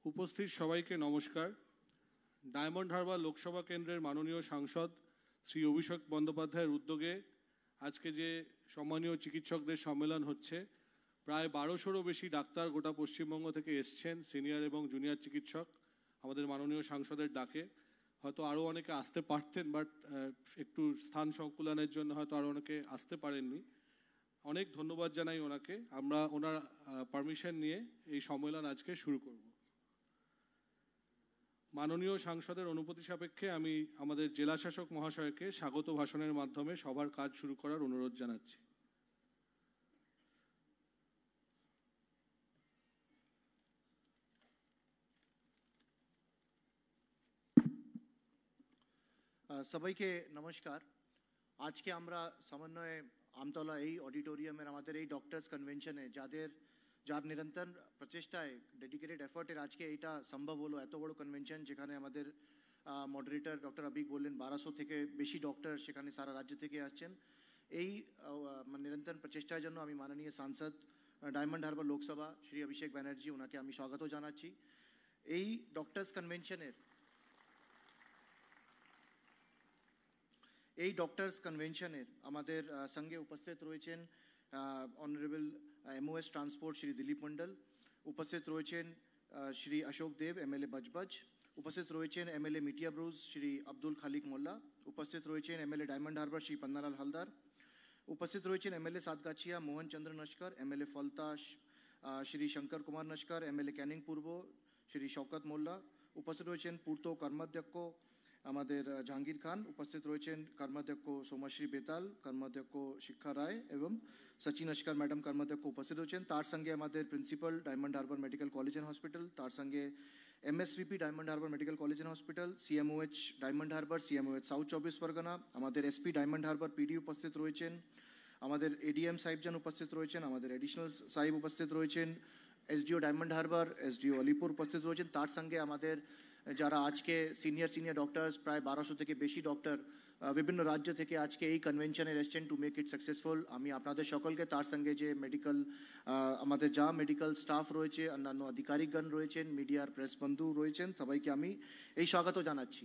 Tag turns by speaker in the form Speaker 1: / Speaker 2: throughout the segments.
Speaker 1: উপস্থিত সবাইকে নমস্কার। ডায়মন্ড হারবার লোকসভা কেন্দ্রের মাননীয় সাংসদ শ্রী অভিষেক বন্দ্যোপাধ্যায়ের উদ্যোগে আজকে যে সম্মানীয় চিকিৎসকদের সম্মেলন হচ্ছে, প্রায় 1200-রও বেশি ডাক্তার গোটা পশ্চিমবঙ্গ থেকে এসছেন, সিনিয়র এবং জুনিয়র চিকিৎসক আমাদের মাননীয় সাংসদের ডাকে। হয়তো আরও অনেকে আসতে পারতেন, বাট একটু স্থান সংকুলনের জন্য হয়তো আরও অনেকে আসতে পারেননি। অনেক ধন্যবাদ জানাই ওনাকে। আমরা ওনার পারমিশন নিয়ে এই সম্মেলন আজকে শুরু করব। মাননীয় সাংসদের অনুমতি সাপেক্ষে আমি আমাদের জেলা শাসক মহাশয়কে স্বাগত ভাষণের মাধ্যমে সভার কাজ শুরু করার অনুরোধ জানাচ্ছি।
Speaker 2: সবাইকে নমস্কার। আজকে আমরা সমন্বয়ে আমতলা এই অডিটোরিয়ামের আমাদের এই ডক্টরস কনভেনশনে যার নিরন্তর প্রচেষ্টায় ডেডিকেটেড এফর্টের আজকে এটা সম্ভব হলো। এত বড় কনভেনশন যেখানে আমাদের মডারেটর ডক্টর আবিক বললেন 1200 থেকে বেশি ডক্টর সেখানে সারা রাজ্য থেকে আসছেন। এই নিরন্তর প্রচেষ্টার জন্য আমি মাননীয় সাংসদ ডায়মন্ড হারবার লোকসভা শ্রী অভিষেক ব্যানার্জি ওনাকে আমি স্বাগত জানাচ্ছি। এই ডক্টরস কনভেনশনের আমাদের সঙ্গে উপস্থিত রয়েছেন honourable MOS transport Shri Dilip Mondal, উপস্থিত রয়েছেন শ্রী অশোক দেব MLA বজবজ, উপস্থিত রয়েছেন MLA মিটিয়া ব্রুজ শ্রী আব্দুল খালিক মোল্লা, উপস্থিত রয়েছেন MLA ডায়মন্ড হারবার শ্রী পন্নালাল হালদার, উপস্থিত রয়েছেন MLA সাতগাছিয়া মোহন চন্দ্র নস্কর, MLA ফলতা শ্রী শঙ্কর কুমার নস্কর, MLA ক্যানিং পূর্ব শ্রী শওকত মোল্লা, উপস্থিত রয়েছেন পূর্ত কর্মাধ্যক্ষ আমাদের জাহাঙ্গীর খান, উপস্থিত রয়েছেন কর্মাধ্যক্ষ সোমাশ্রী বেতাল, কর্মাধ্যক্ষ শিক্ষা রায় এবং সচিন নস্কর ম্যাডাম কর্মাধ্যক্ষ উপস্থিত রয়েছেন। তার সঙ্গে আমাদের principal diamond Harbour medical college and hospital, তার সঙ্গে MSVP diamond Harbour medical college and hospital, CMOH diamond Harbour, CMOH south 24 Pargana, আমাদের SP ডায়মন্ড হারবার PD উপস্থিত রয়েছেন, আমাদের ADM সাহেবজান উপস্থিত রয়েছেন, আমাদের এডিশনাল সাহেব উপস্থিত রয়েছেন, SDO ডায়মন্ড হারবার, SDO আলিপুর উপস্থিত রয়েছেন। তার সঙ্গে আমাদের যারা আজকে সিনিয়র ডক্টরস প্রায় 1200 থেকে বেশি ডক্টর বিভিন্ন রাজ্য থেকে আজকে এই কনভেনশনে এসেছেন টু মেক ইট সাকসেসফুল। আমি আপনাদের সকলকে, তার সঙ্গে যে আমাদের যা মেডিকেল স্টাফ রয়েছে, অন্যান্য আধিকারিকগণ রয়েছেন, মিডিয়ার প্রেস বন্ধু রয়েছেন, সবাইকে আমি এই স্বাগত জানাচ্ছি।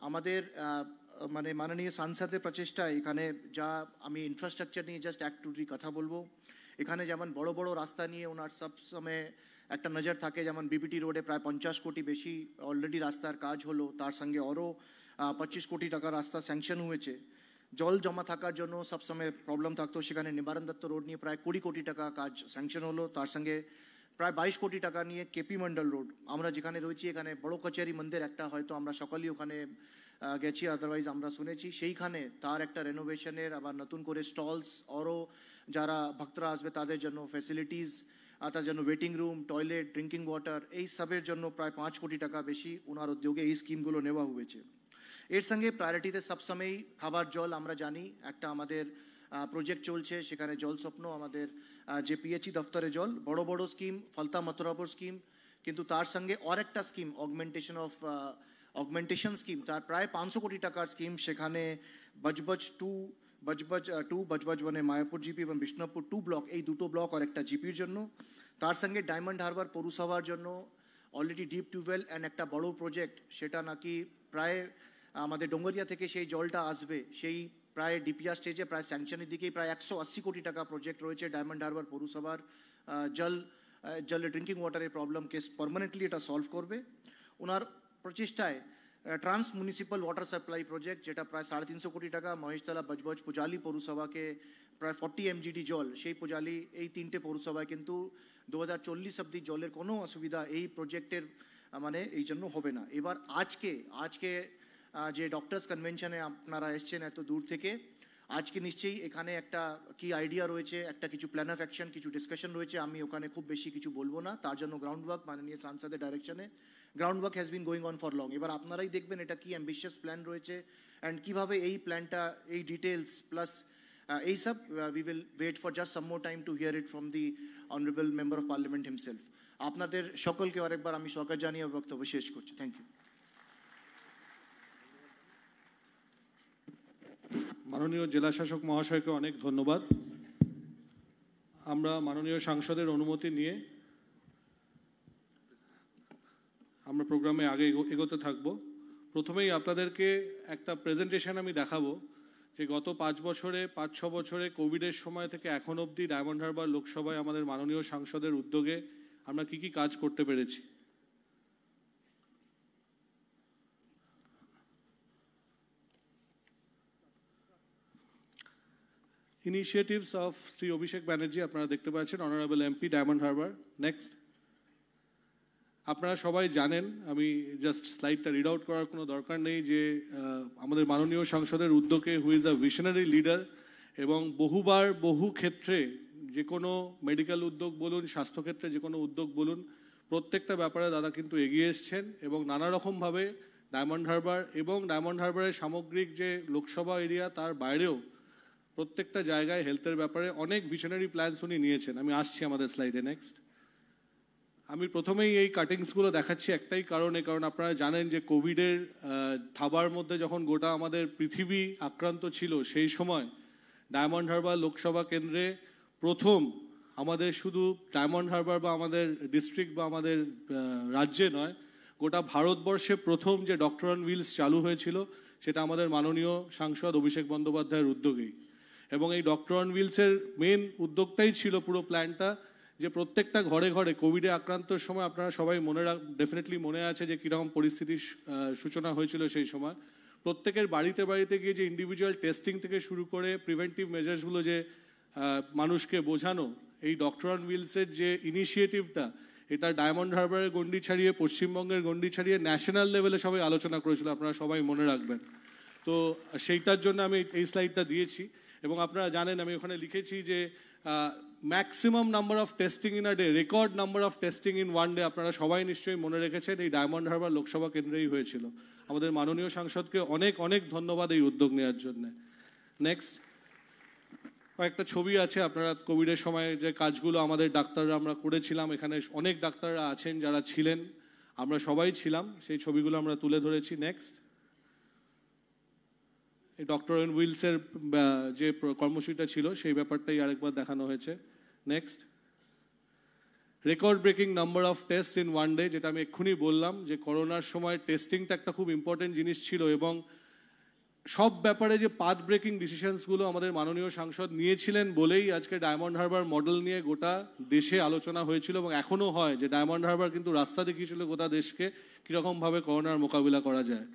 Speaker 2: আমাদের মাননীয় সাংসদের প্রচেষ্টায় এখানে যা আমি ইনফ্রাস্ট্রাকচার নিয়ে জাস্ট এক টুটি কথা বলবো। এখানে যেমন বড় বড় রাস্তা নিয়ে ওনার সব সময় একটা নজর থাকে, যেমন BBT রোডে প্রায় 50 কোটি বেশি অলরেডি রাস্তার কাজ হলো, তার সঙ্গে আরও 25 কোটি টাকার রাস্তা স্যাংশন হয়েছে। জল জমা থাকার জন্য সবসময় প্রবলেম থাকতো, সেখানে নিবারণ দত্ত রোড নিয়ে প্রায় 20 কোটি টাকা কাজ স্যাংশন হলো। তার সঙ্গে প্রায় 22 কোটি টাকা নিয়ে KP মন্ডল রোড, আমরা যেখানে রয়েছি এখানে বড় কচেরি মন্দির একটা, হয়তো আমরা সকলেই ওখানে গেছি, আদারওয়াইজ আমরা শুনেছি, সেইখানে তার একটা রেনোভেশনের আবার নতুন করে স্টলস, আরও যারা ভক্তরা আসবে তাদের জন্য ফ্যাসিলিটিস, তার জন্য waiting room, toilet, drinking water, এই সবের জন্য প্রায় 5 কোটি টাকা বেশি ওনার উদ্যোগে এই স্কিমগুলো নেওয়া হয়েছে। এর সঙ্গে প্রায়োরিটিতে সবসময়ই খাবার জল, আমরা জানি একটা আমাদের প্রজেক্ট চলছে, সেখানে জল স্বপ্ন আমাদের যে PHE দফতরে জল, বড় বড় স্কিম, ফলতা মথুরাপুর স্কিম, কিন্তু তার সঙ্গে আর একটা স্কিম অগমেন্টেশন স্কিম, তার প্রায় 500 কোটি টাকার স্কিম, সেখানে বজবজ 2, বজবজ 1 মায়াপুর GP এবং বিষ্ণুপুর 2 ব্লক, এই দুটো ব্লক আর একটা GPর জন্য। তার সঙ্গে ডায়মন্ড হারবার পৌরসভার জন্য অলরেডি ডিপ টিউবওয়েল অ্যান্ড একটা বড় প্রজেক্ট, সেটা নাকি প্রায় আমাদের ডোঙ্গরিয়া থেকে সেই জলটা আসবে, সেই প্রায় DPR স্টেজে প্রায় স্যাংশনের দিকেই প্রায় 180 কোটি টাকা প্রজেক্ট রয়েছে ডায়মন্ড হারবার পৌরসভার। জল ড্রিঙ্কিং ওয়াটারের প্রবলেমকে পার্মানেন্টলি এটা সলভ করবে। ওনার প্রচেষ্টায় trans municipal water supply project, যেটা প্রায় 350 কোটি টাকা, মহেশতলা, বজবজ, পুজালি পৌরসভাকে প্রায় 40 MGD জল, সেই পুজালি, এই 3টে পৌরসভায় কিন্তু 2040 অবধি জলের কোনো অসুবিধা এই প্রজেক্টের এই জন্য হবে না। এবার আজকে যে ডক্টরস কনভেনশনে আপনারা এসছেন এত দূর থেকে, আজকে নিশ্চয়ই এখানে একটা কি আইডিয়া রয়েছে, একটা কিছু প্ল্যান অফ অ্যাকশন, কিছু ডিসকাশন রয়েছে। আমি ওখানে খুব বেশি কিছু বলবো না, তার জন্য গ্রাউন্ড ওয়ার্ক মাননীয় সাংসদের ডাইরেকশনে ground work has been going on for long. এবার আপনারাই দেখবেন এটা কি অ্যাম্বিশিয়াস প্ল্যান রয়েছে অ্যান্ড কীভাবে এই প্ল্যানটা, এই ডিটেলস প্লাস এই সব we will wait for just some more time to hear it from the honourable member of parliament himself. আপনাদের সকলকে আরেকবার আমি স্বাগত জানিয়ে বক্তব্য শেষ করছি। Thank you.
Speaker 1: মাননীয় জেলা শাসক মহাশয়কে অনেক ধন্যবাদ। আমরা মাননীয় সাংসদের অনুমতি নিয়ে আমরা প্রোগ্রামে আগে এগোতে থাকবো। প্রথমেই আপনাদেরকে একটা প্রেজেন্টেশন আমি দেখাবো যে গত 5-6 বছরে কোভিডের সময় থেকে এখন অবধি ডায়মন্ড হারবার লোকসভায় আমাদের মাননীয় সাংসদের উদ্যোগে আমরা কি কি কাজ করতে পেরেছি। ইনিশিয়েটিভস অফ শ্রী অভিষেক ব্যানার্জি আপনারা দেখতে পাচ্ছেন, honourable MP diamond Harbour. Next, আপনারা সবাই জানেন, আমি জাস্ট স্লাইডটা রিড আউট করার কোনো দরকার নেই, যে আমাদের মাননীয় সাংসদের উদ্যোগে who is a visionary leader এবং বহুবার বহু ক্ষেত্রে যে কোনো মেডিকেল উদ্যোগ বলুন, স্বাস্থ্যক্ষেত্রে যে কোনো উদ্যোগ বলুন, প্রত্যেকটা ব্যাপারে দাদা কিন্তু এগিয়ে এসছেন এবং নানা রকমভাবে ডায়মন্ড হারবার এবং ডায়মন্ড হারবারের সামগ্রিক যে লোকসভা এরিয়া তার বাইরেও প্রত্যেকটা জায়গায় হেলথের ব্যাপারে অনেক ভিশনারি প্ল্যানস উনি নিয়েছেন। আমি আসছি আমাদের স্লাইডে। নেক্সট, আমি প্রথমেই এই কাটিংসগুলো দেখাচ্ছি একটাই কারণ আপনারা জানেন যে কোভিডের থাবার মধ্যে যখন গোটা আমাদের পৃথিবী আক্রান্ত ছিল, সেই সময় ডায়মন্ড হারবার লোকসভা কেন্দ্রে প্রথম আমাদের শুধু ডায়মন্ড হারবার বা আমাদের ডিস্ট্রিক্ট বা আমাদের রাজ্যে নয়, গোটা ভারতবর্ষে প্রথম যে ডক্টর অন হুইলস চালু হয়েছিল সেটা আমাদের মাননীয় সাংসদ অভিষেক বন্দ্যোপাধ্যায়ের উদ্যোগেই। এবং এই ডক্টর অন হুইলসের মেন উদ্যোগটাই ছিল পুরো প্ল্যানটা, যে প্রত্যেকটা ঘরে ঘরে কোভিডে আক্রান্তর সময় আপনারা সবাই ডেফিনেটলি মনে আছে যে কীরকম পরিস্থিতির সূচনা হয়েছিল সেই সময়। প্রত্যেকের বাড়িতে বাড়িতে গিয়ে যে ইন্ডিভিজুয়াল টেস্টিং থেকে শুরু করে প্রিভেন্টিভ মেজার্সগুলো যে মানুষকে বোঝানো, এই ডক্টর অন হুইলসের যে ইনিশিয়েটিভটা, এটা ডায়মন্ড হারবারের গণ্ডি ছাড়িয়ে, পশ্চিমবঙ্গের গণ্ডি ছাড়িয়ে ন্যাশনাল লেভেলে সবাই আলোচনা করেছিল, আপনারা সবাই মনে রাখবেন। তো সেইটার জন্য আমি এই স্লাইডটা দিয়েছি। এবং আপনারা জানেন আমি ওখানে লিখেছি যে maximum number of testing in a day, record number of testing in one day, আপনারা সবাই নিশ্চয়ই মনে রেখেছেন, এই ডায়মন্ড হারবার লোকসভা কেন্দ্রেই হয়েছিল। আমাদের মাননীয় সাংসদকে অনেক অনেক ধন্যবাদ এই উদ্যোগ নেওয়ার জন্য। নেক্সট, কয়েকটা ছবি আছে, আপনারা কোভিডের সময় যে কাজগুলো আমাদের ডাক্তাররা আমরা করেছিলাম, এখানে অনেক ডাক্তাররা আছেন যারা ছিলেন, আমরা সবাই ছিলাম, সেই ছবিগুলো আমরা তুলে ধরেছি। নেক্সট, এই ডক্টর অন হুইলসের যে কর্মসূচিটা ছিল সেই ব্যাপারটাই আরেকবার দেখানো হয়েছে। Next, record breaking number of test in one day, যেটা আমি এক্ষুনি বললাম যে করোনার সময় টেস্টিংটা একটা খুব ইম্পর্টেন্ট জিনিস ছিল এবং সব ব্যাপারে যে পাথ ব্রেকিং ডিসিশনসগুলো আমাদের মাননীয় সাংসদ নিয়েছিলেন বলেই আজকে ডায়মন্ড হারবার মডেল নিয়ে গোটা দেশে আলোচনা হয়েছিল এবং এখনও হয়, যে ডায়মন্ড হারবার কিন্তু রাস্তা দেখিয়েছিল গোটা দেশকে কীরকমভাবে করোনার মোকাবিলা করা যায়।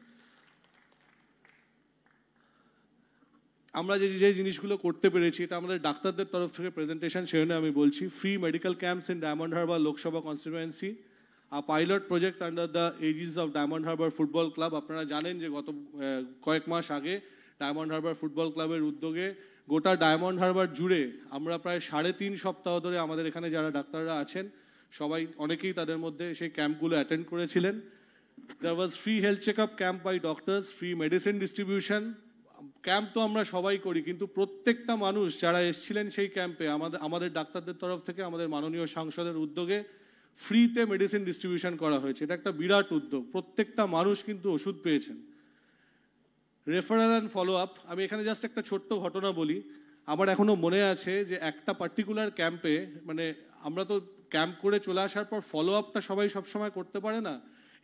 Speaker 1: আমরা যে জিনিসগুলো করতে পেরেছি, এটা আমাদের ডাক্তারদের তরফ থেকে প্রেজেন্টেশন, সেজন্য আমি বলছি। Free medical camps in diamond Harbour Lok Sabha constituency, a pilot project under the aegis of diamond Harbour football club. আপনারা জানেন যে গত কয়েক মাস আগে ডায়মন্ড হারবার ফুটবল ক্লাবের উদ্যোগে গোটা ডায়মন্ড হারবার জুড়ে আমরা প্রায় 3.5 সপ্তাহ ধরে আমাদের এখানে যারা ডাক্তাররা আছেন সবাই, অনেকেই তাদের মধ্যে সেই ক্যাম্পগুলো অ্যাটেন্ড করেছিলেন। There was free health check up camp by doctors, free medicine distribution. Camp তো আমরা সবাই করি, কিন্তু প্রত্যেকটা মানুষ যারা এসেছিলেন সেই ক্যাম্পে আমাদের ডাক্তারদের তরফ থেকে আমাদের মাননীয় সাংসদের উদ্যোগে ফ্রিতে মেডিসিন ডিস্ট্রিবিউশন করা হয়েছে। এটা একটা বিরাট উদ্যোগ, প্রত্যেকটা মানুষ কিন্তু ওষুধ পেয়েছেন। রেফারেল অ্যান্ড ফলো আপ, আমি এখানে জাস্ট একটা ছোট্ট ঘটনা বলি। আমার এখনো মনে আছে যে একটা পার্টিকুলার ক্যাম্পে, মানে আমরা তো ক্যাম্প করে চলে আসার পর ফলো আপটা সবাই সবসময় করতে পারে না,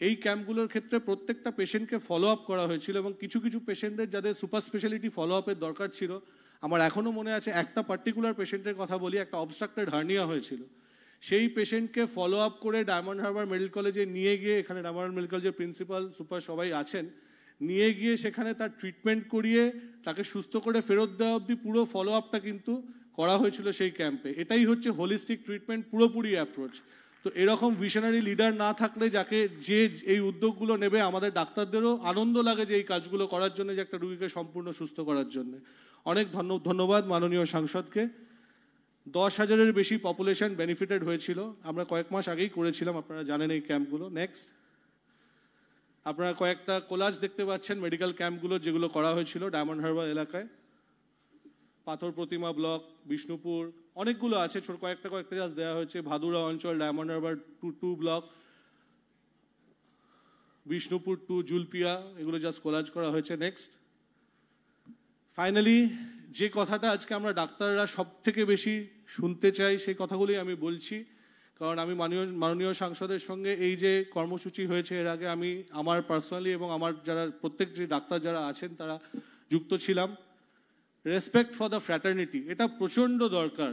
Speaker 1: এই ক্যাম্পগুলোর ক্ষেত্রে প্রত্যেকটা পেশেন্টকে ফলো আপ করা হয়েছিল এবং কিছু কিছু পেশেন্টদের যাদের সুপার স্পেশালিটি ফলো আপের দরকার ছিল, আমার এখনও মনে আছে একটা পার্টিকুলার পেশেন্টের কথা বলি, একটা অবস্ট্রাক্টেড হার্নিয়া হয়েছিল, সেই পেশেন্টকে ফলো আপ করে ডায়মন্ড হারবার মেডিকেল কলেজে নিয়ে গিয়ে, এখানে ডায়মন্ড মেডিকেল কলেজের প্রিন্সিপাল সুপার সবাই আছেন, নিয়ে গিয়ে সেখানে তার ট্রিটমেন্ট করিয়ে তাকে সুস্থ করে ফেরত দেওয়া অবধি পুরো ফলো আপটা কিন্তু করা হয়েছিল সেই ক্যাম্পে। এটাই হচ্ছে হোলিস্টিক ট্রিটমেন্ট, পুরোপুরি অ্যাপ্রোচ। তো এরকম ভিশনারি লিডার না থাকলে, যে এই উদ্যোগগুলো নেবে, আমাদের ডাক্তারদেরও আনন্দ লাগে যে এই কাজগুলো করার জন্য, যে একটা রুগীকে সম্পূর্ণ সুস্থ করার জন্য। অনেক ধন্যবাদ মাননীয় সাংসদকে। 10,000-এর বেশি পপুলেশন বেনিফিটেড হয়েছিল, আমরা কয়েক মাস আগেই করেছিলাম, আপনারা জানেন এই ক্যাম্পগুলো। নেক্সট, আপনারা কয়েকটা কোলাজ দেখতে পাচ্ছেন মেডিকেল ক্যাম্পগুলো যেগুলো করা হয়েছিল ডায়মন্ড হারবার এলাকায়। পাথর প্রতিমা ব্লক, বিষ্ণুপুর, অনেকগুলো আছে, ছোট কয়েকটা জাস্ট দেওয়া হয়েছে। ভাদুরা অঞ্চল, ডায়মন্ড হারবার 2 ব্লক, বিষ্ণুপুর 2, জুলপিয়া, এগুলো জাস্ট কোলাজ করা হয়েছে। নেক্সট, ফাইনালি যে কথাটা আজকে আমরা ডাক্তাররা সব থেকে বেশি শুনতে চাই, সেই কথাগুলোই আমি বলছি, কারণ আমি মাননীয় সাংসদের সঙ্গে এই যে কর্মসূচি হয়েছে এর আগে আমি আমার পার্সোনালি এবং আমার যারা প্রত্যেক যে ডাক্তার যারা আছেন তারা যুক্ত ছিলাম। রেসপেক্ট ফর দ্য ফ্র্যাটার্নিটি এটা প্রচণ্ড দরকার।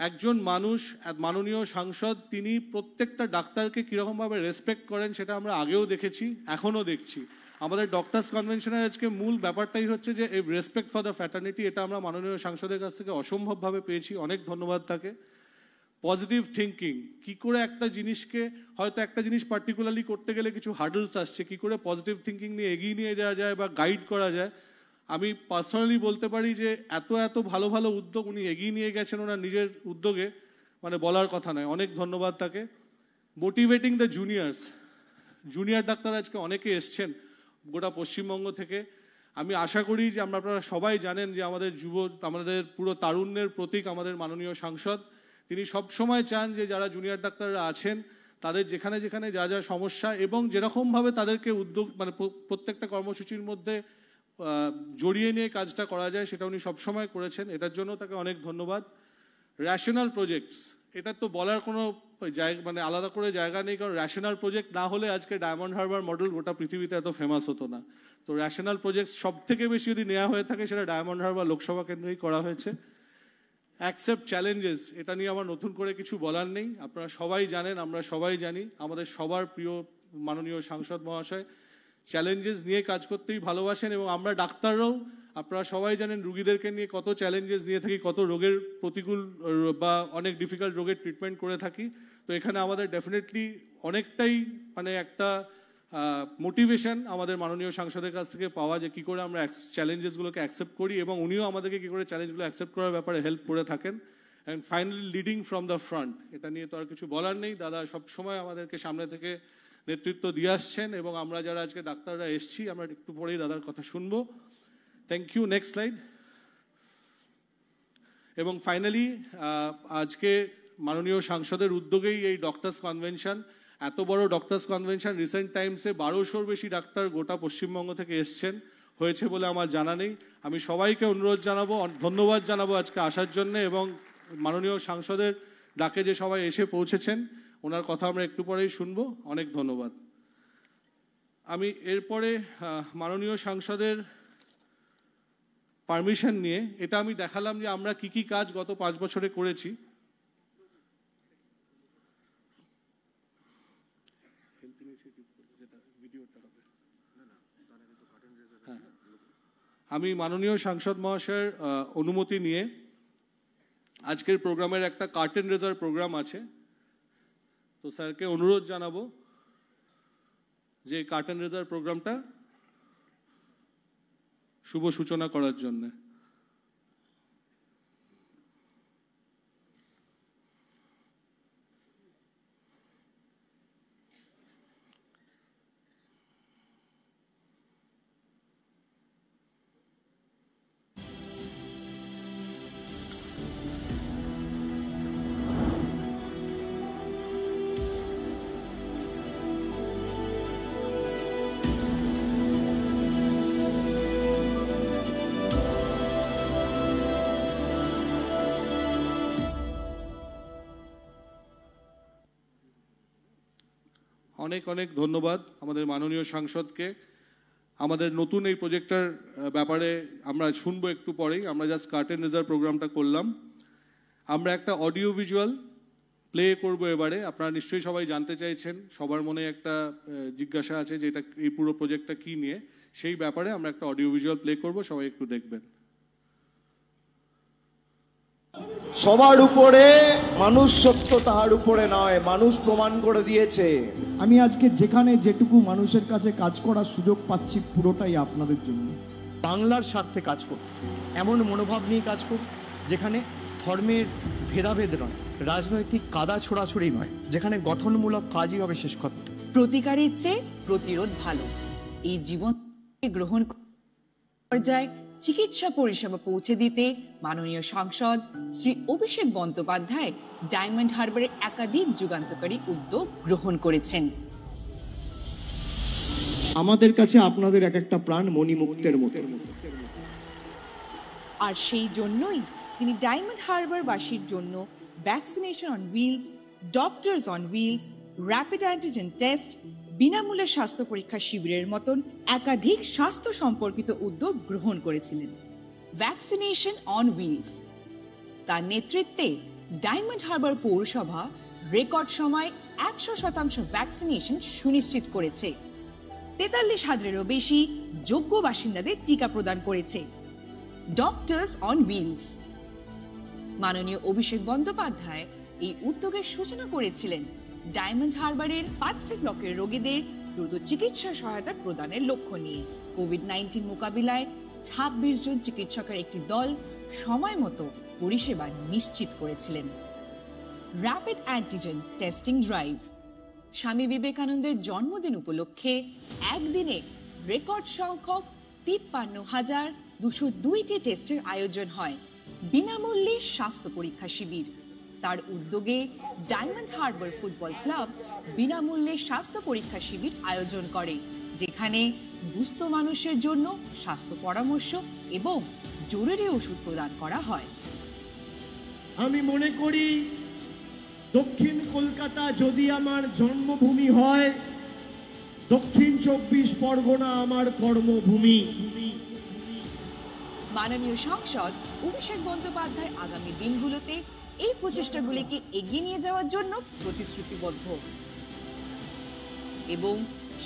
Speaker 1: একজন মানুষ, মাননীয় সাংসদ, তিনি প্রত্যেকটা ডাক্তারকে কীরকমভাবে রেসপেক্ট করেন সেটা আমরা আগেও দেখেছি, এখনও দেখছি। আমাদের ডক্টরস কনভেনশনের আজকে মূল ব্যাপারটাই হচ্ছে যে এই রেসপেক্ট ফর দ্য ফ্র্যাটার্নিটি, এটা আমরা মাননীয় সাংসদের কাছ থেকে অসম্ভবভাবে পেয়েছি, অনেক ধন্যবাদ তাকে। পজিটিভ থিঙ্কিং, কি করে একটা জিনিসকে, হয়তো একটা জিনিস পার্টিকুলারলি করতে গেলে কিছু হার্ডলস আসছে, কি করে পজিটিভ থিঙ্কিং নিয়ে এগিয়ে নিয়ে যাওয়া যায় বা গাইড করা যায়। আমি পার্সোনালি বলতে পারি যে এত ভালো ভালো উদ্যোগ উনি এগিয়ে নিয়ে গেছেন ওনার নিজের উদ্যোগে, মানে বলার কথা নয়, অনেক ধন্যবাদ তাকে। Motivating the juniors, junior doctor আজকে অনেকে এসছেন গোটা পশ্চিমবঙ্গ থেকে। আমি আশা করি যে আপনারা সবাই জানেন যে আমাদের পুরো তারুণ্যের প্রতীক আমাদের মাননীয় সাংসদ। তিনি সবসময় চান যে যারা জুনিয়র ডাক্তাররা আছেন তাদের যেখানে যেখানে যা যা সমস্যা এবং যেরকমভাবে তাদেরকে উদ্যোগ, মানে প্রত্যেকটা কর্মসূচির মধ্যে জড়িয়ে নিয়ে কাজটা করা যায় সেটা উনি সবসময় করেছেন, এটার জন্য তাকে অনেক ধন্যবাদ। র্যাশনাল প্রজেক্টস, এটা তো বলার কোনো জায়গা, মানে আলাদা করে জায়গা নেই, কারণ র্যাশনাল প্রজেক্ট না হলে আজকে ডায়মন্ড হারবার মডেল গোটা পৃথিবীতে এত ফেমাস হতো না। তো র্যাশনাল প্রজেক্টস সব থেকে বেশি যদি নেওয়া হয়ে থাকে সেটা ডায়মন্ড হারবার লোকসভা কেন্দ্রেই করা হয়েছে। অ্যাকসেপ্ট চ্যালেঞ্জেস, এটা নিয়ে আমার নতুন করে কিছু বলার নেই, আপনারা সবাই জানেন, আমরা সবাই জানি, আমাদের সবার প্রিয় মাননীয় সাংসদ মহাশয় চ্যালেঞ্জেস নিয়ে কাজ করতেই ভালোবাসেন। এবং আমরা ডাক্তাররাও, আপনারা সবাই জানেন, রুগীদেরকে নিয়ে কত চ্যালেঞ্জেস নিয়ে থাকি, কত রোগের প্রতিকূল বা অনেক ডিফিকাল্ট রোগের ট্রিটমেন্ট করে থাকি। তো এখানে আমাদের ডেফিনেটলি অনেকটাই মানে একটা মোটিভেশন আমাদের মাননীয় সাংসদের কাছ থেকে পাওয়া, যে কী করে আমরা চ্যালেঞ্জেসগুলোকে অ্যাকসেপ্ট করি এবং উনিও আমাদেরকে কী করে চ্যালেঞ্জগুলো অ্যাকসেপ্ট করার ব্যাপারে হেল্প করে থাকেন। And finally leading from the front, এটা নিয়ে তো আর কিছু বলার নেই, দাদা সবসময় আমাদেরকে সামনে থেকে নেতৃত্ব দিয়ে আসছেন এবং আমরা যারা আজকে ডাক্তাররা এসছি আমরা একটু পরেই দাদার কথা শুনবো। Thank you. Next slide. এবং ফাইনালি আজকে মাননীয় সাংসদের উদ্যোগেই এই ডক্টরস কনভেনশন, এত বড় ডক্টরস কনভেনশন রিসেন্ট টাইমসে 1200-র বেশি ডাক্তার গোটা পশ্চিমবঙ্গ থেকে এসছেন হয়েছে বলে আমার জানা নেই। আমি সবাইকে অনুরোধ জানাবো, ধন্যবাদ জানাবো আজকে আসার জন্য এবং মাননীয় সাংসদের ডাকে যে সবাই এসে পৌঁছেছেন ওনার কথা আমরা একটু পরেই শুনবো। অনেক ধন্যবাদ। আমি এরপরে মাননীয় সাংসদের পারমিশন নিয়ে এটা আমি দেখালাম যে আমরা কি কি কাজ গত 5 বছরে করেছি। আমি মাননীয় সাংসদ মহাশয়ের অনুমতি নিয়ে আজকের প্রোগ্রামের একটা কার্টেন রেজার প্রোগ্রাম আছে, তো স্যারকে অনুরোধ জানাবো যে কার্টেন রেজার প্রোগ্রামটা শুভ সূচনা করার জন্য। অনেক অনেক ধন্যবাদ আমাদের মাননীয় সাংসদকে। আমাদের নতুন এই প্রজেক্টটার ব্যাপারে আমরা শুনবো একটু পরেই। আমরা জাস্ট কার্টেন রেজার প্রোগ্রামটা করলাম। আমরা একটা অডিও ভিজুয়াল প্লে করব এবারে। আপনারা নিশ্চয়ই সবাই জানতে চাইছেন, সবার মনে একটা জিজ্ঞাসা আছে যে এটা এই পুরো প্রজেক্টটা কি নিয়ে, সেই ব্যাপারে আমরা একটা অডিও ভিজুয়াল প্লে করব, সবাই একটু দেখবেন।
Speaker 3: সবার উপরে মানুষ সত্য, তাহার উপরে নয়, মানুষ প্রমাণ করে দিয়েছে।
Speaker 4: আমি আজকে যেখানে যেটুকু মানুষের কাছে কাজ করার সুযোগ পাচ্ছি পুরোটাই আপনাদের জন্য।
Speaker 3: বাংলার স্বার্থে কাজ করব, এমন মনোভাব নিয়ে কাজ করব যেখানে ধর্মের ভেদাভেদ নয়, রাজনৈতিক কাদা ছোড়াছড়ি নয়, যেখানে গঠনমূলক কাজই হবে শেষ কথা।
Speaker 5: প্রতিকারের চেয়ে প্রতিরোধ ভালো। এই জীবন গ্রহণ পর্যায়ে চিকিৎসা পরিষেবা পৌঁছে দিতে মাননীয় সাংসদ শ্রী অভিষেক বন্দ্যোপাধ্যায় ডায়মন্ড হারবারে একাধিক যুগান্তকারী উদ্যোগ গ্রহণ করেছেন।
Speaker 3: আমাদের কাছে আপনাদের এক একটা প্রাণ মণিমুক্তের মতো।
Speaker 5: আর সেই জন্যই তিনি ডায়মন্ড হারবার বাসীর জন্য vaccination on wheels doctors on wheels, rapid antigen test, বিনামূল্যে স্বাস্থ্য পরীক্ষা শিবিরের মতন একাধিক স্বাস্থ্য সম্পর্কিত উদ্যোগ গ্রহণ করেছিলেন। ভ্যাকসিনেশন অন হুইলস, তার নেতৃত্বে ডায়মন্ড হারবার পৌরসভা রেকর্ড সময় 100% ভ্যাকসিনেশন সুনিশ্চিত করেছে। 43,000-এরও বেশি যোগ্য বাসিন্দাদের টিকা প্রদান করেছে। ডক্টরস অন হুইলস, মাননীয় অভিষেক বন্দ্যোপাধ্যায় এই উদ্যোগের সূচনা করেছিলেন ডায়মন্ড হারবারের 5টি ব্লকের রোগীদের দ্রুত চিকিৎসা সহায়তা প্রদানের লক্ষ্য নিয়ে। কোভিড-19 মোকাবিলায় 26 জন চিকিৎসকের একটি দল সময় মতো পরিষেবা নিশ্চিত করেছিলেন। র্যাপিড অ্যান্টিজেন টেস্টিং ড্রাইভ, স্বামী বিবেকানন্দের জন্মদিন উপলক্ষে একদিনে রেকর্ড সংখ্যক 53,202টি টেস্টের আয়োজন হয়। বিনামূল্যে স্বাস্থ্য পরীক্ষা শিবির, তার উদ্যোগে ডায়মন্ড হারবার ফুটবল ক্লাব বিনামূল্যে স্বাস্থ্য পরীক্ষা শিবির আয়োজন করে, যেখানে দুস্থ মানুষের জন্য স্বাস্থ্য পরামর্শ এবং জরুরি ওষুধ প্রদান করা হয়।
Speaker 4: আমি মনে করি দক্ষিণ কলকাতা যদি আমার জন্মভূমি হয়, দক্ষিণ 24 পরগনা আমার কর্মভূমি।
Speaker 5: মাননীয় সাংসদ অভিষেক বন্দ্যোপাধ্যায় আগামী দিনগুলোতে এই প্রচেষ্টাগুলিকে এগিয়ে নিয়ে যাওয়ার জন্য প্রতিশ্রুতিবদ্ধ এবং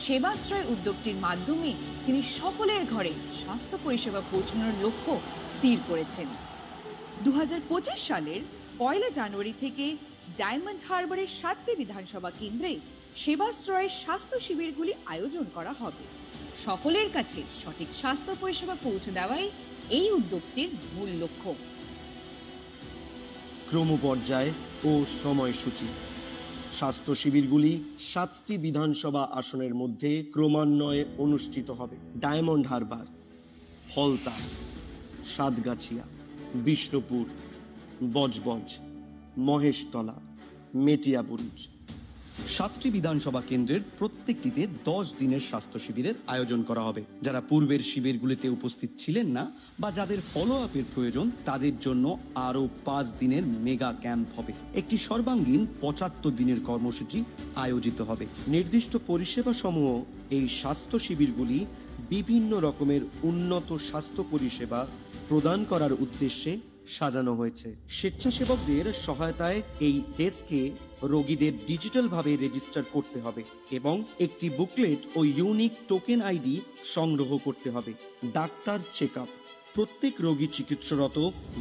Speaker 5: সেবাশ্রয় উদ্যোগটির মাধ্যমে তিনি সকলের ঘরে স্বাস্থ্য পরিষেবা পৌঁছানোর লক্ষ্য স্থির করেছেন। 2025 সালের 1 জানুয়ারি থেকে ডায়মন্ড হারবারের 7টি বিধানসভা কেন্দ্রে সেবাশ্রয়ের স্বাস্থ্য শিবিরগুলি আয়োজন করা হবে। সকলের কাছে সঠিক স্বাস্থ্য পরিষেবা পৌঁছে দেওয়াই এই উদ্যোগটির মূল লক্ষ্য।
Speaker 6: ক্রমপর্যায় ও সময়সূচি, স্বাস্থ্য শিবিরগুলি 7টি বিধানসভা আসনের মধ্যে ক্রমান্বয়ে অনুষ্ঠিত হবে। ডায়মন্ড হারবার, ফলতা, সাতগাছিয়া, বিষ্ণুপুর, বজবজ, মহেশতলা, মেটিয়াবুরুজ।
Speaker 7: 7টি বিধানসভা কেন্দ্রের প্রত্যেকটিতে 10 দিনের স্বাস্থ্য শিবিরের আয়োজন করা হবে। যারা পূর্বের শিবিরগুলিতে উপস্থিত ছিলেন না বা যাদের ফলো আপের প্রয়োজন, তাদের জন্য আরও 5 দিনের মেগা ক্যাম্প হবে। একটি সর্বাঙ্গীন 75 দিনের কর্মসূচি আয়োজিত হবে। নির্দিষ্ট পরিষেবা সমূহ এই স্বাস্থ্য শিবিরগুলি বিভিন্ন রকমের উন্নত স্বাস্থ্য পরিষেবা প্রদান করার উদ্দেশ্যে সাজানো হয়েছে। স্বেচ্ছাসেবকদের সহায়তায় এই ডেস্কে রোগীদের ডিজিটালভাবে রেজিস্টার করতে হবে এবং একটি বুকলেট ও ইউনিক টোকেন আইডি সংগ্রহ করতে হবে। ডাক্তার চেক আপ, প্রত্যেক রোগী চিকিৎসারত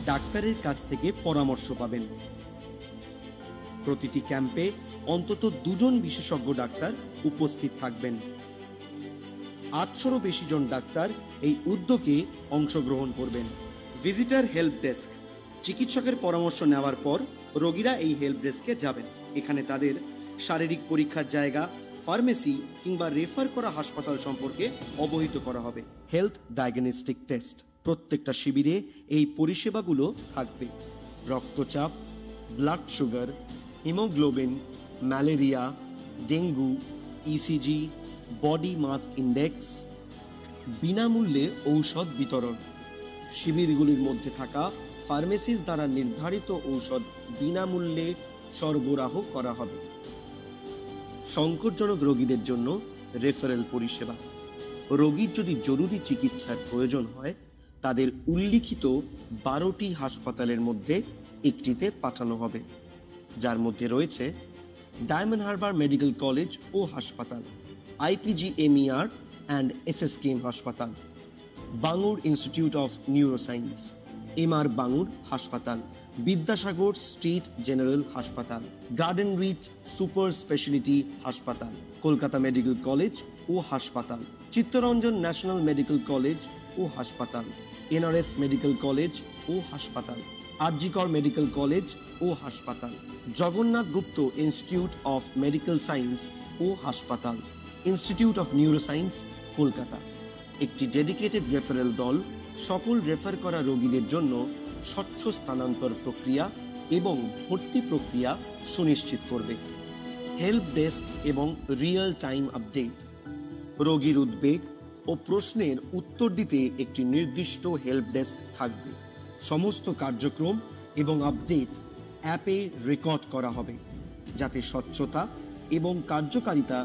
Speaker 7: ডাক্তারের কাছ থেকে পরামর্শ পাবেন। প্রতিটি ক্যাম্পে অন্তত 2 জন বিশেষজ্ঞ ডাক্তার উপস্থিত থাকবেন। 800-এরও বেশি জন ডাক্তার এই উদ্যোগে অংশগ্রহণ করবেন। ভিজিটার হেল্প ডেস্ক, চিকিৎসকের পরামর্শ নেওয়ার পর রোগীরা এই হেল্প ডেস্কে যাবেন। এখানে তাদের শারীরিক পরীক্ষার জায়গা, ফার্মেসি কিংবা রেফার করা হাসপাতাল সম্পর্কে অবহিত করা হবে। হেলথ ডায়াগনস্টিক টেস্ট, প্রত্যেকটা শিবিরে এই পরিষেবাগুলো থাকবে। রক্তচাপ, blood sugar, haemoglobin, malaria, dengue, ECG, body mass index, বিনামূল্যে ঔষধ বিতরণ। শিবিরগুলির মধ্যে থাকা ফার্মেসিস দ্বারা নির্ধারিত ঔষধ বিনামূল্যে সরবরাহ করা হবে। সংকটজনক রোগীদের জন্য রেফারেল পরিষেবা, রোগীর যদি জরুরি চিকিৎসার প্রয়োজন হয় তাদের উল্লিখিত 12টি হাসপাতালের মধ্যে একটিতে পাঠানো হবে, যার মধ্যে রয়েছে ডায়মন্ড হারবার মেডিকেল কলেজ ও হাসপাতাল, IPGMER অ্যান্ড SSKM হাসপাতাল, Bangur institute of neuroscience, MR Bangur হাসপাতাল, বিদ্যাসাগর স্ট্রিট জেনারেল হাসপাতাল, গার্ডেন রিচ সুপার স্পেশালিটি হাসপাতাল, কলকাতা মেডিকেল কলেজ ও হাসপাতাল, চিত্তরঞ্জন ন্যাশনাল মেডিকেল কলেজ ও হাসপাতাল, NRS মেডিকেল কলেজ ও হাসপাতাল, আরজিকর মেডিকেল কলেজ ও হাসপাতাল, জগন্নাথ গুপ্ত ইনস্টিটিউট অফ মেডিকেল সায়েন্স ও হাসপাতাল, ইনস্টিটিউট অফ নিউরোসায়েন্স, কলকাতা। একটি ডেডিকেটেড রেফারেল দল সকল রেফার করা রোগীদের জন্য স্বচ্ছ স্থানান্তর প্রক্রিয়া এবং ভর্তি প্রক্রিয়া সুনিশ্চিত করবে। হেল্প ডেস্ক এবং রিয়েল টাইম আপডেট, রোগীর উদ্বেগ ও প্রশ্নের উত্তর দিতে একটি নির্দিষ্ট হেল্প ডেস্ক থাকবে। সমস্ত কার্যক্রম এবং আপডেট অ্যাপে রেকর্ড করা হবে।
Speaker 6: যাতে স্বচ্ছতা এবং কার্যকারিতা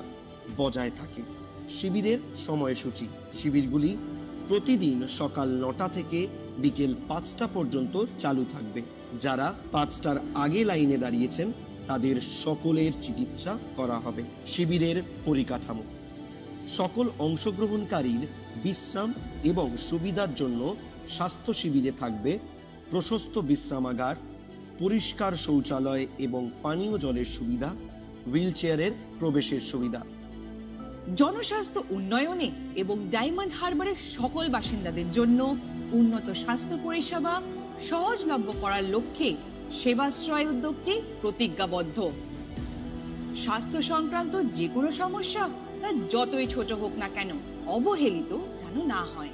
Speaker 6: বজায় থাকে। শিবিরের সময়সূচি: শিবিরগুলি প্রতিদিন সকাল 9টা থেকে বিকেল 5টা পর্যন্ত চালু থাকবে। যারা 5টার আগে লাইনে দাঁড়িয়েছেন তাদের সকলের চিকিৎসা করা হবে। শিবিরের পরিকাঠামো: সকল অংশগ্রহণকারীর বিশ্রাম এবং সুবিধার জন্য স্বাস্থ্য শিবিরে থাকবে প্রশস্ত বিশ্রামাগার, পরিষ্কার শৌচালয় এবং পানীয় জলের সুবিধা, হুইলচেয়ারের প্রবেশের সুবিধা।
Speaker 5: জনস্বাস্থ্য উন্নয়নে এবং ডায়মন্ড হারবারের সকল বাসিন্দাদের জন্য উন্নত স্বাস্থ্য পরিষেবা সহজলভ্য করার লক্ষ্যে সেবাশ্রয় উদ্যোগটি প্রতিজ্ঞাবদ্ধ। স্বাস্থ্য সংক্রান্ত যে কোনো সমস্যা তা যতই ছোট হোক না কেন অবহেলিত যেন না হয়।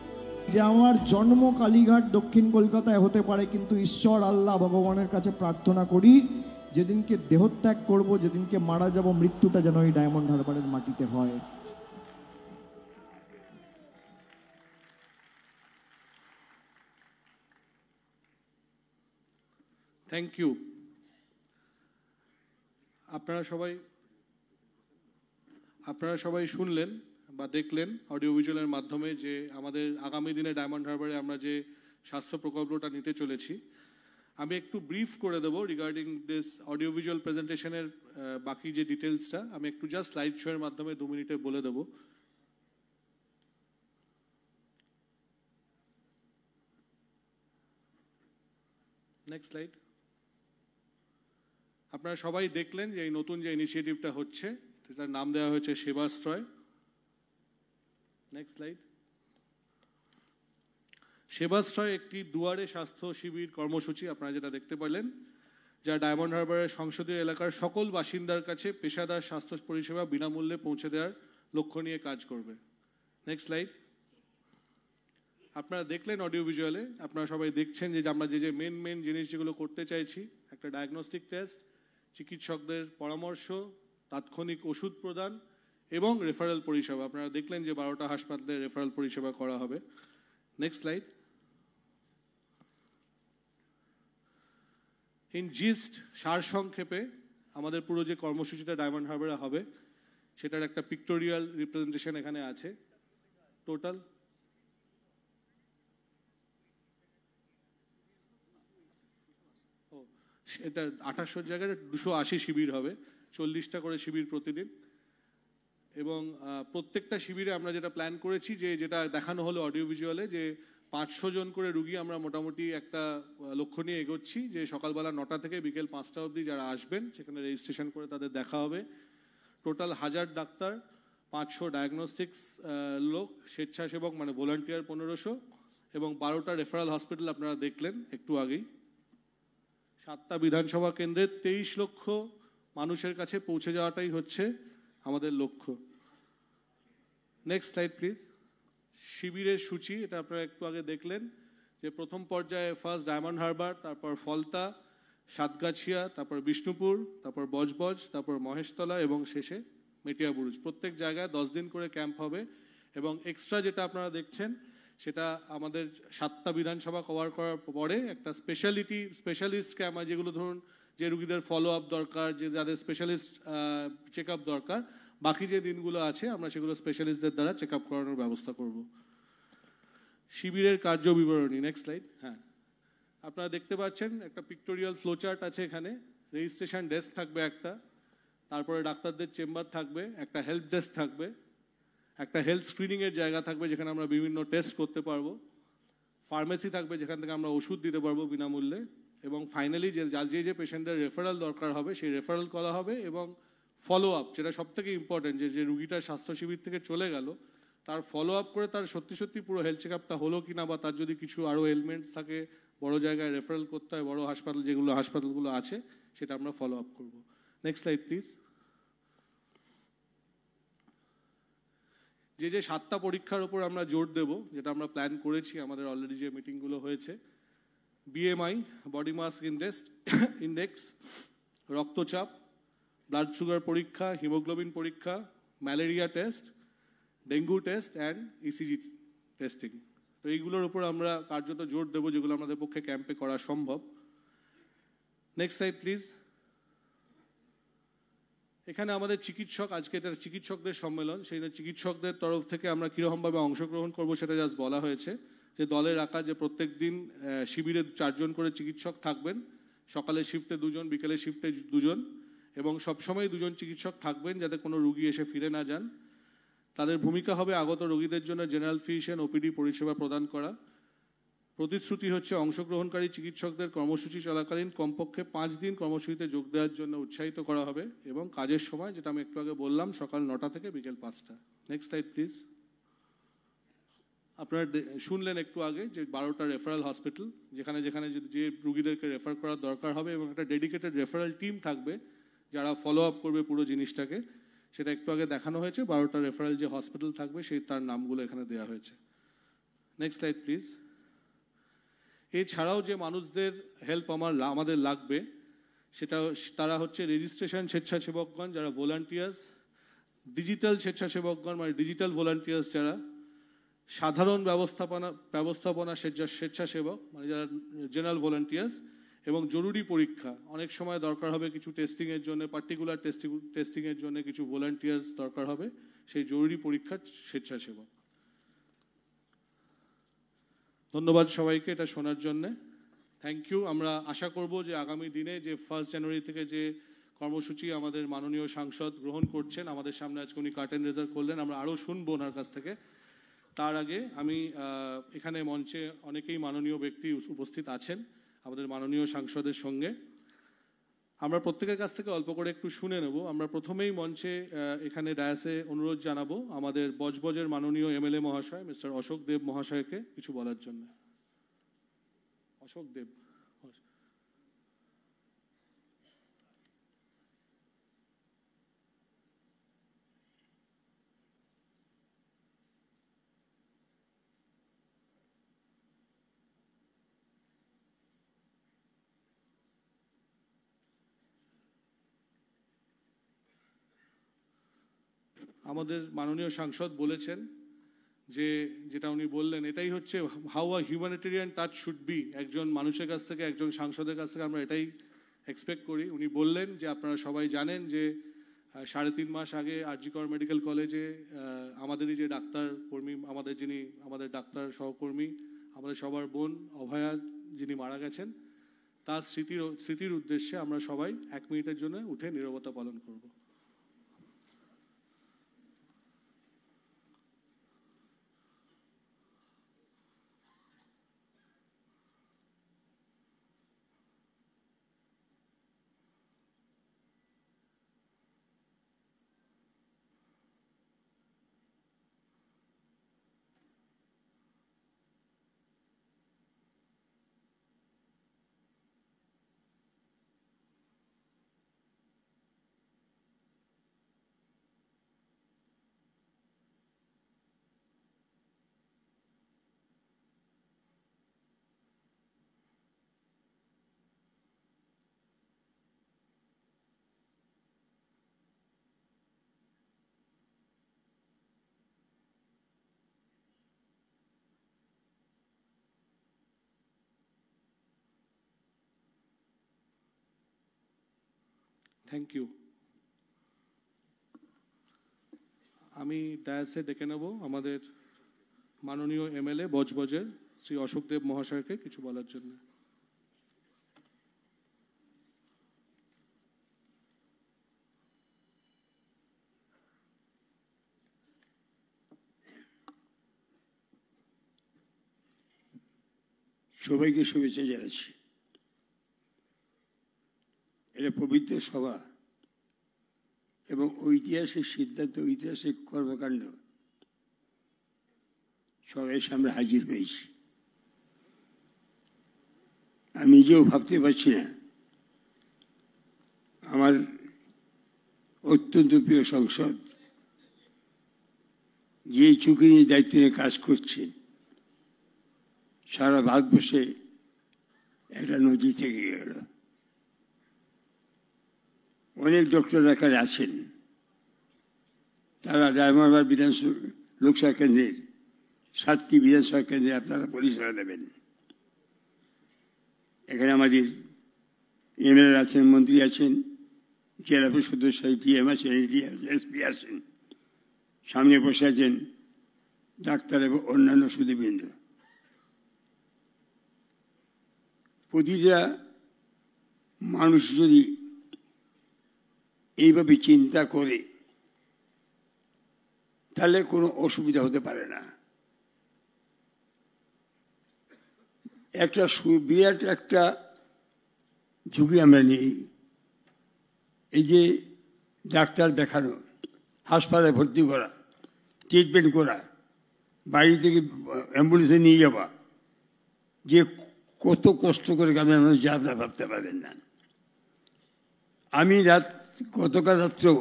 Speaker 4: যে আমার জন্ম কালীঘাট দক্ষিণ কলকাতায় হতে পারে, কিন্তু ঈশ্বর আল্লাহ ভগবানের কাছে প্রার্থনা করি যেদিনকে দেহত্যাগ করব, যেদিনকে মারা যাব, মৃত্যুটা যেন এই ডায়মন্ড হারবারের মাটিতে হয়।
Speaker 1: Thank you. আপনারা সবাই শুনলেন বা দেখলেন অডিও ভিজুয়ালের মাধ্যমে যে আমাদের আগামী দিনে ডায়মন্ড হারবারে আমরা যে স্বাস্থ্য প্রকল্পটা নিতে চলেছি। আমি একটু ব্রিফ করে দেবো রিগার্ডিং দিস অডিও ভিজুয়াল প্রেজেন্টেশনের বাকি যে ডিটেলসটা আমি একটু জাস্ট স্লাইড শো এর মাধ্যমে 2 মিনিটে বলে দেবো। Next slide. আপনারা সবাই দেখলেন যে এই নতুন যে ইনিশিয়েটিভটা হচ্ছে সেটার নাম দেওয়া হয়েছে সেবাশ্রয়। Next slide. সেবাশ্রয় একটি দুয়ারে স্বাস্থ্য শিবির কর্মসূচি আপনারা যেটা দেখতে পেলেন, যা ডায়মন্ড হারবারের সংসদীয় এলাকার সকল বাসিন্দার কাছে পেশাদার স্বাস্থ্য পরিষেবা বিনামূল্যে পৌঁছে দেওয়ার লক্ষ্য নিয়ে কাজ করবে। Next slide. আপনারা দেখলেন অডিও ভিজুয়ালে, আপনারা সবাই দেখছেন যে আমরা যে মেন জিনিস যেগুলো করতে চাইছি, একটা ডায়াগনস্টিক টেস্ট, চিকিৎসকদের পরামর্শ, তাৎক্ষণিক ওষুধ প্রদান এবং রেফারেল পরিষেবা। আপনারা দেখলেন যে 12টা হাসপাতালে রেফারেল পরিষেবা করা হবে। Next slide. ইন জিস্ট, সারসংক্ষেপে আমাদের পুরো যে কর্মসূচিটা ডায়মন্ড হারবারে হবে সেটার একটা পিক্টোরিয়াল রিপ্রেজেন্টেশন এখানে আছে। টোটাল এটা 2800 জায়গায় 280 শিবির হবে, 40টা করে শিবির প্রতিদিন। এবং প্রত্যেকটা শিবিরে আমরা যেটা প্ল্যান করেছি, যেটা দেখানো হলো অডিও ভিজুয়ালে, যে 500 জন করে রুগী আমরা মোটামুটি একটা লক্ষ্য নিয়ে এগোচ্ছি, যে সকালবেলা 9টা থেকে বিকেল 5টা অবধি যারা আসবেন সেখানে রেজিস্ট্রেশন করে তাদের দেখা হবে। টোটাল 1000 ডাক্তার, 500 ডায়াগনস্টিক্স লোক, স্বেচ্ছাসেবক মানে ভলান্টিয়ার 1500 এবং 12টা রেফারেল হসপিটাল আপনারা দেখলেন একটু আগেই। 7টা বিধানসভা কেন্দ্রের 23 লক্ষ মানুষের কাছে পৌঁছে যাওয়াটাই হচ্ছে আমাদের লক্ষ্য। Next slide please. শিবিরের সূচি এটা আপনারা একটু আগে দেখলেন, যে প্রথম পর্যায়ে ফার্স্ট ডায়মন্ড হারবার, তারপর ফলতা, সাতগাছিয়া, তারপর বিষ্ণুপুর, তারপর বজবজ, তারপর মহেশতলা এবং শেষে মেটিয়াবুরুজ। প্রত্যেক জায়গায় 10 দিন করে ক্যাম্প হবে। এবং এক্সট্রা যেটা আপনারা দেখছেন সেটা আমাদের 7টা বিধানসভা কভার করার পরে একটা স্পেশালিস্ট ক্যাম্প, যেগুলো ধরুন যে রুগীদের ফলো আপ দরকার, যে যাদের স্পেশালিস্ট চেক আপ দরকার, বাকি যে দিনগুলো আছে আমরা সেগুলো স্পেশালিস্টদের দ্বারা চেক আপ করানোর ব্যবস্থা করব। শিবিরের কার্য বিবরণী। Next slide. হ্যাঁ, আপনারা দেখতে পাচ্ছেন একটা পিক্টোরিয়াল ফ্লোচার্ট আছে এখানে। রেজিস্ট্রেশন ডেস্ক থাকবে একটা, তারপরে ডাক্তারদের চেম্বার থাকবে, একটা হেল্প ডেস্ক থাকবে, একটা হেলথ স্ক্রিনিংয়ের জায়গা থাকবে যেখানে আমরা বিভিন্ন টেস্ট করতে পারবো, ফার্মেসি থাকবে যেখান থেকে আমরা ওষুধ দিতে পারবো বিনামূল্যে, এবং ফাইনালি যে পেশেন্টদের রেফারেল দরকার হবে সেই রেফারেল করা হবে, এবং ফলো আপ, যেটা সব থেকে ইম্পর্টেন্ট, যে রুগীটা স্বাস্থ্য শিবির থেকে চলে গেল তার ফলো আপ করে তার সত্যি পুরো হেলথ চেক আপটা হলো কিনা, বা তার যদি কিছু আরও এলিমেন্টস থাকে, বড় জায়গায় রেফারেল করতে হয়, বড় হাসপাতালগুলো আছে, সেটা আমরা ফলো আপ করবো। Next slide please. যে 7টা পরীক্ষার উপর আমরা জোর দেব, যেটা আমরা প্ল্যান করেছি, আমাদের অলরেডি যে মিটিংগুলো হয়েছে, BMI, বডি মাস ইন্ডেক্স, রক্তচাপ, ব্লাড সুগার পরীক্ষা, হিমোগ্লোবিন পরীক্ষা, malaria test, dengue test and ECG testing. তো এইগুলোর উপর আমরা কার্যত জোর দেবো, যেগুলো আমাদের পক্ষে ক্যাম্পে করা সম্ভব। Next slide please. এখানে আমাদের চিকিৎসক, আজকে এটা চিকিৎসকদের সম্মেলন, সেই চিকিৎসকদের তরফ থেকে আমরা কীরকমভাবে অংশগ্রহণ করব সেটা জাস্ট বলা হয়েছে। যে দলের রাখা যে প্রত্যেক দিন শিবিরে 4 জন করে চিকিৎসক থাকবেন, সকালের শিফটে 2 জন, বিকেলের শিফটে 2 জন, এবং সবসময় 2 জন চিকিৎসক থাকবেন যাতে কোনো রুগী এসে ফিরে না যান। তাদের ভূমিকা হবে আগত রোগীদের জন্য জেনারেল ফিজিশিয়ান ওপিডি পরিষেবা প্রদান করা। প্রতিশ্রুতি হচ্ছে অংশগ্রহণকারী চিকিৎসকদের কর্মসূচি চলাকালীন কমপক্ষে 5 দিন কর্মসূচিতে যোগ দেওয়ার জন্য উৎসাহিত করা হবে, এবং কাজের সময়, যেটা আমি একটু আগে বললাম, সকাল 9টা থেকে বিকেল 5টা। Next slide please. আপনারা শুনলেন একটু আগে যে 12টা রেফারেল হসপিটাল, যেখানে যেখানে যে রুগীদেরকে রেফার করার দরকার হবে, এবং একটা ডেডিকেটেড রেফারেল টিম থাকবে যারা ফলো আপ করবে পুরো জিনিসটাকে, সেটা একটু আগে দেখানো হয়েছে। 12টা রেফারেল যে হসপিটাল থাকবে সেই তার নামগুলো এখানে দেওয়া হয়েছে। Next slide please. এছাড়াও যে মানুষদের হেল্প আমাদের লাগবে সেটা তারা হচ্ছে রেজিস্ট্রেশন স্বেচ্ছাসেবকগণ, যারা ভলান্টিয়ার্স, ডিজিটাল স্বেচ্ছাসেবকগণ মানে ডিজিটাল ভলান্টিয়ার্স যারা, সাধারণ ব্যবস্থাপনা স্বেচ্ছাসেবক মানে যারা জেনারেল ভলান্টিয়ার্স, এবং জরুরি পরীক্ষা। অনেক সময় দরকার হবে কিছু টেস্টিংয়ের জন্য, পার্টিকুলার টেস্টিংয়ের জন্য কিছু ভলান্টিয়ার্স দরকার হবে, সেই জরুরি পরীক্ষার স্বেচ্ছাসেবক। ধন্যবাদ সবাইকে এটা শোনার জন্যে, থ্যাংক ইউ। আমরা আশা করব যে আগামী দিনে যে 1 জানুয়ারি থেকে যে কর্মসূচি আমাদের মাননীয় সাংসদ গ্রহণ করছেন, আমাদের সামনে আজকে উনি কার্টেন রেজার করলেন, আমরা আরও শুনবো ওনার কাছ থেকে। তার আগে আমি এখানে মঞ্চে অনেকেই মাননীয় ব্যক্তি উপস্থিত আছেন আমাদের মাননীয় সাংসদের সঙ্গে, আমরা প্রত্যেকের কাছ থেকে অল্প করে একটু শুনে নেব। আমরা প্রথমেই মঞ্চে এখানে ডায়াসে অনুরোধ জানাবো আমাদের বজবজের মাননীয় এমএলএ মহাশয় মিস্টার অশোক দেব মহাশয়কে কিছু বলার জন্য। অশোক দেব। আমাদের মাননীয় সাংসদ বলেছেন যে, যেটা উনি বললেন এটাই হচ্ছে how a humanitarian touch should be. একজন মানুষের কাছ থেকে, একজন সাংসদের কাছ থেকে আমরা এটাই এক্সপেক্ট করি। উনি বললেন যে আপনারা সবাই জানেন যে 3.5 মাস আগে আরজি কর মেডিকেল কলেজে আমাদেরই যে ডাক্তার কর্মী, আমাদের ডাক্তার সহকর্মী, আমাদের সবার বোন অভয়া যিনি মারা গেছেন, তার স্মৃতির উদ্দেশ্যে আমরা সবাই 1 মিনিটের জন্য উঠে নীরবতা পালন করব। Thank you. আমি ডায়াসে ডেকে নেব আমাদের মাননীয় এমএলএ বজবজের শ্রী অশোক দেব মহাশয়কে কিছু বলার জন্য।
Speaker 8: সবাইকে শুভেচ্ছা জানাচ্ছি। এটা পবিত্র সভা এবং ঐতিহাসিক সিদ্ধান্ত, ঐতিহাসিক কর্মকাণ্ড সবাই সামনে হাজির হয়েছি। আমি নিজেও ভাবতে পারছি না আমার অত্যন্ত প্রিয় সংসদ যে ঝুঁকি নিয়ে দায়িত্ব নিয়ে কাজ করছেন, সারা ভারতবর্ষে একটা নজির থেকে গেল। অনেক ডক্টর এখানে আছেন, তারা ডায়মন্ড বিধানসভা লোকসভা কেন্দ্রের 7টি বিধানসভা কেন্দ্রে আপনারা পরিষেবা দেবেন। এখানে আমাদের এমএলএ আছেন, মন্ত্রী আছেন, জেলা পরিষদ সদস্য টিএম আছেন, এসপি আছেন, সামনে বসে আছেন ডাক্তার এবং অন্যান্য সুধীবৃন্দ। প্রতিটা মানুষ যদি এইভাবে চিন্তা করে তাহলে কোনো অসুবিধা হতে পারে না। একটা বিরাট একটা ঝুঁকি আমরা নিই, এই যে ডাক্তার দেখানো, হাসপাতালে ভর্তি করা, ট্রিটমেন্ট করা, বাড়ি থেকে অ্যাম্বুলেন্সে নিয়ে যাওয়া, যে কত কষ্ট করে গ্রামের মানুষ যা আপনারা ভাবতে পারেন না। আমি গতকাল রাত্রেও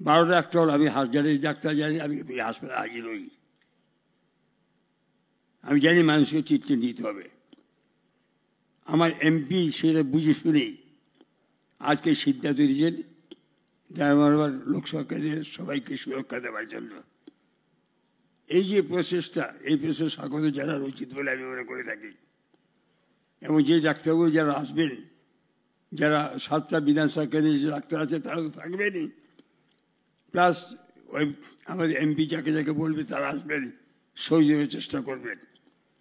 Speaker 8: 12টা 1টা হল আমি হাসপাতালে ডাক্তার জানি, আমি হাসপাতালে হাজির হই। আমি জানি মানুষকে ট্রিটমেন্ট দিতে হবে। আমার এমপি সেটা বুঝে শুনেই আজকে সিদ্ধান্ত দিয়েছেন ডায়মন্ড লোকসভা কেন্দ্রের সবাইকে সুরক্ষা দেওয়ার জন্য। এই যে প্রসেসটা, এই প্রসেস স্বাগত জানানো উচিত বলে আমি মনে করে থাকি। এবং যে ডাক্তারগুলো যারা আসবেন, যারা 7টা বিধানসভা কেন্দ্রে যে ডাক্তার আছে তারা তো থাকবেনই, প্লাস ওই আমাদের এমপি যাকে যাকে বলবে তারা আসবেন, সহযোগের চেষ্টা করবেন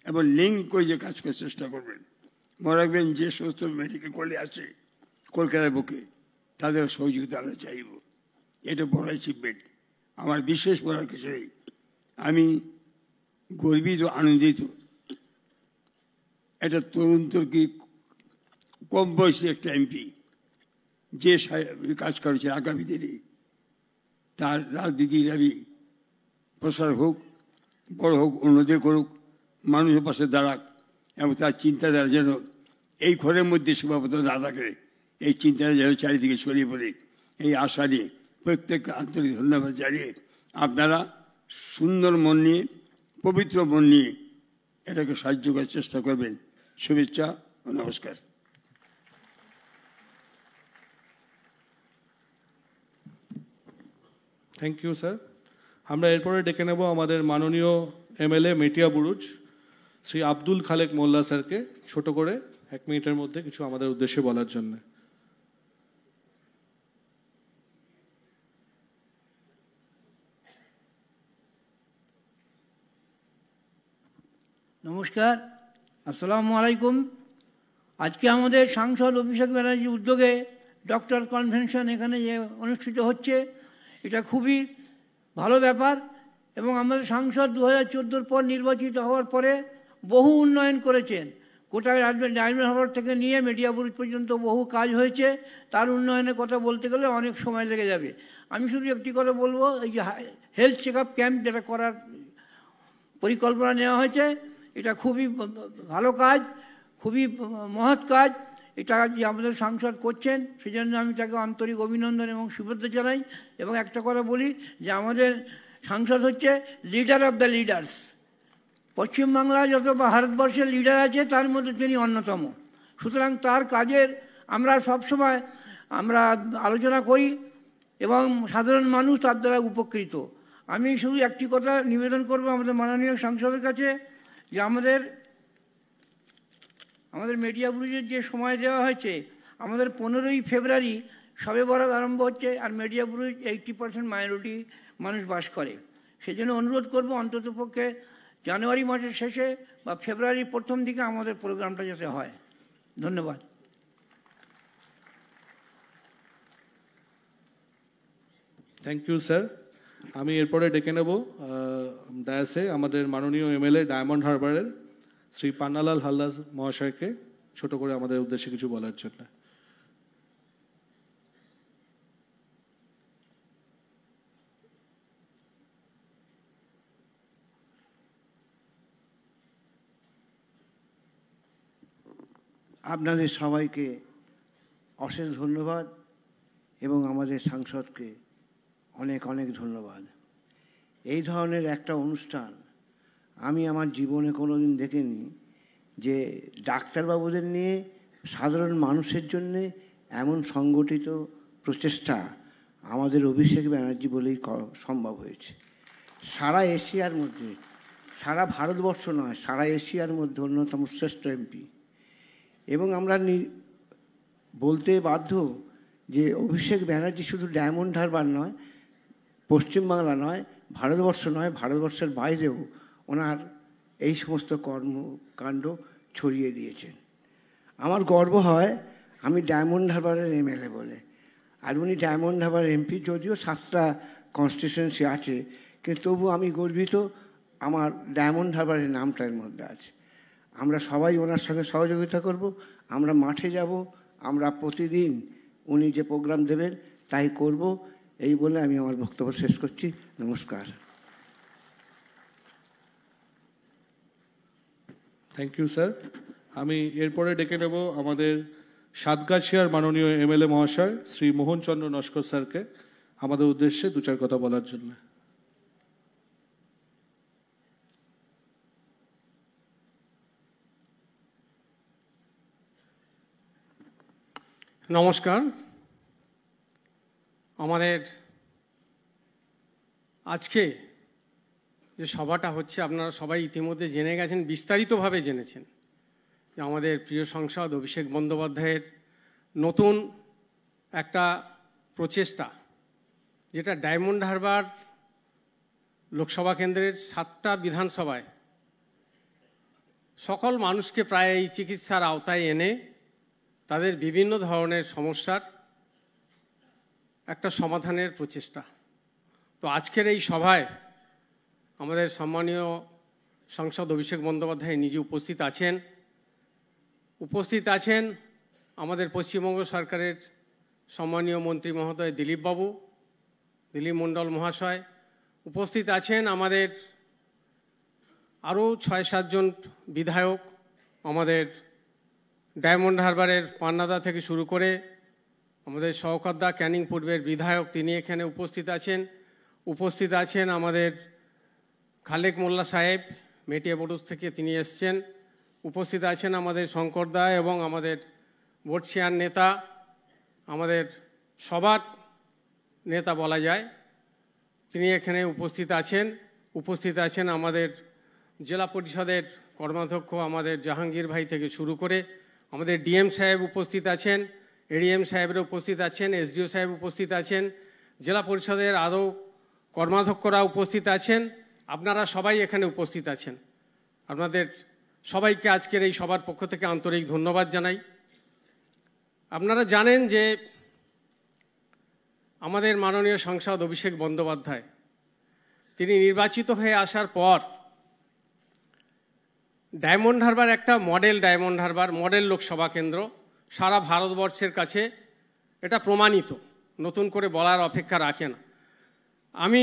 Speaker 8: এবং লিঙ্ক করে যে কাজ করার চেষ্টা করবেন। মনে রাখবেন যে সমস্ত মেডিকেল কলেজ আছে কলকাতার বুকে, তাদের সহযোগিতা আমরা চাইব। এটা বড় অ্যাচিভমেন্ট। আমার বিশেষ বলার কিছু নেই। আমি গর্বিত, আনন্দিত। এটা তরুণ তুর্কি কম বয়সী একটা এমপি যে কাজ করেছে, আগামী দিনে তার রাজনীতির আমি প্রসার হোক, বড় হোক, উন্নতি করুক, মানুষের পাশে দাঁড়াক এবং তার চিন্তাধারা যেন এই ঘরের মধ্যে সীমাবদ্ধ না থাকে, এই চিন্তাধারা যেন চারিদিকে ছড়িয়ে পড়ে, এই আশা নিয়ে প্রত্যেককে আন্তরিক ধন্যবাদ জানিয়ে আপনারা সুন্দর মন নিয়ে, পবিত্র মন নিয়ে এটাকে সাহায্য করার চেষ্টা করবেন। শুভেচ্ছা ও নমস্কার।
Speaker 1: Thank you sir. আমরা এরপরে ডেকে নেব আমাদের মাননীয় এমএলএ মেটিয়া বুরুজ শ্রী আব্দুল খালেক মোল্লা স্যারকে, ছোট করে 1 মিনিটের মধ্যে কিছু আমাদের উদ্দেশ্যে বলার জন্য।
Speaker 9: নমস্কার, আসসালামু আলাইকুম। আজকে আমাদের সাংসদ অভিষেক ব্যানার্জির উদ্যোগে ডক্টর কনভেনশন এখানে যে অনুষ্ঠিত হচ্ছে, এটা খুবই ভালো ব্যাপার। এবং আমাদের সাংসদ 2014 পর নির্বাচিত হওয়ার পরে বহু উন্নয়ন করেছেন। গোটা ডায়মন্ড হারবার থেকে নিয়ে মেটিয়া বুরুজ পর্যন্ত বহু কাজ হয়েছে। তার উন্নয়নের কথা বলতে গেলে অনেক সময় লেগে যাবে। আমি শুধু একটি কথা বলবো, এই যে হেলথ চেক আপ ক্যাম্প যেটা করার পরিকল্পনা নেওয়া হয়েছে, এটা খুবই ভালো কাজ, খুবই মহৎ কাজ। এটা যে আমাদের সাংসদ করছেন, সেজন্য আমি তাকে আন্তরিক অভিনন্দন এবং শুভেচ্ছা জানাই। এবং একটা কথা বলি যে আমাদের সাংসদ হচ্ছে leader of the leaders. Paschimbangla যত ভারতবর্ষের লিডার আছে তার মধ্যে তিনি অন্যতম। সুতরাং তার কাজের আমরা সবসময় আলোচনা করি এবং সাধারণ মানুষ তার দ্বারা উপকৃত। আমি শুধু একটি কথা নিবেদন করব আমাদের মাননীয় সাংসদের কাছে, যে আমাদের মেটিয়া বুরুজের যে সময় দেওয়া হয়েছে, আমাদের 15ই ফেব্রুয়ারি শবে বরাত আরম্ভ হচ্ছে, আর মেটিয়া বুরুজ 80% মাইনরিটি মানুষ বাস করে। সেজন্য অনুরোধ করব অন্ততপক্ষে জানুয়ারি মাসের শেষে বা ফেব্রুয়ারির প্রথম দিকে আমাদের প্রোগ্রামটা যাতে হয়। ধন্যবাদ।
Speaker 1: Thank you sir. আমি এরপরে ডেকে নেব ডায়াসে আমাদের মাননীয় এমএলএ ডায়মন্ড হারবারের শ্রী পান্নালাল হালদার মহাশয়কে, ছোট করে আমাদের উদ্দেশ্যে কিছু বলার জন্য।
Speaker 10: আপনাদের সবাইকে অশেষ ধন্যবাদ এবং আমাদের সাংসদকে অনেক অনেক ধন্যবাদ। এই ধরনের একটা অনুষ্ঠান আমি আমার জীবনে কোনো দিন দেখিনি, যে ডাক্তারবাবুদের নিয়ে সাধারণ মানুষের জন্যে এমন সংগঠিত প্রচেষ্টা আমাদের অভিষেক ব্যানার্জি বলেই সম্ভব হয়েছে। সারা এশিয়ার মধ্যে, সারা ভারতবর্ষ নয়, সারা এশিয়ার মধ্যে অন্যতম শ্রেষ্ঠ এমপি। এবং আমরা বলতে বাধ্য যে অভিষেক ব্যানার্জি শুধু ডায়মন্ড হারবার নয়, পশ্চিমবাংলা নয়, ভারতবর্ষ নয়, ভারতবর্ষের বাইরেও ওনার এই সমস্ত কর্মকাণ্ড ছড়িয়ে দিয়েছেন। আমার গর্ব হয় আমি ডায়মন্ড হারবারের এমএলএ বলে, আর উনি ডায়মন্ড হারবার এমপি। যদিও 7টা কনস্টিটিউয়েন্সি আছে, কিন্তু তবু আমি গর্বিত আমার ডায়মন্ড হারবারের নামটা এর মধ্যে আছে। আমরা সবাই ওনার সঙ্গে সহযোগিতা করব, আমরা মাঠে যাব, আমরা প্রতিদিন উনি যে প্রোগ্রাম দেবেন তাই করব। এই বলে আমি আমার বক্তব্য শেষ করছি। নমস্কার।
Speaker 1: Thank you sir. আমি এরপরে ডেকে নেব আমাদের সাতগাছিয়ার মাননীয় এমএলএ মহাশয় শ্রী মোহনচন্দ্র নস্কর স্যারকে আমাদের উদ্দেশ্যে 2-4 কথা বলার জন্য।
Speaker 11: নমস্কার। আমাদের আজকে যে সভাটা হচ্ছে আপনারা সবাই ইতিমধ্যে জেনে গেছেন, বিস্তারিতভাবে জেনেছেন যে আমাদের প্রিয় সাংসদ অভিষেক বন্দ্যোপাধ্যায়ের নতুন একটা প্রচেষ্টা, যেটা ডায়মন্ড হারবার লোকসভা কেন্দ্রের 7টা বিধানসভায় সকল মানুষকে প্রায় এই চিকিৎসার আওতায় এনে তাদের বিভিন্ন ধরনের সমস্যার একটা সমাধানের প্রচেষ্টা। তো আজকের এই সভায় আমাদের সম্মানীয় সাংসদ অভিষেক বন্দ্যোপাধ্যায় নিজে উপস্থিত আছেন আমাদের পশ্চিমবঙ্গ সরকারের সম্মানীয় মন্ত্রী মহোদয় দিলীপ মণ্ডল মহাশয়, উপস্থিত আছেন আমাদের আরও 6-7 জন বিধায়ক, আমাদের ডায়মন্ড হারবারের পান্নাদা থেকে শুরু করে আমাদের শওকতদা ক্যানিং পূর্বের বিধায়ক, তিনি এখানে উপস্থিত আছেন আমাদের খালেক মোল্লা সাহেব মেটিয়াবুরুজ থেকে তিনি এসছেন, উপস্থিত আছেন আমাদের শঙ্করদা এবং আমাদের বর্ষিয়ান নেতা, আমাদের সবার নেতা বলা যায়, তিনি এখানে উপস্থিত আছেন আমাদের জেলা পরিষদের কর্মাধ্যক্ষ আমাদের জাহাঙ্গীর ভাই থেকে শুরু করে আমাদের ডিএম সাহেব উপস্থিত আছেন, এডিএম সাহেবরা উপস্থিত আছেন, এসডিও সাহেব উপস্থিত আছেন, জেলা পরিষদের আরও কর্মাধ্যক্ষরা উপস্থিত আছেন, আপনারা সবাই এখানে উপস্থিত আছেন। আপনাদের সবাইকে আজকের এই সবার পক্ষ থেকে আন্তরিক ধন্যবাদ জানাই। আপনারা জানেন যে আমাদের মাননীয় সাংসদ অভিষেক বন্দ্যোপাধ্যায় তিনি নির্বাচিত হয়ে আসার পর ডায়মন্ড হারবার একটা মডেল লোকসভা কেন্দ্র, সারা ভারতবর্ষের কাছে এটা প্রমাণিত, নতুন করে বলার অপেক্ষা রাখে না। আমি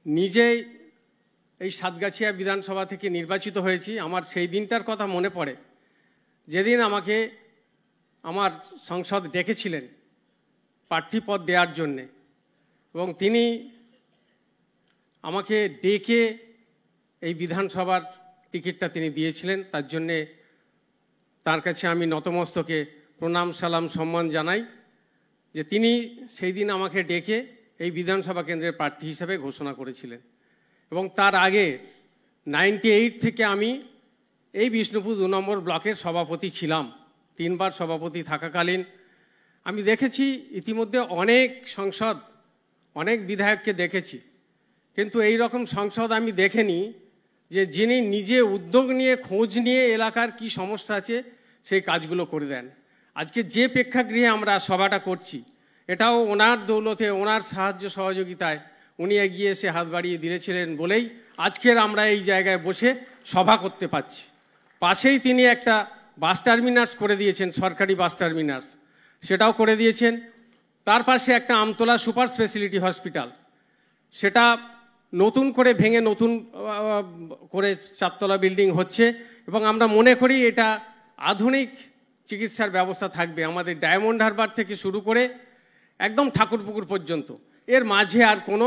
Speaker 11: নিজেই এই সাতগাছিয়া বিধানসভা থেকে নির্বাচিত হয়েছি। আমার সেই দিনটার কথা মনে পড়ে যেদিন আমাকে আমার সংসদ ডেকেছিলেন প্রার্থী পদ দেওয়ার জন্যে, এবং তিনি আমাকে ডেকে এই বিধানসভার টিকিটটা তিনি দিয়েছিলেন। তার জন্যে তার কাছে আমি নতমস্তকে প্রণাম সালাম সম্মান জানাই যে তিনি সেই দিন আমাকে ডেকে এই বিধানসভা কেন্দ্রের প্রার্থী হিসেবে ঘোষণা করেছিলেন। এবং তার আগে 98 থেকে আমি এই বিষ্ণুপুর 2 নম্বর ব্লকের সভাপতি ছিলাম। 3 বার সভাপতি থাকাকালীন আমি দেখেছি ইতিমধ্যে অনেক সংসদ, অনেক বিধায়ককে দেখেছি, কিন্তু এই রকম সংসদ আমি দেখিনি যে যিনি নিজে উদ্যোগ নিয়ে খোঁজ নিয়ে এলাকার কি সমস্যা আছে সেই কাজগুলো করে দেন। আজকে যে প্রেক্ষাগৃহে আমরা সভাটা করছি এটাও ওনার দৌলতে, ওনার সাহায্য সহযোগিতায় উনি এগিয়ে এসে হাত বাড়িয়ে দিয়েছিলেন বলেই আজকের আমরা এই জায়গায় বসে সভা করতে পারছি। পাশেই তিনি একটা বাস টার্মিনাস করে দিয়েছেন, সরকারি বাস টার্মিনাস, সেটাও করে দিয়েছেন। তার পাশে একটা আমতলা সুপার স্পেশালিটি হসপিটাল, সেটা নতুন করে ভেঙে নতুন করে 4 তলা বিল্ডিং হচ্ছে, এবং আমরা মনে করি এটা আধুনিক চিকিৎসার ব্যবস্থা থাকবে আমাদের ডায়মন্ড হারবার থেকে শুরু করে একদম ঠাকুরপুকুর পর্যন্ত। এর মাঝে আর কোনো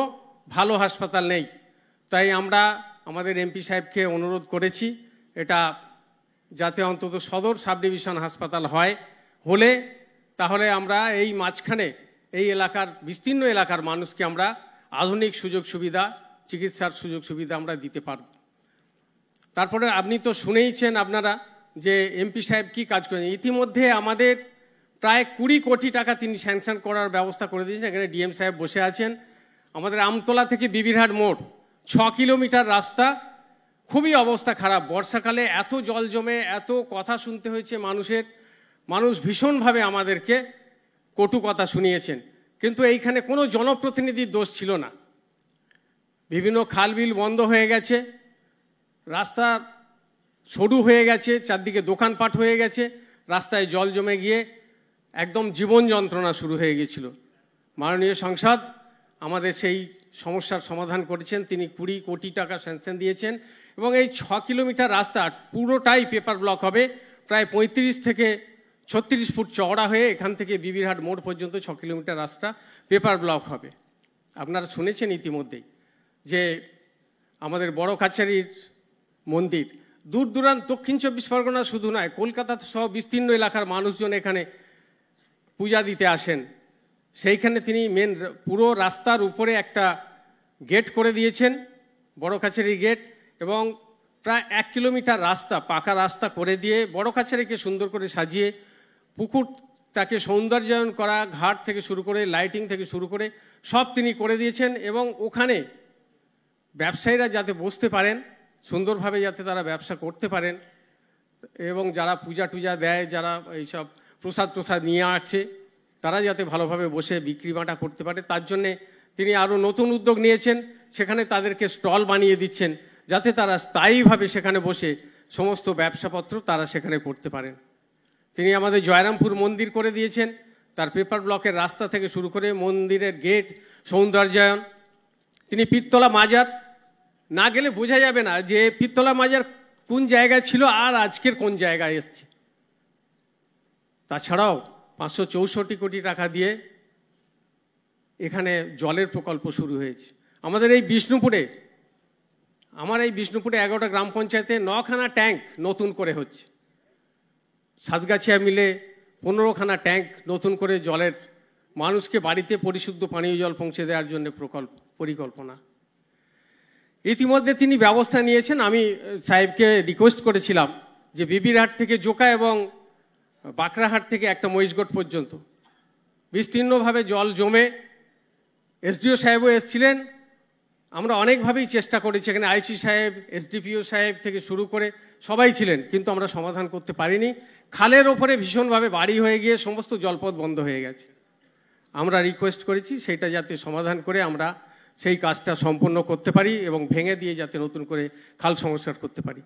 Speaker 11: ভালো হাসপাতাল নেই। তাই আমরা আমাদের এমপি সাহেবকে অনুরোধ করেছি এটা যাতে অন্তত সদর সাব ডিভিশন হাসপাতাল হলে তাহলে আমরা এই মাঝখানে এই এলাকার বিস্তীর্ণ এলাকার মানুষকে আমরা আধুনিক সুযোগ সুবিধা, চিকিৎসার সুযোগ সুবিধা আমরা দিতে পারব। তারপরে আপনি তো শুনেইছেন আপনারা যে এমপি সাহেব কি কাজ করেন। ইতিমধ্যে আমাদের প্রায় 20 কোটি টাকা তিনি স্যাংশন করার ব্যবস্থা করে দিয়েছেন। এখানে ডিএম সাহেব বসে আছেন। আমাদের আমতলা থেকে বিবিরহাট মোড় 6 কিলোমিটার রাস্তা, খুবই অবস্থা খারাপ। বর্ষাকালে এত জল জমে, এত কথা শুনতে হয়েছে মানুষের, মানুষ ভীষণভাবে আমাদেরকে কটু কথা শুনিয়েছেন, কিন্তু এইখানে কোনো জনপ্রতিনিধির দোষ ছিল না। বিভিন্ন খালবিল বন্ধ হয়ে গেছে, রাস্তা সরু হয়ে গেছে, চারদিকে দোকানপাট হয়ে গেছে, রাস্তায় জল জমে গিয়ে একদম জীবন যন্ত্রণা শুরু হয়ে গেছিল। মাননীয় সাংসদ আমাদের সেই সমস্যার সমাধান করেছেন। তিনি 20 কোটি টাকা স্যাংশন দিয়েছেন এবং এই 6 কিলোমিটার রাস্তা পুরোটাই পেপার ব্লক হবে। প্রায় 35 থেকে 36 ফুট চওড়া হয়ে এখান থেকে বিবিরহাট মোড় পর্যন্ত 6 কিলোমিটার রাস্তা পেপার ব্লক হবে। আপনারা শুনেছেন ইতিমধ্যেই যে আমাদের বড় কাছারির মন্দির, দূর দূরান্ত দক্ষিণ 24 পরগনা শুধু নয়, কলকাতা সহ বিস্তীর্ণ এলাকার মানুষজন এখানে পূজা দিতে আসেন। সেইখানে তিনি মেন পুরো রাস্তার উপরে একটা গেট করে দিয়েছেন, বড় কাছারি গেট, এবং প্রায় 1 কিলোমিটার রাস্তা পাকা রাস্তা করে দিয়ে বড় কাছারিকে সুন্দর করে সাজিয়ে পুকুরটাকে সৌন্দর্যায়ন করা, ঘাট থেকে শুরু করে লাইটিং থেকে শুরু করে সব তিনি করে দিয়েছেন। এবং ওখানে ব্যবসায়ীরা যাতে বসতে পারেন, সুন্দরভাবে যাতে তারা ব্যবসা করতে পারেন, এবং যারা পূজা টুজা দেয়, যারা এইসব প্রসাদ নিয়ে আসছে, তারা যাতে ভালোভাবে বসে বিক্রি বাটা করতে পারে, তার জন্যে তিনি আরও নতুন উদ্যোগ নিয়েছেন। সেখানে তাদেরকে স্টল বানিয়ে দিচ্ছেন যাতে তারা স্থায়ীভাবে সেখানে বসে সমস্ত ব্যবসাপত্র তারা সেখানে করতে পারেন। তিনি আমাদের জয়রামপুর মন্দির করে দিয়েছেন, তার পেপার ব্লকের রাস্তা থেকে শুরু করে মন্দিরের গেট সৌন্দর্যায়ন। তিনি পীরতলা মাজার, না গেলে বোঝা যাবে না যে পীরতলা মাজার কোন জায়গায় ছিল আর আজকের কোন জায়গায় এসছে। তাছাড়াও 564 কোটি টাকা দিয়ে এখানে জলের প্রকল্প শুরু হয়েছে। আমার এই বিষ্ণুপুরে 11টা গ্রাম পঞ্চায়েতে 9খানা ট্যাঙ্ক নতুন করে হচ্ছে। সাতগাছিয়া মিলে 15খানা ট্যাঙ্ক নতুন করে জলের মানুষকে বাড়িতে পরিশুদ্ধ পানীয় জল পৌঁছে দেওয়ার জন্য পরিকল্পনা। ইতিমধ্যে তিনি ব্যবস্থা নিয়েছেন। আমি সাহেবকে রিকোয়েস্ট করেছিলাম যে বিবিরহাট থেকে জোকা এবং বাঁকড়াহাট থেকে একটা মহিষগড় পর্যন্ত বিস্তীর্ণভাবে জল জমে, এসডিও সাহেবও এসেছিলেন। আমরা অনেকভাবেই চেষ্টা করেছি, এখানে আইসি সাহেব, এসডিপিও সাহেব থেকে শুরু করে সবাই ছিলেন, কিন্তু আমরা সমাধান করতে পারিনি। খালের ওপরে ভীষণভাবে বাড়ি হয়ে গিয়ে সমস্ত জলপথ বন্ধ হয়ে গেছে। আমরা রিকোয়েস্ট করেছি সেটা যাতে সমাধান করে আমরা সেই কাজটা সম্পন্ন করতে পারি এবং ভেঙে দিয়ে যাতে নতুন করে খাল সংস্কার করতে পারি।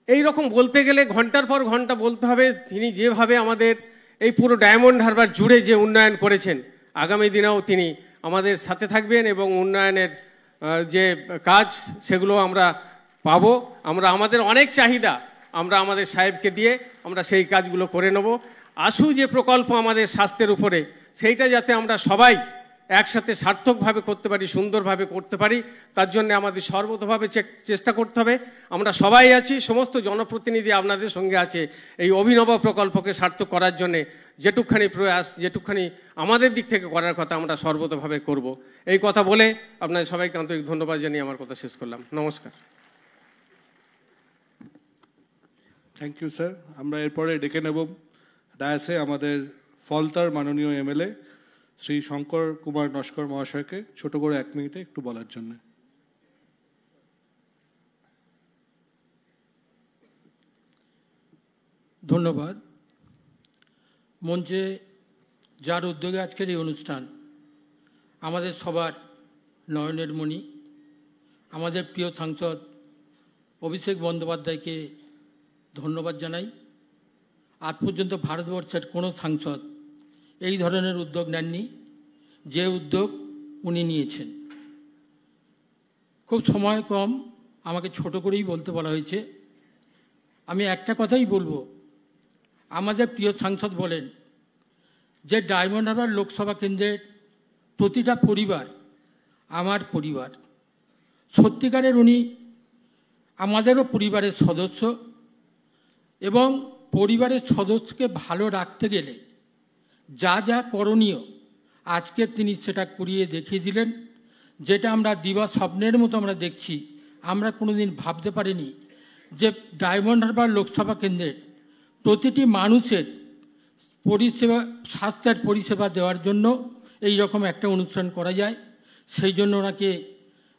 Speaker 11: এই রকম বলতে গেলে ঘন্টার পর ঘন্টা বলতে হবে। তিনি যেভাবে আমাদের এই পুরো ডায়মন্ড হারবার জুড়ে যে উন্নয়ন করেছেন, আগামী দিনেও তিনি আমাদের সাথে থাকবেন এবং উন্নয়নের যে কাজ সেগুলো আমরা পাবো। আমরা আমাদের অনেক চাহিদা আমরা আমাদের সাহেবকে দিয়ে আমরা সেই কাজগুলো করে নেব। আশু যে প্রকল্প আমাদের স্বাস্থ্যের উপরে, সেইটা যাতে আমরা সবাই একসাথে সার্থকভাবে করতে পারি, সুন্দরভাবে করতে পারি, তার জন্য আমাদের সর্বতভাবে চেষ্টা করতে হবে। আমরা সবাই আছি, সমস্ত জনপ্রতিনিধি আপনাদের সঙ্গে আছে এই অভিনব প্রকল্পকে সার্থক করার জন্যে। যেটুকখানি প্রয়াস, যেটুকখানি আমাদের দিক থেকে করার কথা আমরা সর্বতভাবে করব। এই কথা বলে আপনাদের সবাইকে আন্তরিক ধন্যবাদ জানিয়ে আমার কথা শেষ করলাম। নমস্কার।
Speaker 1: Thank you sir. আমরা এরপরে ডেকে নেব ডায়াসে আমাদের ফলতার মাননীয় এমএলএ শ্রী শঙ্কর কুমার নস্কর মহাশয়কে ছোট করে 1 মিনিটে একটু বলার জন্য।
Speaker 12: ধন্যবাদ। মঞ্চে যার উদ্যোগে আজকের এই অনুষ্ঠান, আমাদের সবার নয়নের মণি, আমাদের প্রিয় সাংসদ অভিষেক বন্দ্যোপাধ্যায়কে ধন্যবাদ জানাই। আজ পর্যন্ত ভারতবর্ষের কোনো সাংসদ এই ধরনের উদ্যোগ নেননি যে উদ্যোগ উনি নিয়েছেন। খুব সময় কম, আমাকে ছোট করেই বলতে বলা হয়েছে। আমি একটা কথাই বলবো, আমাদের প্রিয় সাংসদ বলেন যে ডায়মন্ড হারবার লোকসভা কেন্দ্রের প্রতিটা পরিবার আমার পরিবার। সত্যিকারের উনি আমাদেরও পরিবারের সদস্য, এবং পরিবারের সদস্যকে ভালো রাখতে গেলে যা যা করণীয় আজকে তিনি সেটা করিয়ে দেখিয়ে দিলেন, যেটা আমরা দিবা স্বপ্নের মতো আমরা দেখছি। আমরা কোনোদিন ভাবতে পারিনি যে ডায়মন্ড হারবার লোকসভা কেন্দ্রের প্রতিটি মানুষের পরিষেবা, স্বাস্থ্যের পরিষেবা দেওয়ার জন্য এই রকম একটা অনুষ্ঠান করা যায়। সেই জন্য ওনাকে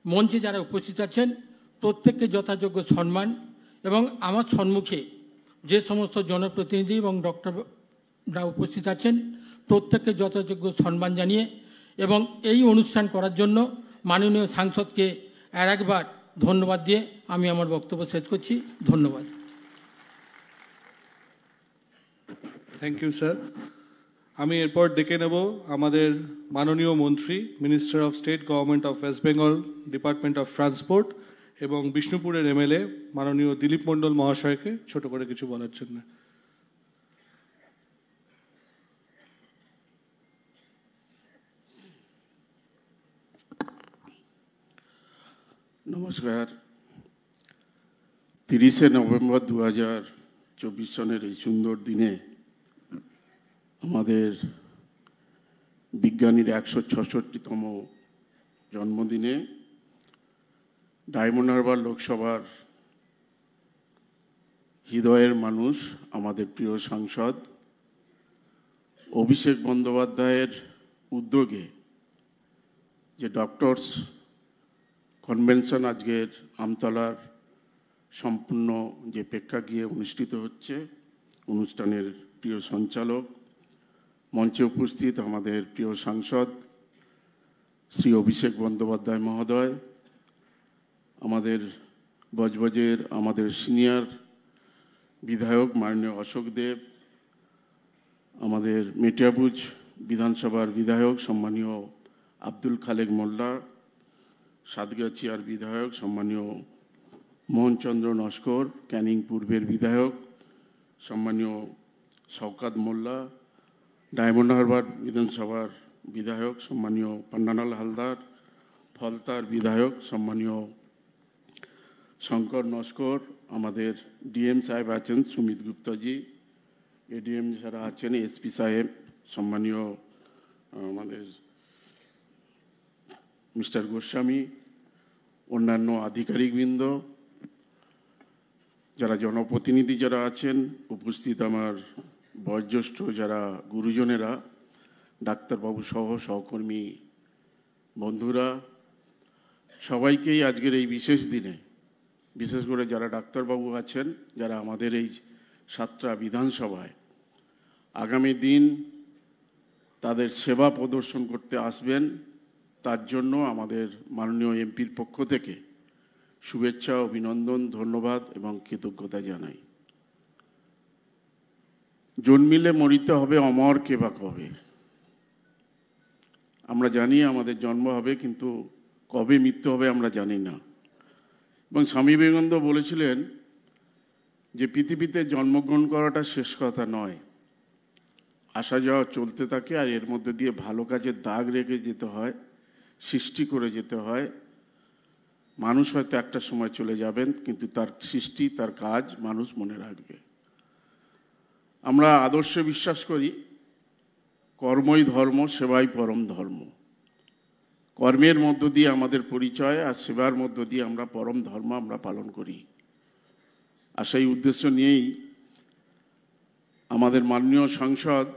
Speaker 12: মঞ্চে যারা উপস্থিত আছেন প্রত্যেককে যথাযোগ্য সম্মান, এবং আমার সম্মুখে যে সমস্ত জনপ্রতিনিধি এবং ডক্টররা উপস্থিত আছেন প্রত্যেককে যথাযোগ্য সম্মান জানিয়ে এবং এই অনুষ্ঠান করার জন্য মাননীয় সাংসদকে আর একবার ধন্যবাদ দিয়ে আমি আমার বক্তব্য শেষ করছি। ধন্যবাদ।
Speaker 1: Thank you sir. আমি এরপর ডেকে নেব আমাদের মাননীয় মন্ত্রী, minister of state, government of West Bengal, department of transport এবং বিষ্ণুপুরের এমএলএ মাননীয় দিলীপ মণ্ডল মহাশয়কে ছোট করে কিছু বলার জন্য।
Speaker 13: নমস্কার। 30শে নভেম্বর 2024 সনের এই সুন্দর দিনে আমাদের বিজ্ঞানীর 166তম জন্মদিনে ডায়মন্ড হারবার লোকসভার হৃদয়ের মানুষ, আমাদের প্রিয় সাংসদ অভিষেক বন্দ্যোপাধ্যায়ের উদ্যোগে যে ডক্টরস কনভেনশন আজকের আমতলার সম্পূর্ণ যে প্রেক্ষাগৃহে অনুষ্ঠিত হচ্ছে, অনুষ্ঠানের প্রিয় সঞ্চালক, মঞ্চে উপস্থিত আমাদের প্রিয় সাংসদ শ্রী অভিষেক বন্দ্যোপাধ্যায় মহোদয়, আমাদের বজবজের আমাদের সিনিয়র বিধায়ক মাননীয় অশোক দেব, আমাদের মেটিয়াবুজ বিধানসভার বিধায়ক সম্মানীয় আব্দুল খালেক মোল্লা, সাতগাছিয়ার বিধায়ক সম্মানীয় মোহনচন্দ্র নস্কর, ক্যানিং পূর্বের বিধায়ক সম্মানীয় শওকাত মোল্লা, ডায়মন্ড হারবার বিধানসভার বিধায়ক সম্মানীয় পান্নালাল হালদার, ফলতার বিধায়ক সম্মানীয় শঙ্কর নস্কর, আমাদের ডিএম সাহেব আছেন সুমিত গুপ্তাজি, এডিএম যারা আছেন এসপি সাহেব সম্মানীয় আমাদের মিস্টার গোস্বামী, অন্যান্য আধিকারিকবৃন্দ, যারা জনপ্রতিনিধি যারা আছেন উপস্থিত, আমার বয়োজ্যেষ্ঠ যারা গুরুজনেরা, ডাক্তারবাবু সহ সহকর্মী বন্ধুরা, সবাইকেই আজকের এই বিশেষ দিনে, বিশেষ করে যারা ডাক্তারবাবু আছেন, যারা আমাদের এই সাতটা বিধানসভায় আগামী দিন তাদের সেবা প্রদর্শন করতে আসবেন, তার জন্য আমাদের মাননীয় এমপির পক্ষ থেকে শুভেচ্ছা, অভিনন্দন, ধন্যবাদ এবং কৃতজ্ঞতা জানাই। জন্মিলে মরিতে হবে, অমর কে বা কবে। আমরা জানি আমাদের জন্ম হবে, কিন্তু কবে মৃত্যু হবে আমরা জানি না। এবং স্বামী বিবেকানন্দ বলেছিলেন যে পৃথিবীতে জন্মগ্রহণ করাটা শেষ কথা নয়, আসা যাওয়া চলতে থাকে, আর এর মধ্যে দিয়ে ভালো কাজের দাগ রেখে যেতে হয়, সৃষ্টি করে যেতে হয়। মানুষ হয়তো একটা সময় চলে যাবেন, কিন্তু তার সৃষ্টি, তার কাজ মানুষ মনে রাখবে। আমরা আদর্শে বিশ্বাস করি কর্মই ধর্ম, সেবাই পরম ধর্ম। কর্মের মধ্য দিয়ে আমাদের পরিচয়, আর সেবার মধ্য দিয়ে আমরা পরম ধর্ম আমরা পালন করি। আর সেই উদ্দেশ্য নিয়েই আমাদের মাননীয় সাংসদ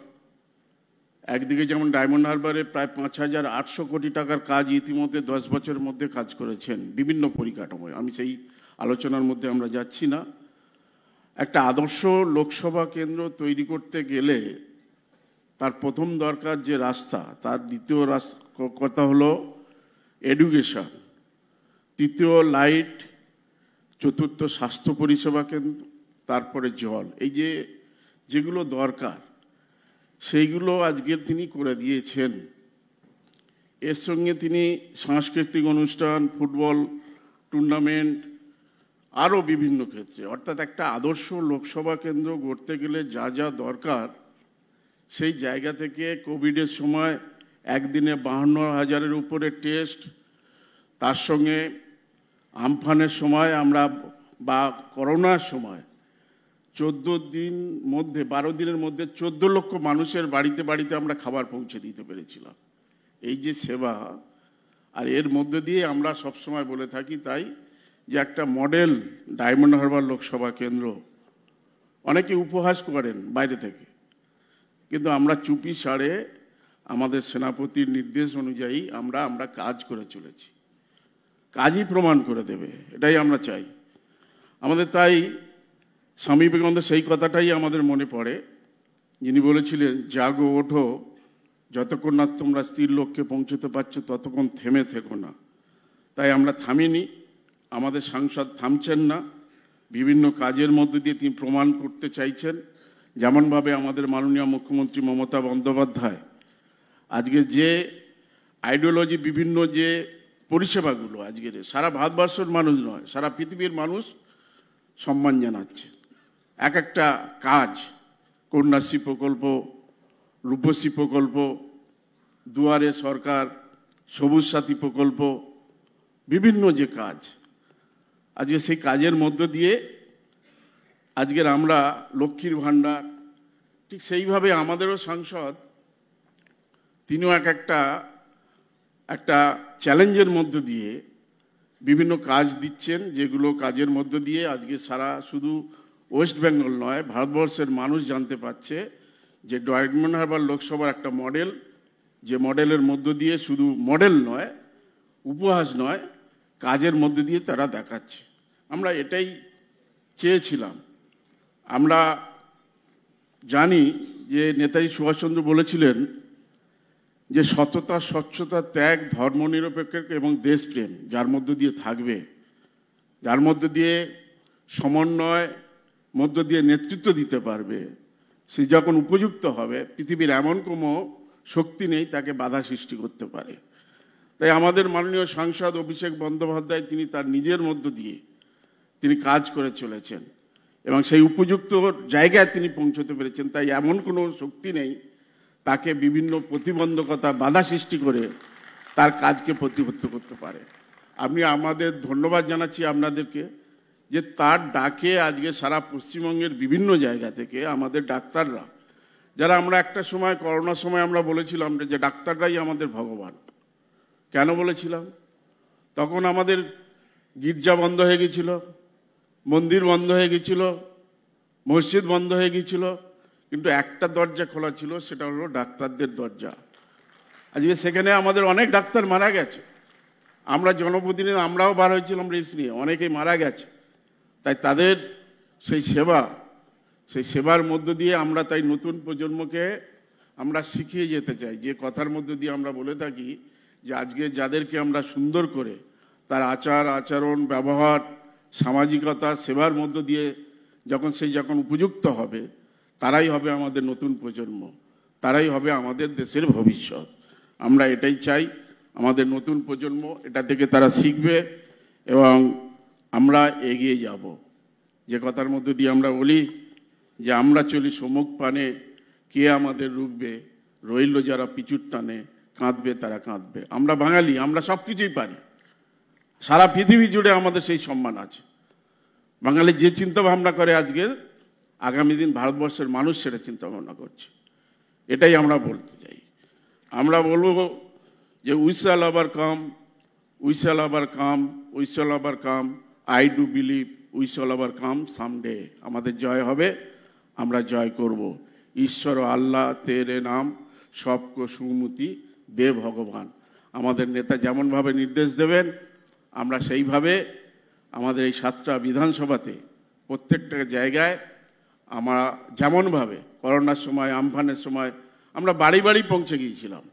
Speaker 13: একদিকে যেমন ডায়মন্ড হারবারে প্রায় 5,800 কোটি টাকার কাজ ইতিমধ্যে 10 বছরের মধ্যে কাজ করেছেন বিভিন্ন পরিকাঠামোয়, আমি সেই আলোচনার মধ্যে আমরা যাচ্ছি না। একটা আদর্শ লোকসভা কেন্দ্র তৈরি করতে গেলে তার প্রথম দরকার যে রাস্তা, তার দ্বিতীয় কথা হলো এডুকেশন, তৃতীয় লাইট, চতুর্থ স্বাস্থ্য পরিষেবা কেন্দ্র, তারপরে জল। এই যেগুলো দরকার সেইগুলো আজকের তিনি করে দিয়েছেন। এর সঙ্গে তিনি সাংস্কৃতিক অনুষ্ঠান, ফুটবল টুর্নামেন্ট, আরও বিভিন্ন ক্ষেত্রে, অর্থাৎ একটা আদর্শ লোকসভা কেন্দ্র গড়তে গেলে যা যা দরকার সেই জায়গা থেকে কোভিডের সময় একদিনে 52,000-এর উপরে টেস্ট, তার সঙ্গে আমফানের সময় আমরা বা করোনার সময় 12 দিনের মধ্যে 14 লক্ষ মানুষের বাড়িতে বাড়িতে আমরা খাবার পৌঁছে দিতে পেরেছিলাম। এই যে সেবা, আর এর মধ্যে দিয়ে আমরা সবসময় বলে থাকি তাই যে একটা মডেল ডায়মন্ড হারবার লোকসভা কেন্দ্র। অনেকে উপহাস করেন বাইরে থেকে কিন্তু আমরা চুপি সারে আমাদের সেনাপতির নির্দেশ অনুযায়ী আমরা কাজ করে চলেছি। কাজই প্রমাণ করে দেবে, এটাই আমরা চাই। আমাদের তাই স্বামী বিবেকানন্দের সেই কথাটাই আমাদের মনে পড়ে, যিনি বলেছিলেন, জাগো ওঠো, যতক্ষণ না তোমরা স্থির লক্ষ্যে পৌঁছতে পারছো ততক্ষণ থেমে থেকো না। তাই আমরা থামিনি, আমাদের সাংসদ থামছেন না, বিভিন্ন কাজের মধ্য দিয়ে তিনি প্রমাণ করতে চাইছেন। যেমনভাবে আমাদের মাননীয় মুখ্যমন্ত্রী মমতা বন্দ্যোপাধ্যায় আজকে যে আইডিওলজি, বিভিন্ন যে পরিষেবাগুলো আজকের সারা ভারতবর্ষের মানুষ নয়, সারা পৃথিবীর মানুষ সম্মান জানাচ্ছে। এক একটা কাজ, কন্যাশ্রী প্রকল্প, রূপশ্রী প্রকল্প, দুয়ারে সরকার, সবুজ সাথী প্রকল্প, বিভিন্ন যে কাজ, আজকে সেই কাজের মধ্য দিয়ে আজকের আমরা লক্ষ্মীর ভাণ্ডার, ঠিক সেইভাবে আমাদেরও সাংসদ তিনিও একটা চ্যালেঞ্জের মধ্য দিয়ে বিভিন্ন কাজ দিচ্ছেন, যেগুলো কাজের মধ্য দিয়ে আজকে সারা শুধু ওয়েস্ট বেঙ্গল নয়, ভারতবর্ষের মানুষ জানতে পারছে যে ডায়মন্ড হারবার লোকসভার একটা মডেল, যে মডেলের মধ্য দিয়ে শুধু মডেল নয়, উপহাস নয়, কাজের মধ্য দিয়ে তারা দেখাচ্ছে। আমরা এটাই চেয়েছিলাম। আমরা জানি যে নেতাজি সুভাষচন্দ্র বলেছিলেন যে সততা, স্বচ্ছতা, ত্যাগ, ধর্মনিরপেক্ষ এবং দেশপ্রেম যার মধ্য দিয়ে থাকবে, যার মধ্য দিয়ে সমন্বয় মধ্য দিয়ে নেতৃত্ব দিতে পারবে, সে যখন উপযুক্ত হবে, পৃথিবীর এমন কোনো শক্তি নেই তাকে বাধা সৃষ্টি করতে পারে। তাই আমাদের মাননীয় সাংসদ অভিষেক বন্দ্যোপাধ্যায় তিনি তার নিজের মধ্য দিয়ে তিনি কাজ করে চলেছেন এবং সেই উপযুক্ত জায়গায় তিনি পৌঁছতে পেরেছেন। তাই এমন কোনো শক্তি নেই তাকে বিভিন্ন প্রতিবন্ধকতা, বাধা সৃষ্টি করে তার কাজকে প্রতিহত করতে পারে। আমি আমাদের ধন্যবাদ জানাচ্ছি আপনাদেরকে যে তার ডাকে আজকে সারা পশ্চিমবঙ্গের বিভিন্ন জায়গা থেকে আমাদের ডাক্তাররা, যারা আমরা একটা সময় করোনার সময় আমরা বলেছিলাম যে ডাক্তাররাই আমাদের ভগবান। কেন বলেছিলাম? তখন আমাদের গির্জা বন্ধ হয়ে গেছিল, মন্দির বন্ধ হয়ে গেছিল, মসজিদ বন্ধ হয়ে গেছিল, কিন্তু একটা দরজা খোলা ছিল, সেটা হলো ডাক্তারদের দরজা। আজকে সেখানে আমাদের অনেক ডাক্তার মারা গেছে। আমরা জনপ্রতিনিধি, আমরাও বার হয়েছিলাম রিস্ক নিয়ে, অনেকেই মারা গেছে। তাই তাদের সেই সেবার মধ্য দিয়ে আমরা তাই নতুন প্রজন্মকে আমরা শিখিয়ে যেতে চাই, যে কথার মধ্য দিয়ে আমরা বলে থাকি যে আজকে যাদেরকে আমরা সুন্দর করে তার আচার আচরণ, ব্যবহার, সামাজিকতা, সেবার মধ্য দিয়ে যখন উপযুক্ত হবে, তারাই হবে আমাদের নতুন প্রজন্ম, তারাই হবে আমাদের দেশের ভবিষ্যৎ। আমরা এটাই চাই, আমাদের নতুন প্রজন্ম এটা থেকে তারা শিখবে এবং আমরা এগিয়ে যাব। যে কথার মধ্যে দিয়ে আমরা বলি যে আমরা চলি সম্মুখ পানে, কে আমাদের রুখবে, রইল যারা পিছুর টানে, কাঁদবে তারা কাঁদবে। আমরা বাঙালি, আমরা সব কিছুই পারি, সারা পৃথিবী জুড়ে আমাদের সেই সম্মান আছে। বাঙালি যে চিন্তা ভাবনা করে আজকে আগামী দিন ভারতবর্ষের মানুষ সেটা চিন্তা ভাবনা করছে, এটাই আমরা বলতে চাই। আমরা বলবো যে we shall overcome, we shall overcome, we shall overcome, I do believe we shall overcome someday. আমাদের জয় হবে, আমরা জয় করব। ঈশ্বর আল্লাহ তেরে নাম সবকো সুমতি দে ভগবান। আমাদের নেতা যেমনভাবে নির্দেশ দেবেন, আমরা সেইভাবে আমাদের এই 7টা বিধানসভাতে প্রত্যেকটা জায়গায় আমরা যেমনভাবে করোনার সময়, আমফানের সময় আমরা বাড়ি বাড়ি পৌঁছে গিয়েছিলাম,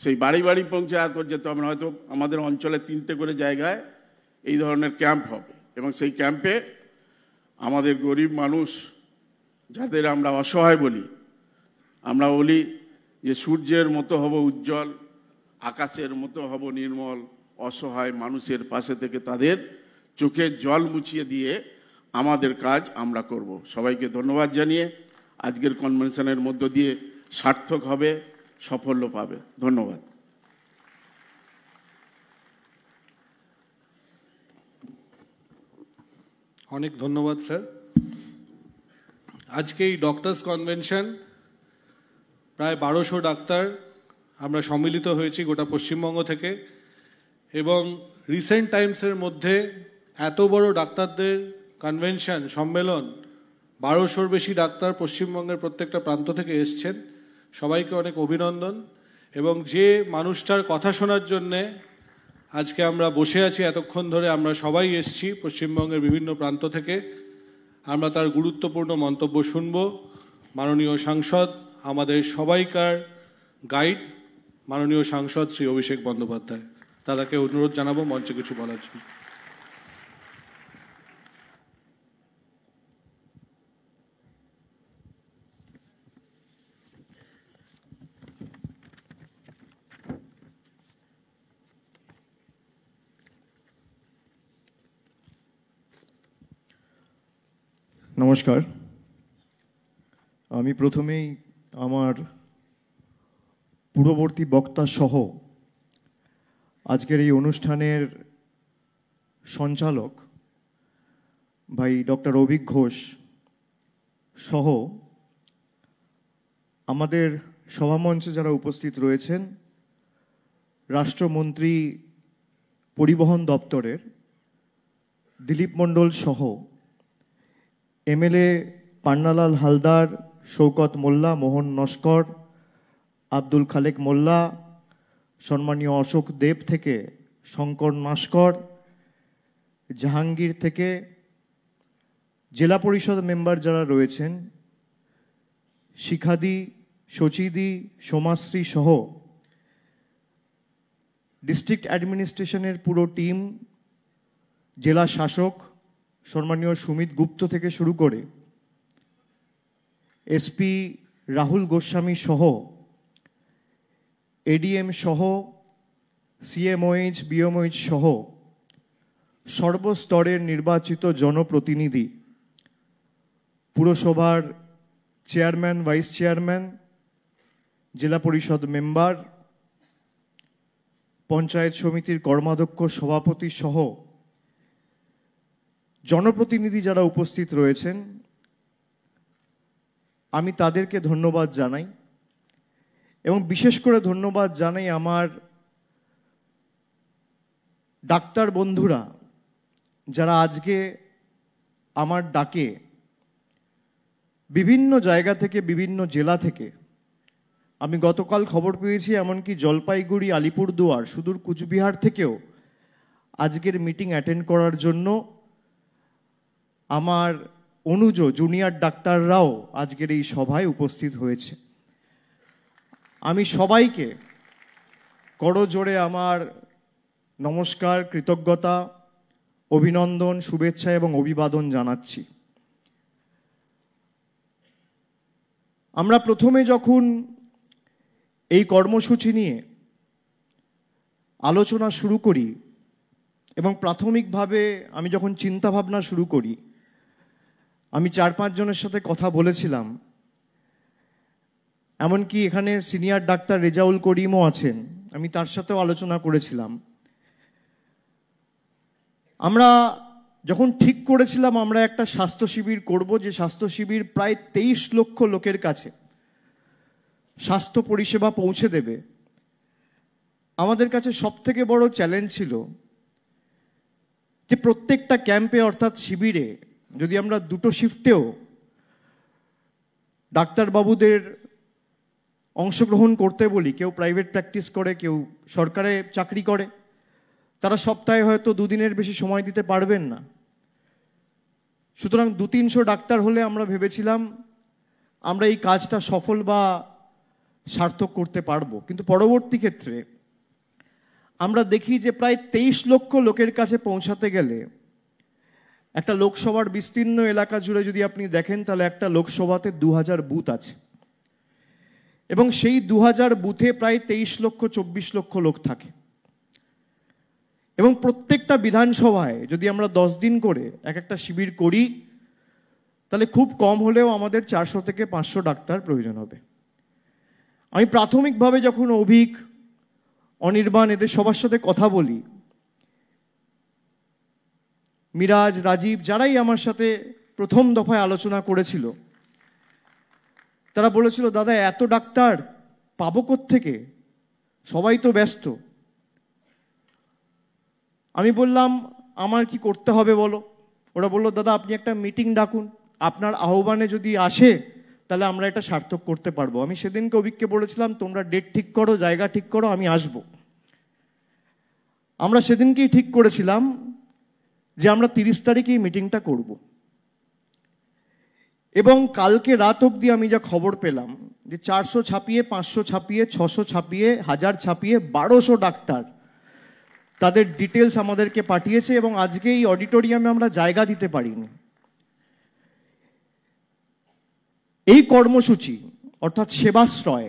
Speaker 13: সেই বাড়ি বাড়ি পৌঁছে যেত আমরা, হয়তো আমাদের অঞ্চলে 3টে করে জায়গায় এই ধরনের ক্যাম্প হবে এবং সেই ক্যাম্পে আমাদের গরিব মানুষ, যাদের আমরা অসহায় বলি, আমরা বলি যে সূর্যের মতো হব উজ্জ্বল, আকাশের মতো হব নির্মল, অসহায় মানুষের পাশে থেকে তাদের চোখের জল মুছিয়ে দিয়ে আমাদের কাজ আমরা করব। সবাইকে ধন্যবাদ জানিয়ে আজকের কনভেনশনের মধ্য দিয়ে সার্থক হবে, সাফল্য পাবে। ধন্যবাদ।
Speaker 1: অনেক ধন্যবাদ স্যার। আজকে এই ডক্টরস কনভেনশন প্রায় 1200 ডাক্তার আমরা সম্মিলিত হয়েছি গোটা পশ্চিমবঙ্গ থেকে, এবং রিসেন্ট টাইমসের মধ্যে এত বড় ডাক্তারদের কনভেনশন, সম্মেলন 1200-র বেশি ডাক্তার পশ্চিমবঙ্গের প্রত্যেকটা প্রান্ত থেকে এসছেন। সবাইকে অনেক অভিনন্দন। এবং যে মানুষটার কথা শোনার জন্যে আজকে আমরা বসে আছি এতক্ষণ ধরে, আমরা সবাই এসছি পশ্চিমবঙ্গের বিভিন্ন প্রান্ত থেকে, আমরা তার গুরুত্বপূর্ণ মন্তব্য শুনব। মাননীয় সাংসদ, আমাদের সবাইকার গাইড মাননীয় সাংসদ শ্রী অভিষেক বন্দ্যোপাধ্যায়, তাদেরকে অনুরোধ জানাবো মঞ্চে কিছু বলার জন্য।
Speaker 4: নমস্কার। আমি প্রথমেই আমার পূর্ববর্তী বক্তা সহ আজকের এই অনুষ্ঠানের সঞ্চালক ভাই ডক্টর অভিক ঘোষ সহ আমাদের সভামঞ্চে যারা উপস্থিত রয়েছেন, রাষ্ট্রমন্ত্রী পরিবহন দপ্তরের দিলীপ মণ্ডল সহ এমএলএ পান্নালাল হালদার, শৌকত মোল্লা, মোহন নস্কর, আব্দুল খালেক মোল্লা, সম্মানীয় অশোক দেব থেকে শঙ্কর নস্কর, জাহাঙ্গীর থেকে জেলা পরিষদ মেম্বার যারা রয়েছেন, শিখাদি, শচীদি, সোমাশ্রী সহ ডিস্ট্রিক্ট অ্যাডমিনিস্ট্রেশনের পুরো টিম, জেলা শাসক সম্মানীয় সুমিত গুপ্ত থেকে শুরু করে এসপি রাহুল গোস্বামী সহ এডিএম সহ সিএমওএইচ, বিএমওএইচ সহ সর্বস্তরের নির্বাচিত জনপ্রতিনিধি, পুরসভার চেয়ারম্যান, ভাইস চেয়ারম্যান, জেলা পরিষদ মেম্বার, পঞ্চায়েত সমিতির কর্মাধ্যক্ষ, সভাপতি সহ জনপ্রতিনিধি যারা উপস্থিত রয়েছেন, আমি তাদেরকে ধন্যবাদ জানাই। এবং বিশেষ করে ধন্যবাদ জানাই আমার ডাক্তার বন্ধুরা যারা আজকে আমার ডাকে বিভিন্ন জায়গা থেকে, বিভিন্ন জেলা থেকে, আমি গতকাল খবর পেয়েছি এমনকি জলপাইগুড়ি, আলিপুরদুয়ার, সুদূর কুচবিহার থেকেও আজকের মিটিং অ্যাটেন্ড করার জন্য আমার অনুজ জুনিয়র ডাক্তাররাও আজকের এই সভায় উপস্থিত হয়েছে। আমি সবাইকে করজোড়ে আমার নমস্কার, কৃতজ্ঞতা, অভিনন্দন, শুভেচ্ছা এবং অভিবাদন জানাচ্ছি। আমরা প্রথমে যখন এই কর্মসূচি নিয়ে আলোচনা শুরু করি এবং প্রাথমিকভাবে আমি যখন চিন্তা ভাবনা শুরু করি, আমি 4-5 জনের সাথে কথা বলেছিলাম, এমনকি এখানে সিনিয়র ডাক্তার রেজাউল করিমও আছেন, আমি তার সাথেও আলোচনা করেছিলাম। আমরা যখন ঠিক করেছিলাম আমরা একটা স্বাস্থ্য শিবির করব, যে স্বাস্থ্য শিবির প্রায় 23 লক্ষ লোকের কাছে স্বাস্থ্য পরিষেবা পৌঁছে দেবে, আমাদের কাছে সবথেকে বড় চ্যালেঞ্জ ছিল যে প্রত্যেকটা ক্যাম্পে অর্থাৎ শিবিরে যদি আমরা দুটো শিফটেও ডাক্তারবাবুদের অংশগ্রহণ করতে বলি, কেউ প্রাইভেট প্র্যাকটিস করে, কেউ সরকারে চাকরি করে, তারা সপ্তাহে হয়তো 2 দিনের বেশি সময় দিতে পারবেন না। সুতরাং 200-300 ডাক্তার হলে আমরা ভেবেছিলাম আমরা এই কাজটা সফল বা সার্থক করতে পারবো। কিন্তু পরবর্তী ক্ষেত্রে আমরা দেখি যে প্রায় 23 লক্ষ লোকের কাছে পৌঁছাতে গেলে একটা লোকসভার বিস্তীর্ণ এলাকা জুড়ে যদি আপনি দেখেন তাহলে একটা লোকসভাতে 2000 বুথ আছে এবং সেই 2000 বুথে প্রায় 23 লক্ষ 24 লক্ষ লোক থাকে এবং প্রত্যেকটা বিধানসভায় যদি আমরা 10 দিন করে একটা শিবির করি তাহলে খুব কম হলেও আমাদের 400 থেকে 500 ডাক্তার প্রয়োজন হবে। আমি প্রাথমিকভাবে যখন অভিক, অনির্বাণ এদের সবার সাথে কথা বলি, মিরাজ, রাজীব যারাই আমার সাথে প্রথম দফায় আলোচনা করেছিল, তারা বলেছিল দাদা এত ডাক্তার পাবো কোত্থেকে, সবাই তো ব্যস্ত। আমি বললাম আমার কি করতে হবে বলো। ওরা বললো দাদা আপনি একটা মিটিং ডাকুন,
Speaker 3: আপনার আহ্বানে যদি আসে তাহলে আমরা এটা সার্থক করতে পারবো। আমি সেদিনকে অভিককে বলেছিলাম তোমরা ডেট ঠিক করো, জায়গা ঠিক করো, আমি আসব। আমরা সেদিনকেই ঠিক করেছিলাম যে আমরা 30 তারিখে এই মিটিংটা করব। এবং কালকে রাত অবধি আমি যা খবর পেলাম যে 400 ছাপিয়ে, 500 ছাপিয়ে, 600 ছাপিয়ে, 1000 ছাপিয়ে 1200 ডাক্তার তাদের ডিটেলস আমাদেরকে পাঠিয়েছে এবং আজকে এই অডিটোরিয়ামে আমরা জায়গা দিতে পারিনি। এই কর্মসূচি অর্থাৎ সেবাশ্রয়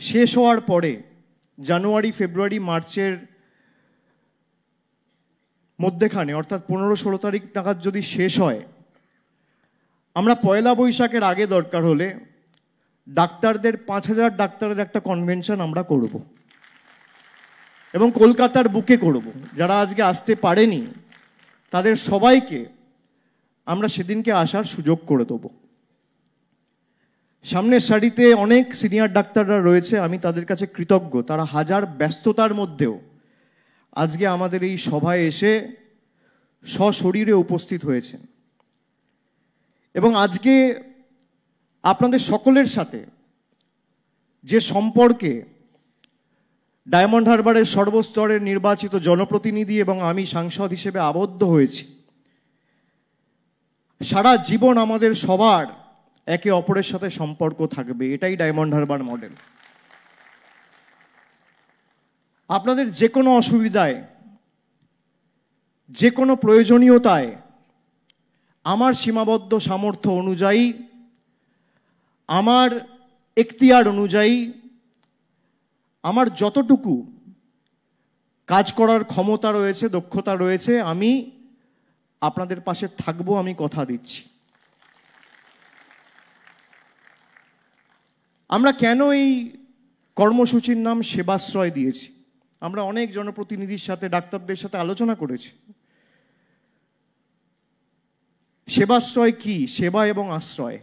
Speaker 3: শেষ হওয়ার পরে জানুয়ারি, ফেব্রুয়ারি, মার্চের মধ্যেখানে অর্থাৎ 15-16 তারিখ নাগাদ যদি শেষ হয়, আমরা পয়লা বৈশাখের আগে দরকার হলে ডাক্তারদের 5000 ডাক্তারের একটা কনভেনশন আমরা করব এবং কলকাতার বুকে করব। যারা আজকে আসতে পারেনি তাদের সবাইকে আমরা সেদিনকে আসার সুযোগ করে দেব। সামনের সারিতে অনেক সিনিয়র ডাক্তাররা রয়েছে, আমি তাদের কাছে কৃতজ্ঞ। তারা হাজার ব্যস্ততার মধ্যেও আজকে আমাদের এই সভায় এসে সশরীরে উপস্থিত হয়েছেন এবং আজকে আপনাদের সকলের সাথে যে সম্পর্কে ডায়মন্ড হারবারের সর্বস্তরের নির্বাচিত জনপ্রতিনিধি এবং আমি সাংসদ হিসেবে আবদ্ধ হয়েছি, সারা জীবন আমাদের সবার একে অপরের সাথে সম্পর্ক থাকবে। এটাই ডায়মন্ড হারবার মডেল। আপনাদের যে কোনো অসুবিধায়, যে কোনো প্রয়োজনীয়তায় আমার সীমাবদ্ধ সামর্থ্য অনুযায়ী, আমার এখতিয়ার অনুযায়ী, আমার যতটুকু কাজ করার ক্ষমতা রয়েছে, দক্ষতা রয়েছে, আমি আপনাদের পাশে থাকবো, আমি কথা দিচ্ছি। আমরা কেন এই কর্মসূচির নাম সেবাশ্রয় দিয়েছি? আমরা অনেক জনপ্রতিনিধির সাথে, ডাক্তারদের সাথে আলোচনা করেছি। সেবাশ্রয় কি? সেবা এবং আশ্রয়।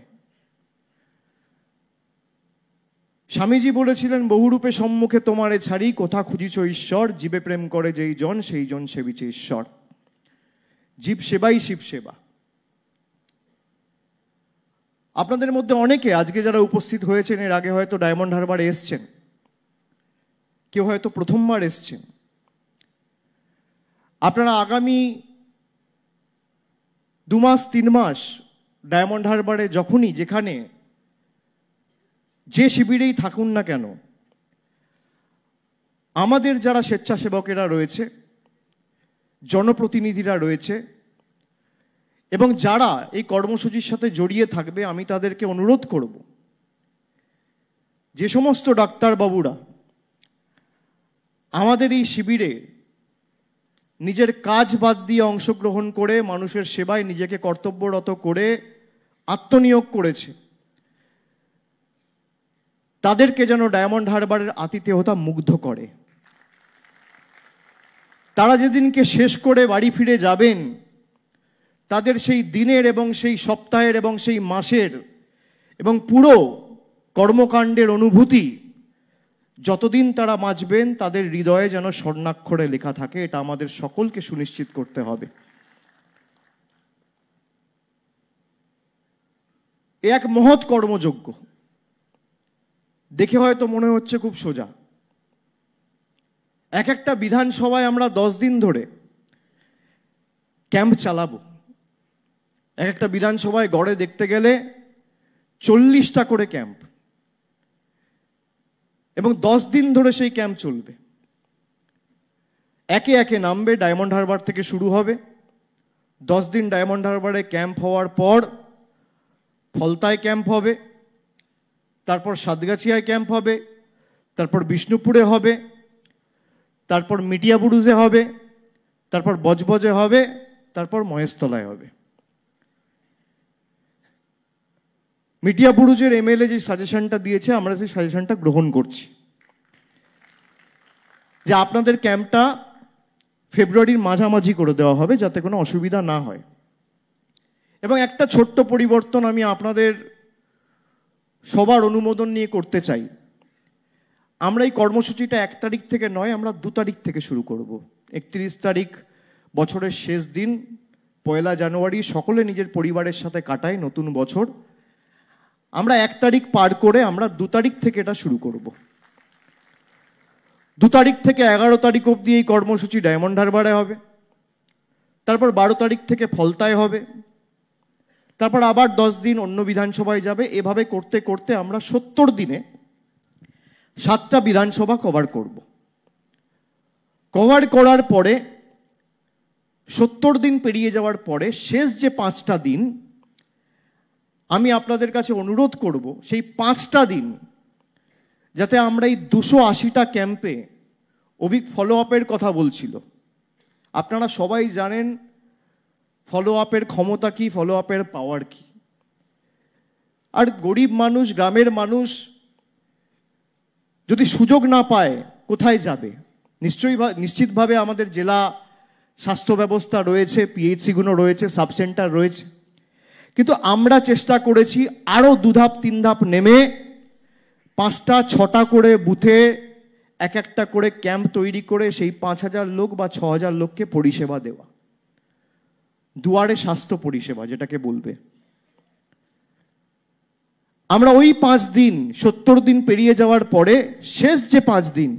Speaker 3: স্বামীজি বলেছিলেন, বহুরূপে সম্মুখে তোমারে ছাড়ি, কোথা খুঁজিছ ঈশ্বর, জীবে প্রেম করে যেই জন, সেই জন সেবিছে ঈশ্বর। জীব সেবাই শিব সেবা। আপনাদের মধ্যে অনেকে আজকে যারা উপস্থিত হয়েছেন এর আগে হয়তো ডায়মন্ড হারবারে এসছেন, কেউ হয়তো প্রথমবার এসছেন। আপনারা আগামী 2 মাস 3 মাস ডায়মন্ড হারবারে যখনই যেখানে যে শিবিরেই থাকুন না কেন, আমাদের যারা স্বেচ্ছাসেবকেরা রয়েছে, জনপ্রতিনিধিরা রয়েছে এবং যারা এই কর্মসূচির সাথে জড়িয়ে থাকবে, আমি তাদেরকে অনুরোধ করব যে সমস্ত ডাক্তারবাবুরা আমাদের এই শিবিরে নিজের কাজ বাদ দিয়ে অংশগ্রহণ করে মানুষের সেবায় নিজেকে কর্তব্যরত করে আত্মনিয়োগ করেছে, তাদেরকে যেন ডায়মন্ড হারবারের আতিথেয়তা মুগ্ধ করে। তারা যেদিনকে শেষ করে বাড়ি ফিরে যাবেন, তাদের সেই দিনের এবং সেই সপ্তাহের এবং সেই মাসের এবং পুরো কর্মকাণ্ডের অনুভূতি যতদিন তারা বাঁচবেন তাদের হৃদয়ে যেন স্বর্ণাক্ষরে লেখা থাকে। এটা আমাদের সকলকে সুনিশ্চিত করতে হবে। এ এক মহৎ কর্মযজ্ঞ। দেখে হয়তো মনে হচ্ছে খুব সোজা। এক একটা বিধানসভায় আমরা 10 দিন ধরে ক্যাম্প চালাবো। এক একটা বিধানসভায় গড়ে দেখতে গেলে 40টা করে ক্যাম্প এবং 10 দিন ধরে সেই ক্যাম্প চলবে। একে একে নামবে। ডায়মন্ড হারবার থেকে শুরু হবে। 10 দিন ডায়মন্ড হারবারে ক্যাম্প হওয়ার পর ফলতায় ক্যাম্প হবে, তারপর সাতগাছিয়ায় ক্যাম্প হবে, তারপর বিষ্ণুপুরে হবে, তারপর মিটিয়াবুরুজে হবে, তারপর বজবজে হবে, তারপর মহেশতলায় হবে। মিটিয়াবুরুজের এমএলএ যে সাজেশনটা দিয়েছে, আমরা সেই সাজেশনটা গ্রহণ করছি যে আপনাদের ক্যাম্পটা ফেব্রুয়ারির মাঝামাঝি করে দেওয়া হবে যাতে কোনো অসুবিধা না হয়। এবং একটা ছোট্ট পরিবর্তন আমি আপনাদের সবার অনুমোদন নিয়ে করতে চাই। আমরা এই কর্মসূচিটা 1 তারিখ থেকে নয়, আমরা 2 তারিখ থেকে শুরু করব। 31 তারিখ বছরের শেষ দিন, 1 জানুয়ারি সকলে নিজের পরিবারের সাথে কাটায় নতুন বছর। আমরা 1 তারিখ পার করে আমরা 2 তারিখ থেকে এটা শুরু করব। 2 তারিখ থেকে 11 তারিখ অবধি এই কর্মসূচি ডায়মন্ড হারবারে হবে। তারপর 12 তারিখ থেকে ফলতায় হবে। তারপর আবার 10 দিন অন্য বিধানসভায় যাবে। এভাবে করতে করতে আমরা 70 দিনে 7টা বিধানসভা কভার করব। কভার করার পরে 70 দিন পেরিয়ে যাওয়ার পরে শেষ যে 5টা দিন আমি আপনাদের কাছে অনুরোধ করব সেই 5টা দিন যাতে আমরা এই 280টা ক্যাম্পে অভিক ফলো আপের কথা বলছিল। আপনারা সবাই জানেন ফলো আপের ক্ষমতা কি, ফলো আপের পাওয়ার কি। আর গরিব মানুষ, গ্রামের মানুষ যদি সুযোগ না পায় কোথায় যাবে? নিশ্চিতভাবে আমাদের জেলা স্বাস্থ্য ব্যবস্থা রয়েছে, পিএইচসিগুলো রয়েছে, সাব সেন্টার রয়েছে, কিন্তু আমরা চেষ্টা করেছি আরও 2 ধাপ 3 ধাপ নেমে 5টা 6টা করে বুথে এক একটা করে ক্যাম্প তৈরি করে সেই 5000 লোক বা 6000 লোককে পরিষেবা দেওয়া, দুয়ারে স্বাস্থ্য পরিষেবা যেটাকে বলবে। আমরা ওই 5 দিন 70 দিন পেরিয়ে যাওয়ার পরে শেষ যে 5 দিন,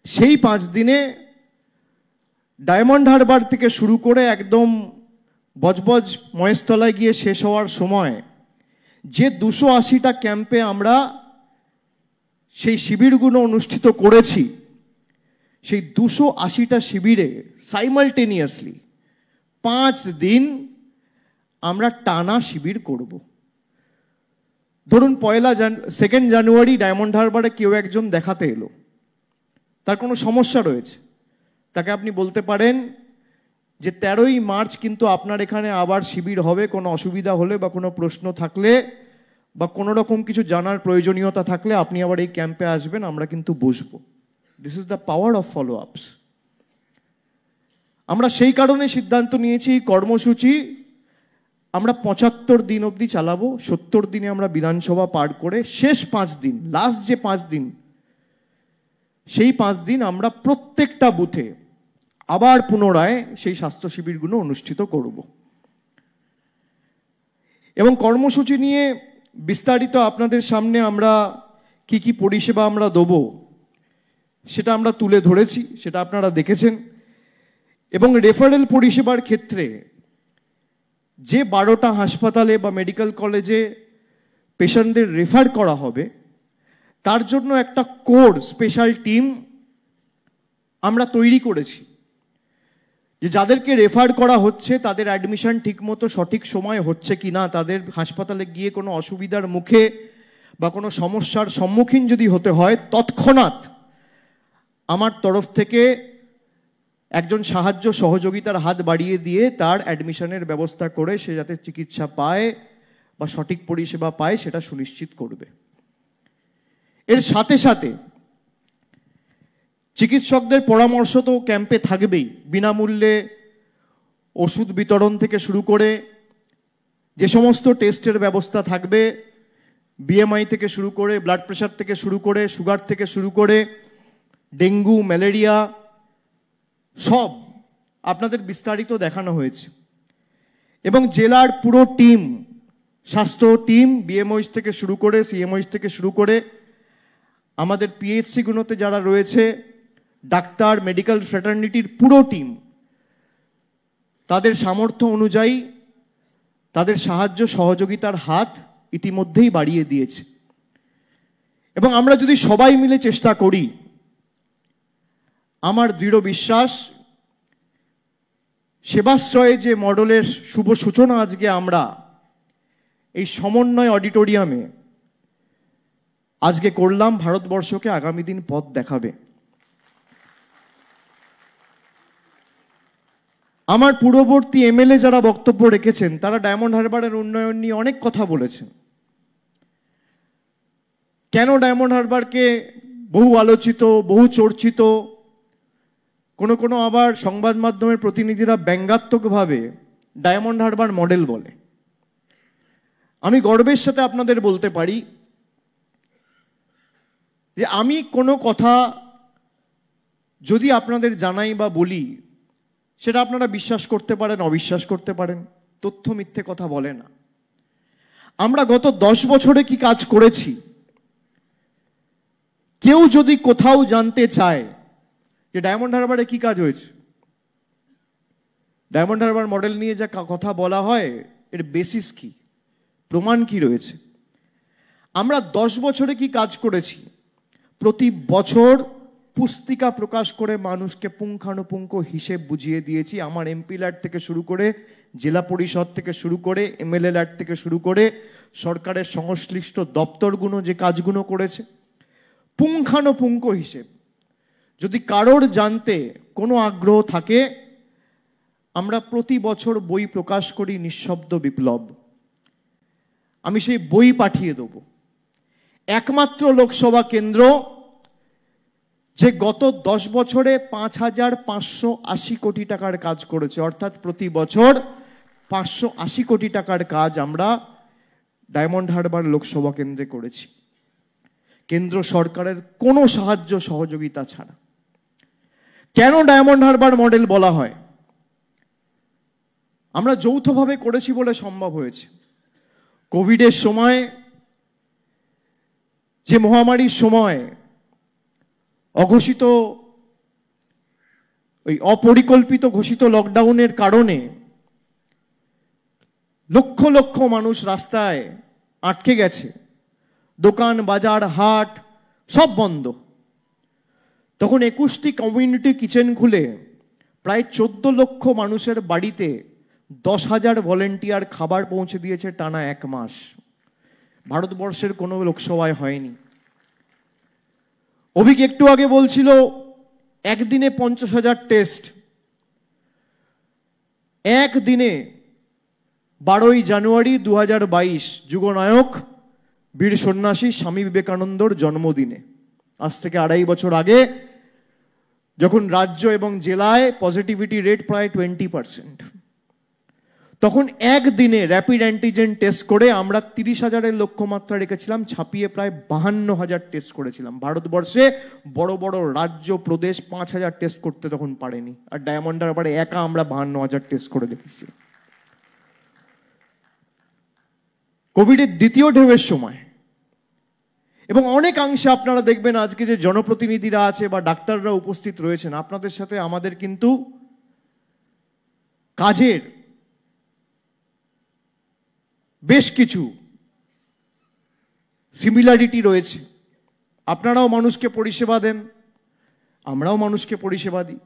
Speaker 3: সেই 5 দিনে ডায়মন্ড হারবার থেকে শুরু করে একদম বজবজ মহেশতলায় গিয়ে শেষ হওয়ার সময় যে 280টা ক্যাম্পে আমরা সেই শিবিরগুলো অনুষ্ঠিত করেছি, সেই 280টা শিবিরে সাইমালটেনিয়াসলি 5 দিন আমরা টানা শিবির করব। ধরুন 2 জানুয়ারি ডায়মন্ড হারবারে কেউ একজন দেখাতে এলো, তার কোনো সমস্যা রয়েছে, তাকে আপনি বলতে পারেন যে 13ই মার্চ কিন্তু আপনার এখানে আবার শিবির হবে, কোনো অসুবিধা হলে বা কোনো প্রশ্ন থাকলে বা কোনো রকম কিছু জানার প্রয়োজনীয়তা থাকলে আপনি আবার এই ক্যাম্পে আসবেন, আমরা কিন্তু বসবো। This is the power of follow আপস। আমরা সেই কারণে সিদ্ধান্ত নিয়েছি এই কর্মসূচি আমরা 75 দিন অবধি চালাবো। 70 দিনে আমরা বিধানসভা পার করে শেষ 5 দিন, লাস্ট যে 5 দিন, সেই 5 দিন আমরা প্রত্যেকটা বুথে আবার পুনরায় সেই স্বাস্থ্য শিবিরগুলো অনুষ্ঠিত করব। এবং কর্মসূচি নিয়ে বিস্তারিত আপনাদের সামনে আমরা কি কি পরিষেবা আমরা দেবো সেটা আমরা তুলে ধরেছি, সেটা আপনারা দেখেছেন। এবং রেফারেল পরিষেবার ক্ষেত্রে যে 12টা হাসপাতালে বা মেডিকেল কলেজে পেশেন্টদের রেফার করা হবে তার জন্য একটা কোর স্পেশাল টিম আমরা তৈরি করেছি, যে যাদেরকে রেফার করা হচ্ছে তাদের অ্যাডমিশন ঠিকমতো সঠিক সময় হচ্ছে কি না, তাদের হাসপাতালে গিয়ে কোনো অসুবিধার মুখে বা কোনো সমস্যার সম্মুখীন যদি হতে হয় তৎক্ষণাৎ আমার তরফ থেকে একজন সাহায্য সহযোগিতার হাত বাড়িয়ে দিয়ে তার অ্যাডমিশনের ব্যবস্থা করে সে যাতে চিকিৎসা পায় বা সঠিক পরিষেবা পায় সেটা সুনিশ্চিত করবে। এর সাথে সাথে চিকিৎসকদের পরামর্শ তো ক্যাম্পে থাকবেই, বিনামূল্যে ওষুধ বিতরণ থেকে শুরু করে যে সমস্ত টেস্টের ব্যবস্থা থাকবে, বিএমআই থেকে শুরু করে, ব্লাড প্রেশার থেকে শুরু করে, সুগার থেকে শুরু করে, ডেঙ্গু, ম্যালেরিয়া সব আপনাদের বিস্তারিত দেখানো হয়েছে। এবং জেলার পুরো টিম, স্বাস্থ্য টিম, বিএমওইস থেকে শুরু করে, সিএমওইস থেকে শুরু করে আমাদের পিএইচসিগুলোতে যারা রয়েছে, ডাক্তার, মেডিকেল ফ্র্যাটার্নিটির পুরো টিম তাদের সামর্থ্য অনুযায়ী তাদের সাহায্য সহযোগিতার হাত ইতিমধ্যেই বাড়িয়ে দিয়েছে। এবং আমরা যদি সবাই মিলে চেষ্টা করি, আমার দৃঢ় বিশ্বাস সেবাশ্রয়ে যে মডেলের শুভ সূচনা আজকে আমরা এই সমন্বয় অডিটোরিয়ামে আজকে করলাম, ভারতবর্ষকে আগামী দিন পথ দেখাবে। আমার পূর্ববর্তী এমএলএ যারা বক্তব্য রেখেছেন তারা ডায়মন্ড হারবারের উন্নয়ন নিয়ে অনেক কথা বলেছেন। কেন ডায়মন্ড হারবারকে বহু আলোচিত, বহু চর্চিত, কোনো কোনো আবার সংবাদ মাধ্যমের প্রতিনিধিরা ব্যঙ্গাত্মকভাবে ডায়মন্ড হারবার মডেল বলে। আমি গর্বের সাথে আপনাদের বলতে পারি যে আমি কোনো কথা যদি আপনাদের জানাই বা বলি সেটা আপনারা বিশ্বাস করতে পারেন, অবিশ্বাস করতে পারেন, তথ্য মিথ্যে কথা বলে না। আমরা গত 10 বছরে কি কাজ করেছি, কেউ যদি কোথাও জানতে চায় যে ডায়মন্ড হারবারে কি কাজ হয়েছে, ডায়মন্ড হারবার মডেল নিয়ে যা কথা বলা হয় এর বেসিস কি, প্রমাণ কি রয়েছে, আমরা 10 বছরে কি কাজ করেছি, প্রতি বছর পুস্তিকা প্রকাশ করে মানুষকে পুঙ্খানুপুঙ্খ হিসেব বুঝিয়ে দিয়েছি। আমার এমপি ল্যাড থেকে শুরু করে, জেলা পরিষদ থেকে শুরু করে, এমএলএ ল্যাড থেকে শুরু করে সরকারের সংশ্লিষ্ট দপ্তরগুলো যে কাজগুলো করেছে, পুঙ্খানুপুঙ্খ হিসেব। যদি কারোর জানতে কোনো আগ্রহ থাকে, আমরা প্রতি বছর বই প্রকাশ করি, নিঃশব্দ বিপ্লব। আমি সেই বই পাঠিয়ে দেব। একমাত্র লোকসভা কেন্দ্র যে গত 10 বছরে 5,580 কোটি টাকার কাজ করেছে, অর্থাৎ প্রতি বছর 580 কোটি টাকার কাজ আমরা ডায়মন্ড হারবার লোকসভা কেন্দ্রে করেছি, কেন্দ্র সরকারের কোনো সাহায্য সহযোগিতা ছাড়া। কেন ডায়মন্ড হারবার মডেল বলা হয়? আমরা যৌথভাবে করেছি বলে সম্ভব হয়েছে। কোভিডের সময়, যে মহামারীর সময় অঘোষিত, ওই অপরিকল্পিত ঘোষিত লকডাউনের কারণে লক্ষ লক্ষ মানুষ রাস্তায় আটকে গেছে, দোকান বাজার হাট সব বন্ধ। তখন 21টি কমিউনিটি কিচেন খুলে প্রায় 14 লক্ষ মানুষের বাড়িতে 10,000 ভলেন্টিয়ার খাবার পৌঁছে দিয়েছে টানা 1 মাস। ভারতবর্ষের কোনো লোকসভায় হয়নি। অভিক একটু আগে বলছিল একদিনে 50,000 টেস্ট। একদিনে 12ই জানুয়ারি 2022 যুগনায়ক বীর সন্ন্যাসী স্বামী বিবেকানন্দর জন্মদিনে, আজ থেকে 2.5 বছর আগে, যখন রাজ্য এবং জেলায় পজিটিভিটি রেট প্রায় 20%, তখন একদিনে র্যাপিড অ্যান্টিজেন টেস্ট করে আমরা 30,000-এর লক্ষ্যমাত্রা রেখেছিলাম, ছাপিয়ে প্রায় 52,000 টেস্ট করেছিলাম। ভারতবর্ষে বড় বড় রাজ্য প্রদেশ 5,000 টেস্ট করতে তখন পারেনি, আর ডায়মন্ড হারবারে একা আমরা 52,000 টেস্ট করে দেখেছি। কোভিডের দ্বিতীয় ঢেউয়ের সময়, এবং অনেকাংশে আপনারা দেখবেন আজকে যে জনপ্রতিনিধিরা আছে বা ডাক্তাররা উপস্থিত রয়েছেন, আপনাদের সাথে আমাদের কিন্তু কাজের বেশ কিছু সিমিলারিটি রয়েছে। আপনারাও মানুষকে পরিষেবা দেন, আমরাও মানুষকে পরিষেবা দিই।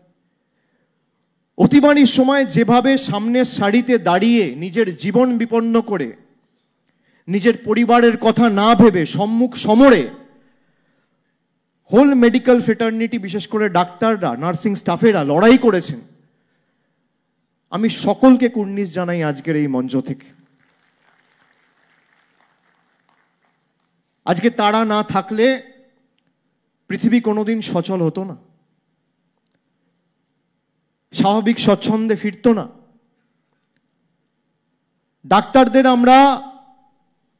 Speaker 3: অতিমারির সময় যেভাবে সামনের সারিতে দাঁড়িয়ে নিজের জীবন বিপন্ন করে, নিজের পরিবারের কথা না ভেবে সম্মুখ সমরে হোল মেডিকেল ফ্রেটার্নিটি, বিশেষ করে ডাক্তাররা, নার্সিং স্টাফেরা লড়াই করেছেন, আমি সকলকে কুর্নিশ জানাই আজকের এই মঞ্চ থেকে। আজকে তারা না থাকলে পৃথিবী কোনোদিন সচল হতো না, স্বাভাবিক স্বচ্ছন্দে ফিরতো না। ডাক্তারদের আমরা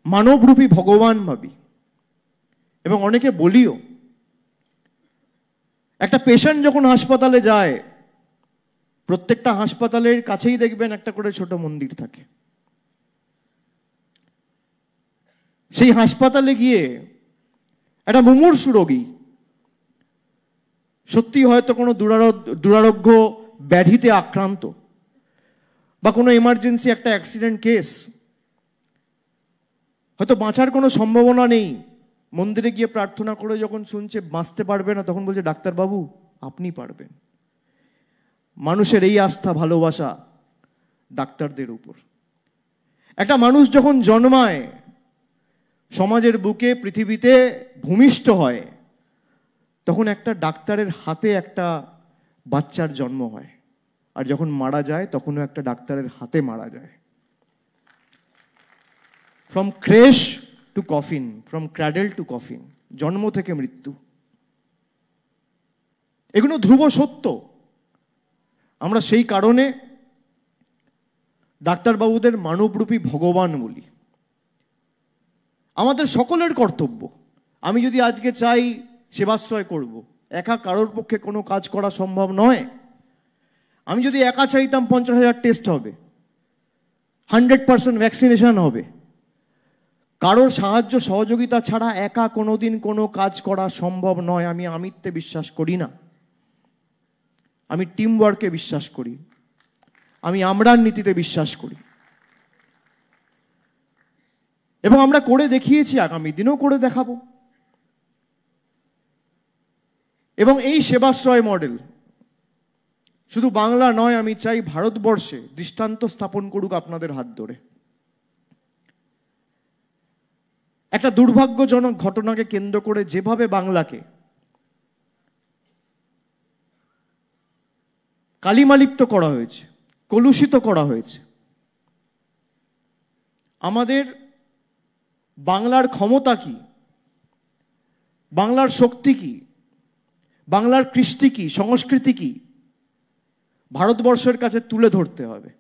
Speaker 3: মানবরূপী ভগবান ভাবি, এবং অনেকে বলিও। একটা পেশেন্ট যখন হাসপাতালে যায়, প্রত্যেকটা হাসপাতালের কাছেই দেখবেন একটা করে ছোট মন্দির থাকে। সেই হাসপাতালে গিয়ে একটা মুমূর্ষু রোগী, সত্যি হয়তো কোনো দুরারোগ্য ব্যাধিতে আক্রান্ত, বা কোনো এমার্জেন্সি একটা অ্যাক্সিডেন্ট কেস, হয়তো বাঁচার কোনো সম্ভাবনা নেই, মন্দিরে গিয়ে প্রার্থনা করে যখন শুনছে বাঁচতে পারবে না, তখন বলছে ডাক্তারবাবু আপনি পারবেন। মানুষের এই আস্থা, ভালোবাসা ডাক্তারদের উপর। একটা মানুষ যখন জন্মায়, সমাজের বুকে, পৃথিবীতে ভূমিষ্ঠ হয়, তখন একটা ডাক্তারের হাতে একটা বাচ্চার জন্ম হয়, আর যখন মারা যায় তখনও একটা ডাক্তারের হাতে মারা যায়। From creche to coffin, from cradle to coffin, জন্ম থেকে মৃত্যু, এগুলো ধ্রুব সত্য। আমরা সেই কারণে ডাক্তারবাবুদের মানবরূপী ভগবান বলি। আমাদের সকলের কর্তব্য। আমি যদি আজকে চাই সেবাশ্রয় করব, একা কারোর পক্ষে কোনো কাজ করা সম্ভব নয়। আমি যদি একা চাইতাম 50,000 টেস্ট হবে, 100% ভ্যাকসিনেশন হবে। কারোর সাহায্য সহযোগিতা ছাড়া একা কোনোদিন কোনো কাজ করা সম্ভব নয়। আমি আমিত্বে বিশ্বাস করি না, আমি টিম ওয়ার্কে বিশ্বাস করি, আমি আমরার নীতিতে বিশ্বাস করি, এবং আমরা করে দেখিয়েছি, আগামী দিনেও করে দেখাবো। এবং এই সেবাশ্রয় মডেল শুধু বাংলা নয়, আমি চাই ভারতবর্ষে দৃষ্টান্ত স্থাপন করুক আপনাদের হাত ধরে। একটা দুর্ভাগ্যজনক ঘটনাকে কেন্দ্র করে যেভাবে বাংলাকে কালিমালিপ্ত করা হয়েছে, কলুষিত করা হয়েছে, আমাদের বাংলার ক্ষমতা কি, বাংলার শক্তি কি, বাংলার কৃষ্টি কি, সংস্কৃতি কি, ভারতবর্ষের কাছে তুলে ধরতে হবে।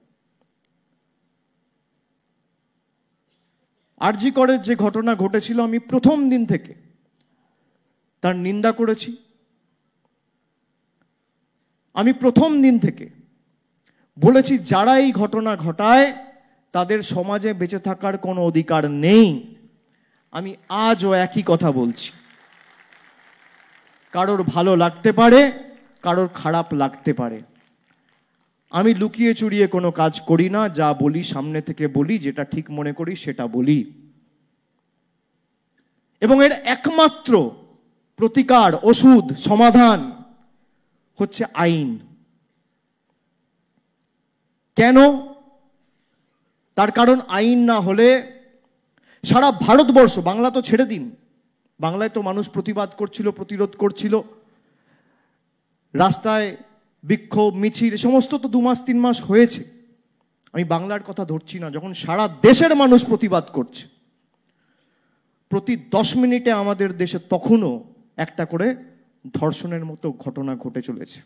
Speaker 3: আরজি করের যে ঘটনা ঘটেছিল, আমি প্রথম দিন থেকে তার নিন্দা করেছি। আমি প্রথম দিন থেকে বলেছি, যারা এই ঘটনা ঘটায় তাদের সমাজে বেঁচে থাকার কোনো অধিকার নেই। আমি আজও একই কথা বলছি। কারোর ভালো লাগতে পারে, কারোর খারাপ লাগতে পারে, আমি লুকিয়ে চুরিয়ে কোনো কাজ করি না। যা বলি সামনে থেকে বলি, যেটা ঠিক মনে করি সেটা বলি। এবং এর একমাত্র প্রতিকার, ওষুধ, সমাধান হচ্ছে আইন। কেন? তার কারণ আইন না হলে সারা ভারতবর্ষ, বাংলা তো ছেড়ে দিন, বাংলায় তো মানুষ প্রতিবাদ করছিল, প্রতিরোধ করছিল, রাস্তায় বিক্ষোভ, মিছিল, সমস্ত তো 2 মাস 3 মাস হয়েছে। আমি বাংলার কথা ধরছি না। যখন সারা দেশের মানুষ প্রতিবাদ করছে, প্রতি 10 মিনিটে আমাদের দেশে তখনও একটা করে ধর্ষণের মতো ঘটনা ঘটে চলেছে।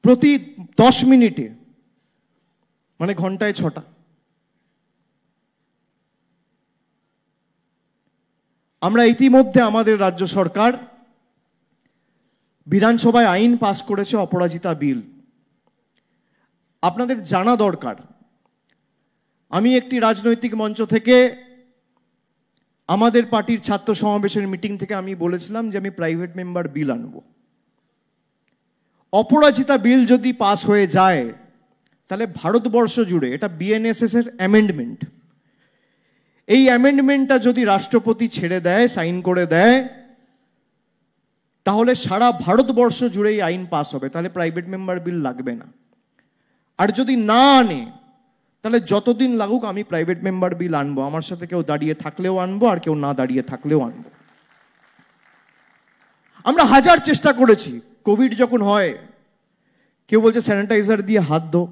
Speaker 3: প্রতি 10 মিনিটে, মানে ঘন্টায় 6টা। আমরা ইতিমধ্যে আমাদের রাজ্য সরকার বিধানসভায় আইন পাস করেছে, অপরাজিতা বিল। আপনাদের জানা দরকার, আমি একটি রাজনৈতিক মঞ্চ থেকে, আমাদের পার্টির ছাত্র সমাবেশের মিটিং থেকে আমি বলেছিলাম যে আমি প্রাইভেট মেম্বার বিল আনবো। অপরাজিতা বিল যদি পাস হয়ে যায়, তাহলে ভারতবর্ষ জুড়ে, এটা বিএনএসএস এর অ্যামেন্ডমেন্ট, এই অ্যামেন্ডমেন্টটা যদি রাষ্ট্রপতি ছেড়ে দেয়, সাইন করে দেয়, তাহলে সারা ভারতবর্ষ জুড়েই আইন পাস হবে। তাহলে প্রাইভেট মেম্বার বিল লাগবে না। আর যদি না আনে, তাহলে যতদিন লাগুক আমি প্রাইভেট মেম্বার বিল আনবো। আমার সাথে কেউ দাঁড়িয়ে থাকলেও আনবো, আর কেউ না দাঁড়িয়ে থাকলেও আনবো। আমরা হাজার চেষ্টা করেছি। কোভিড যখন হয়, কেউ বলছে স্যানিটাইজার দিয়ে হাত ধো,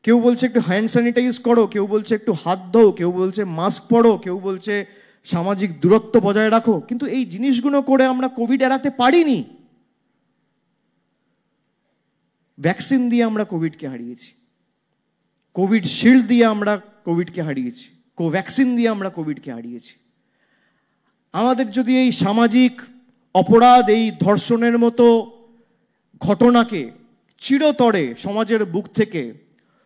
Speaker 3: কেউ বলছে একটু হ্যান্ড স্যানিটাইজ করো, কেউ বলছে একটু হাত ধো, কেউ বলছে মাস্ক পরো, কেউ বলছে সামাজিক দূরত্ব বজায় রাখো। কিন্তু এই জিনিসগুলো করে আমরা কোভিড এড়াতে পারিনি। ভ্যাকসিন দিয়ে আমরা কোভিডকে হারিয়েছি, কোভিড শিল্ড দিয়ে আমরা কোভিডকে হারিয়েছি, কোভ্যাক্সিন দিয়ে আমরা কোভিডকে হারিয়েছি। আমাদের যদি এই সামাজিক অপরাধ, এই ধর্ষণের মতো ঘটনাকে চিরতরে সমাজের বুক থেকে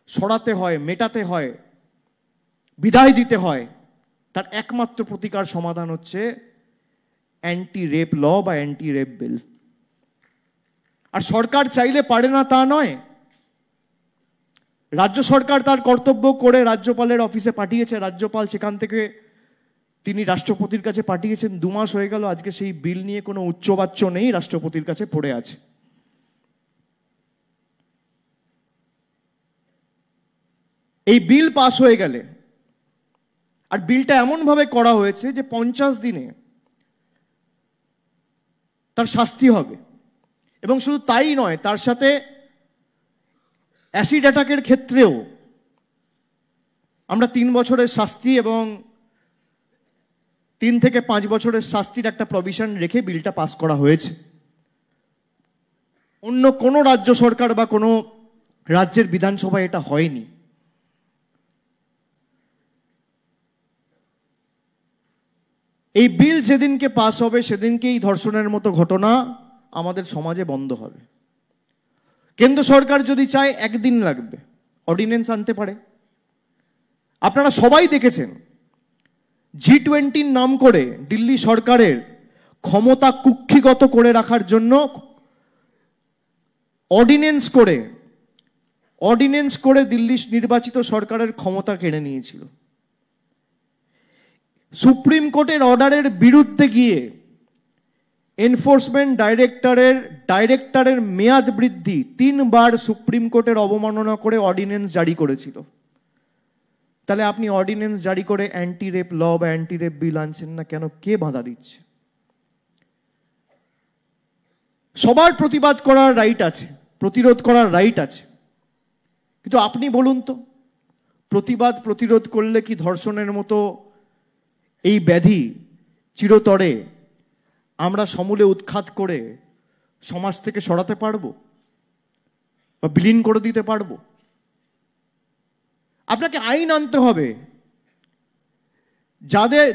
Speaker 3: সরাতে হয়, মেটাতে হয়, বিদায় দিতে হয়, তার একমাত্র প্রতিকার সমাধান হচ্ছে অ্যান্টি রেপ ল বা অ্যান্টি রেপ বিল। আর সরকার চাইলে পারে না তা নয়। রাজ্য সরকার তার কর্তব্য করে রাজ্যপালের অফিসে পাঠিয়েছে, রাজ্যপাল সেখান থেকে তিনি রাষ্ট্রপতির কাছে পাঠিয়েছেন। 2 মাস হয়ে গেল, আজকে সেই বিল নিয়ে কোনো উচ্চবাচ্য নেই, রাষ্ট্রপতির কাছে পড়ে আছে। এই বিল পাস হয়ে গেলে, আর বিলটা এমনভাবে করা হয়েছে যে 50 দিনে তার শাস্তি হবে। এবং শুধু তাই নয়, তার সাথে অ্যাসিড অ্যাটাকের ক্ষেত্রেও আমরা 3 বছরের শাস্তি এবং 3 থেকে 5 বছরের শাস্তির একটা প্রভিশন রেখে বিলটা পাস করা হয়েছে। অন্য কোনো রাজ্য সরকার বা কোনো রাজ্যের বিধানসভায় এটা হয়নি। এই বিল যেদিনকে পাস হবে, সেদিনকে এই ধর্ষণের মতো ঘটনা আমাদের সমাজে বন্ধ হবে। কেন্দ্র সরকার যদি চায় একদিন লাগবে, অর্ডিন্যান্স আনতে পারে। আপনারা সবাই দেখেছেন G20 নাম করে দিল্লি সরকারের ক্ষমতা কুক্ষিগত করে রাখার জন্য অর্ডিন্যান্স করে দিল্লি নির্বাচিত সরকারের ক্ষমতা কেড়ে নিয়েছিল। সুপ্রিম কোর্টের অর্ডারের বিরুদ্ধে গিয়ে এনফোর্সমেন্ট ডাইরেক্টরের মেয়াদ বৃদ্ধি 3 বার সুপ্রিম কোর্টের অবমাননা করে অর্ডিন্যান্স জারি করেছিল। তাহলে আপনি অর্ডিন্যান্স জারি করে অ্যান্টি রেপ ল বা অ্যান্টি রেপ বিল আনছেন না কেন? কে বাধা দিচ্ছে? সবার প্রতিবাদ করার রাইট আছে, প্রতিরোধ করার রাইট আছে, কিন্তু আপনি বলুন তো, প্রতিরোধ করলে কি ধর্ষণের মতো এই ব্যাধি চিরতরে আমরা সমূলে উৎখাত করে সমাজ থেকে সরাতে পারবো বা বিলীন করে দিতে পারবো? আপনাকে আইন আনতে হবে।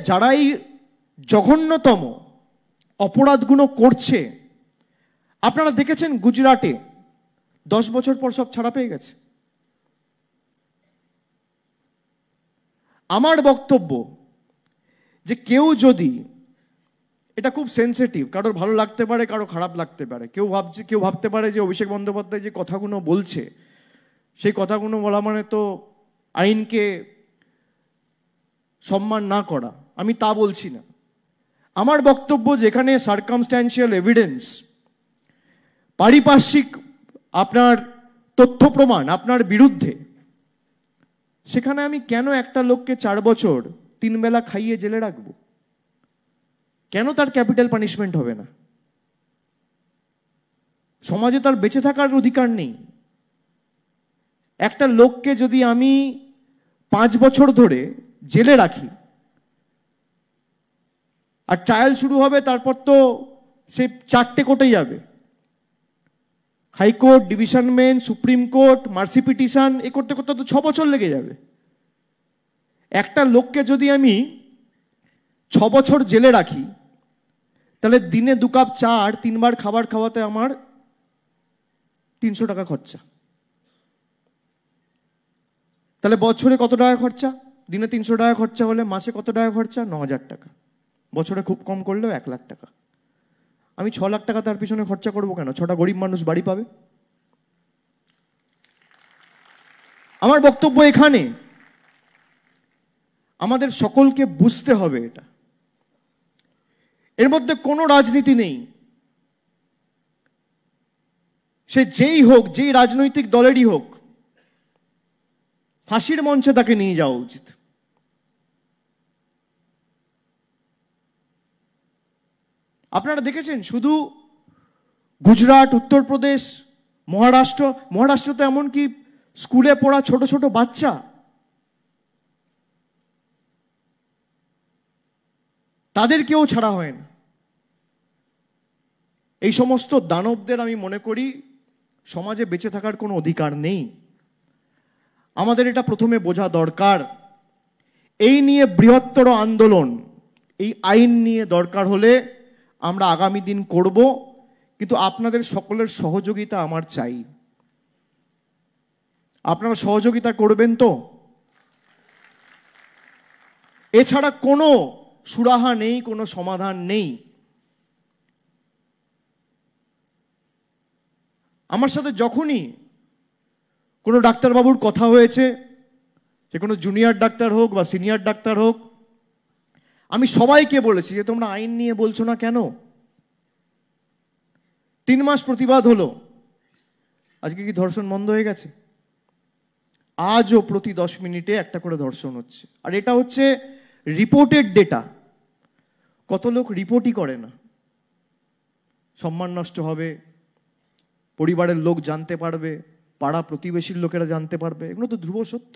Speaker 3: যারা এই জঘন্যতম অপরাধগুলো করছে, আপনারা দেখেছেন গুজরাটে 10 বছর পর সব ছাড়া পেয়ে গেছে। আমার বক্তব্য যে কেউ যদি, এটা খুব সেন্সিটিভ, কারোর ভালো লাগতে পারে, কারো খারাপ লাগতে পারে, কেউ ভাবতে পারে যে অভিষেক বন্দ্যোপাধ্যায় যে কথাগুলো বলছে সেই কথাগুলো বলা মানে তো আইনকে সম্মান না করা। আমি তা বলছি না। আমার বক্তব্য যেখানে সার্কামস্ট্যান্সিয়াল এভিডেন্স, পারিপার্শ্বিক আপনার তথ্য প্রমাণ আপনার বিরুদ্ধে, সেখানে আমি কেন একটা লোককে 4 বছর 3 বেলা খাইয়ে জেলে রাখবো? কেন তার ক্যাপিটাল পানিশমেন্ট হবে না? সমাজে তার বেঁচে থাকার অধিকার নেই? একটা লোককে যদি আমি 5 বছর ধরে জেলে রাখি আর ট্রায়াল শুরু হবে, তারপর তো সে 4টে কোর্টে যাবে, high court, division bench, supreme court, mercy petition, এ করতে করতে তো 6 বছর লেগে যাবে। একটা লোককে যদি আমি 6 বছর জেলে রাখি, তাহলে দিনে 2 কাপ চা আর 3 বার খাবার খাওয়াতে আমার 300 টাকা খরচা। তাহলে বছরে কত টাকা খরচা? দিনে 300 টাকা খরচা হলে মাসে কত টাকা খরচা? 9,000 টাকা। বছরে খুব কম করলেও 1 লাখ টাকা। আমি 6 লাখ টাকা তার পিছনে খরচা করবো কেন? 6টা গরিব মানুষ বাড়ি পাবে। আমার বক্তব্য এখানে, আমাদের সকলকে বুঝতে হবে এটা। এর মধ্যে কোনো রাজনীতি নেই। সে যেই হোক, যেই রাজনৈতিক দলেরই হোক, ফাঁসির মঞ্চে তাকে নিয়ে যাওয়া উচিত। আপনারা দেখেছেন শুধু গুজরাট, উত্তরপ্রদেশ, মহারাষ্ট্র তো এমনকি স্কুলে পড়া ছোট ছোট বাচ্চা, তাদেরকেও ছাড়া হয় না। এই সমস্ত দানবদের আমি মনে করি সমাজে বেঁচে থাকার কোনো অধিকার নেই। আমাদের এটা প্রথমে বোঝা দরকার। এই নিয়ে বৃহত্তর আন্দোলন, এই আইন নিয়ে দরকার হলে আমরা আগামী দিন করব, কিন্তু আপনাদের সকলের সহযোগিতা আমার চাই। আপনারা সহযোগিতা করবেন তো? এছাড়া কোনো সুরাহা নেই, কোনো সমাধান নেই। আমার সাথে যখনই কোনো ডাক্তারবাবুর কথা হয়েছে, যে কোনো জুনিয়র ডাক্তার হোক বা সিনিয়র ডাক্তার হোক, আমি সবাইকে বলেছি যে তোমরা আইন নিয়ে বলছো না কেন? 3 মাস প্রতিবাদ হলো, আজকে কি ধর্ষণ বন্ধ হয়ে গেছে? আজও প্রতি 10 মিনিটে একটা করে ধর্ষণ হচ্ছে। আর এটা হচ্ছে রিপোর্টেড ডেটা। কত লোক রিপোর্টই করে না। সম্মান নষ্ট হবে, পরিবারের লোক জানতে পারবে, পাড়া প্রতিবেশীর লোকেরা জানতে পারবে, এগুলো তো ধ্রুব সত্য।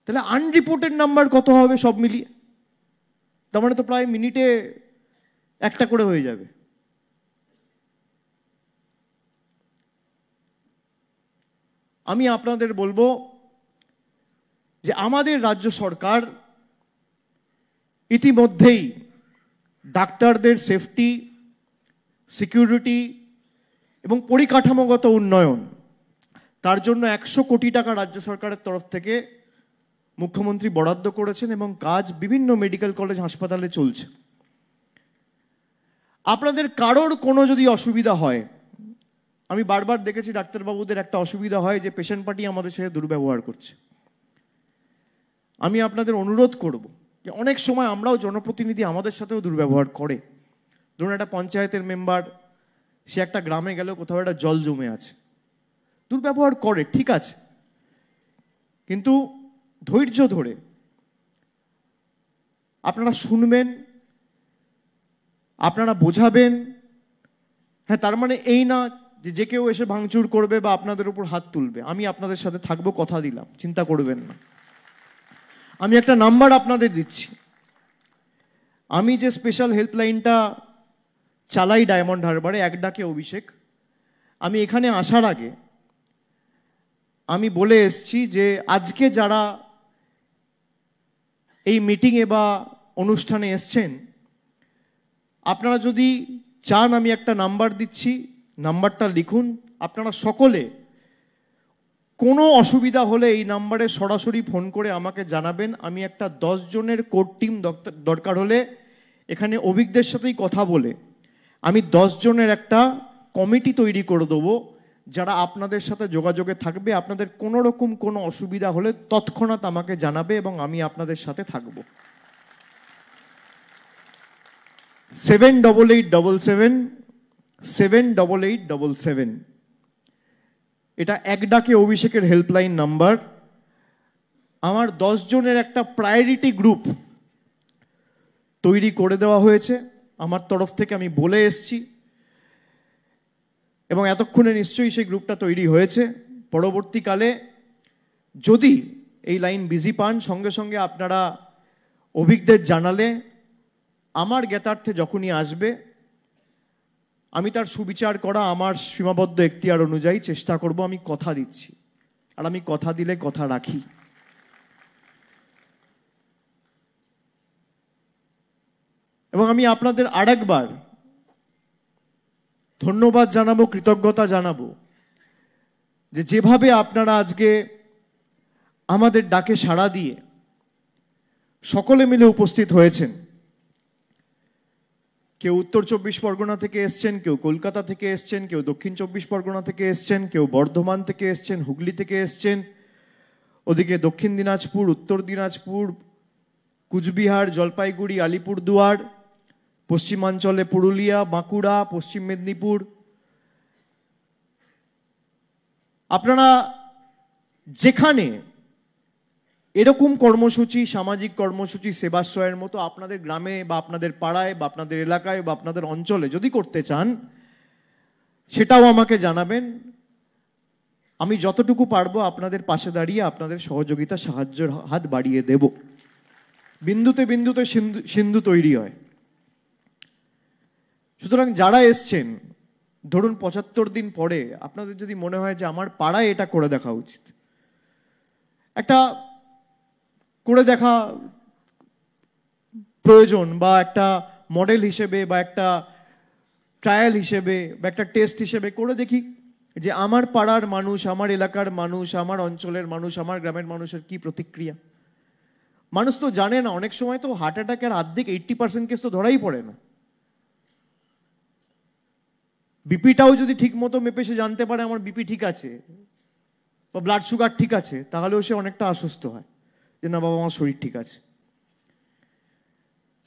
Speaker 3: তাহলে আনরিপোর্টেড নাম্বার কত হবে সব মিলিয়ে? তার মানে তো প্রায় মিনিটে একটা করে হয়ে যাবে। আমি আপনাদের বলবো যে আমাদের রাজ্য সরকার ইতিমধ্যেই ডাক্তারদের সেফটি, সিকিউরিটি এবং পরিকাঠামোগত উন্নয়ন, তার জন্য 100 কোটি টাকা রাজ্য সরকারের তরফ থেকে মুখ্যমন্ত্রী বরাদ্দ করেছেন এবং কাজ বিভিন্ন মেডিকেল কলেজ হাসপাতালে চলছে। আপনাদের কারোর কোনো যদি অসুবিধা হয়, আমি বারবার দেখেছি ডাক্তারবাবুদের একটা অসুবিধা হয় যে পেশেন্ট পার্টি আমাদের সাথে দুর্ব্যবহার করছে। আমি আপনাদের অনুরোধ করব যে অনেক সময় আমরাও জনপ্রতিনিধি, আমাদের সাথেও দুর্ব্যবহার করে। ধরুন একটা পঞ্চায়েতের মেম্বার, সে একটা গ্রামে গেলেও কোথাও একটা জল জমে আছে, দুর্ব্যবহার করে, ঠিক আছে, কিন্তু ধৈর্য ধরে আপনারা শুনবেন, আপনারা বোঝাবেন। হ্যাঁ, তার মানে এই না যে কেউ এসে ভাঙচুর করবে বা আপনাদের উপর হাত তুলবে। আমি আপনাদের সাথে থাকবো, কথা দিলাম, চিন্তা করবেন না। আমি একটা নাম্বার আপনাদের দিচ্ছি। আমি যে স্পেশাল হেল্পলাইনটা চালাই ডায়মন্ড হারবারে, এক ডাকে অভিষেক, আমি এখানে আসার আগে আমি বলে এসছি যে আজকে যারা এই মিটিংয়ে বা অনুষ্ঠানে এসছেন, আপনারা যদি চান আমি একটা নাম্বার দিচ্ছি, নাম্বারটা লিখুন। আপনারা সকলে কোনো অসুবিধা হলে এই নাম্বারে সরাসরি ফোন করে আমাকে জানাবেন। আমি একটা 10 জনের কোর টিম দরকার হলে এখানে অভিজ্ঞদের সাথেই কথা বলে আমি 10 জনের একটা কমিটি তৈরি করে দেবো, যারা আপনাদের সাথে যোগাযোগে থাকবে। আপনাদের কোনো রকম কোনো অসুবিধা হলে তৎক্ষণাৎ আমাকে জানাবে এবং আমি আপনাদের সাথে থাকব। 7887 7887 এটা এক ডাকে অভিষেকের হেল্পলাইন নাম্বার। আমার 10 জনের একটা প্রায়োরিটি গ্রুপ তৈরি করে দেওয়া হয়েছে আমার তরফ থেকে, আমি বলে এসছি, এবং এতক্ষণে নিশ্চয়ই সেই গ্রুপটা তৈরি হয়েছে। পরবর্তীকালে যদি এই লাইন বিজি পান, সঙ্গে সঙ্গে আপনারা অভিজ্ঞদের জানালে আমার জ্ঞাতার্থে যখনই আসবে আমি তার সুবিচার করা আমার সীমাবদ্ধ এখতিয়ার অনুযায়ী চেষ্টা করব। আমি কথা দিচ্ছি, আর আমি কথা দিলে কথা রাখি। এবং আমি আপনাদের আরেকবার ধন্যবাদ জানাবো, কৃতজ্ঞতা জানাবো যে যেভাবে আপনারা আজকে আমাদের ডাকে সাড়া দিয়ে সকলে মিলে উপস্থিত হয়েছেন। কেউ উত্তর 24 পরগনা থেকে এসছেন, কেউ কলকাতা থেকে এসছেন, কেউ দক্ষিণ 24 পরগনা থেকে এসছেন, কেউ বর্ধমান থেকে এসছেন, হুগলি থেকে এসছেন, ওদিকে দক্ষিণ দিনাজপুর, উত্তর দিনাজপুর, কুচবিহার, জলপাইগুড়ি, আলিপুরদুয়ার, পশ্চিমাঞ্চলে পুরুলিয়া, বাঁকুড়া, পশ্চিম মেদিনীপুর। আপনারা যেখানে এরকম কর্মসূচি, সামাজিক কর্মসূচি, সেবাশ্রয়ের মতো আপনাদের গ্রামে বা আপনাদের পাড়ায় বা আপনাদের এলাকায় বা আপনাদের অঞ্চলে যদি করতে চান, সেটাও আমাকে জানাবেন। আমি যতটুকু পারবো আপনাদের পাশে দাঁড়িয়ে আপনাদের সহযোগিতা, সাহায্যের হাত বাড়িয়ে দেব। বিন্দুতে বিন্দুতে সিন্ধু তৈরি হয়। সুতরাং যারা এসছেন, ধরুন 75 দিন পরে আপনাদের যদি মনে হয় যে আমার পাড়ায় এটা করে দেখা উচিত, একটা করে দেখা প্রয়োজন, বা একটা মডেল হিসেবে বা একটা ট্রায়াল হিসেবে বা একটা টেস্ট হিসেবে করে দেখি যে আমার পাড়ার মানুষ, আমার এলাকার মানুষ, আমার অঞ্চলের মানুষ, আমার গ্রামের মানুষের কি প্রতিক্রিয়া। মানুষ তো জানে না, অনেক সময় তো হার্ট অ্যাটাকের অর্ধেক 80% কেস তো ধরাই পড়ে না। বিপিটাও যদি ঠিক মতো মেপে সে জানতে পারে আমার বিপি ঠিক আছে বা ব্লাড সুগার ঠিক আছে, তাহলেও সে অনেকটা আশ্বস্ত হয় যে না বাবা আমার শরীর ঠিক আছে।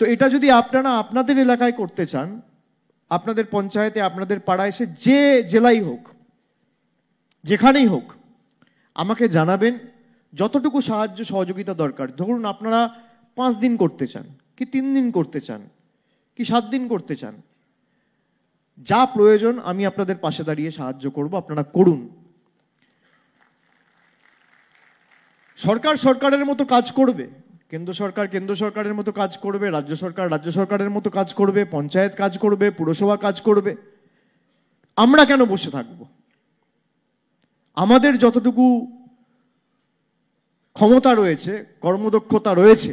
Speaker 3: তো এটা যদি আপনারা আপনাদের এলাকায় করতে চান, আপনাদের পঞ্চায়েতে, আপনাদের পাড়ায়, সে যে জেলাই হোক, যেখানেই হোক, আমাকে জানাবেন। যতটুকু সাহায্য সহযোগিতা দরকার, ধরুন আপনারা 5 দিন করতে চান, কি 3 দিন করতে চান, কি 7 দিন করতে চান, যা প্রয়োজন আমি আপনাদের পাশে দাঁড়িয়ে সাহায্য করব, আপনারা করুন। সরকার সরকারের মতো কাজ করবে, কেন্দ্র সরকার কেন্দ্র সরকারের মতো কাজ করবে, রাজ্য সরকার রাজ্য সরকারের মতো কাজ করবে, পঞ্চায়েত কাজ করবে, পুরসভা কাজ করবে। আমরা কেন বসে থাকব? আমাদের যতটুকু ক্ষমতা রয়েছে, কর্মদক্ষতা রয়েছে,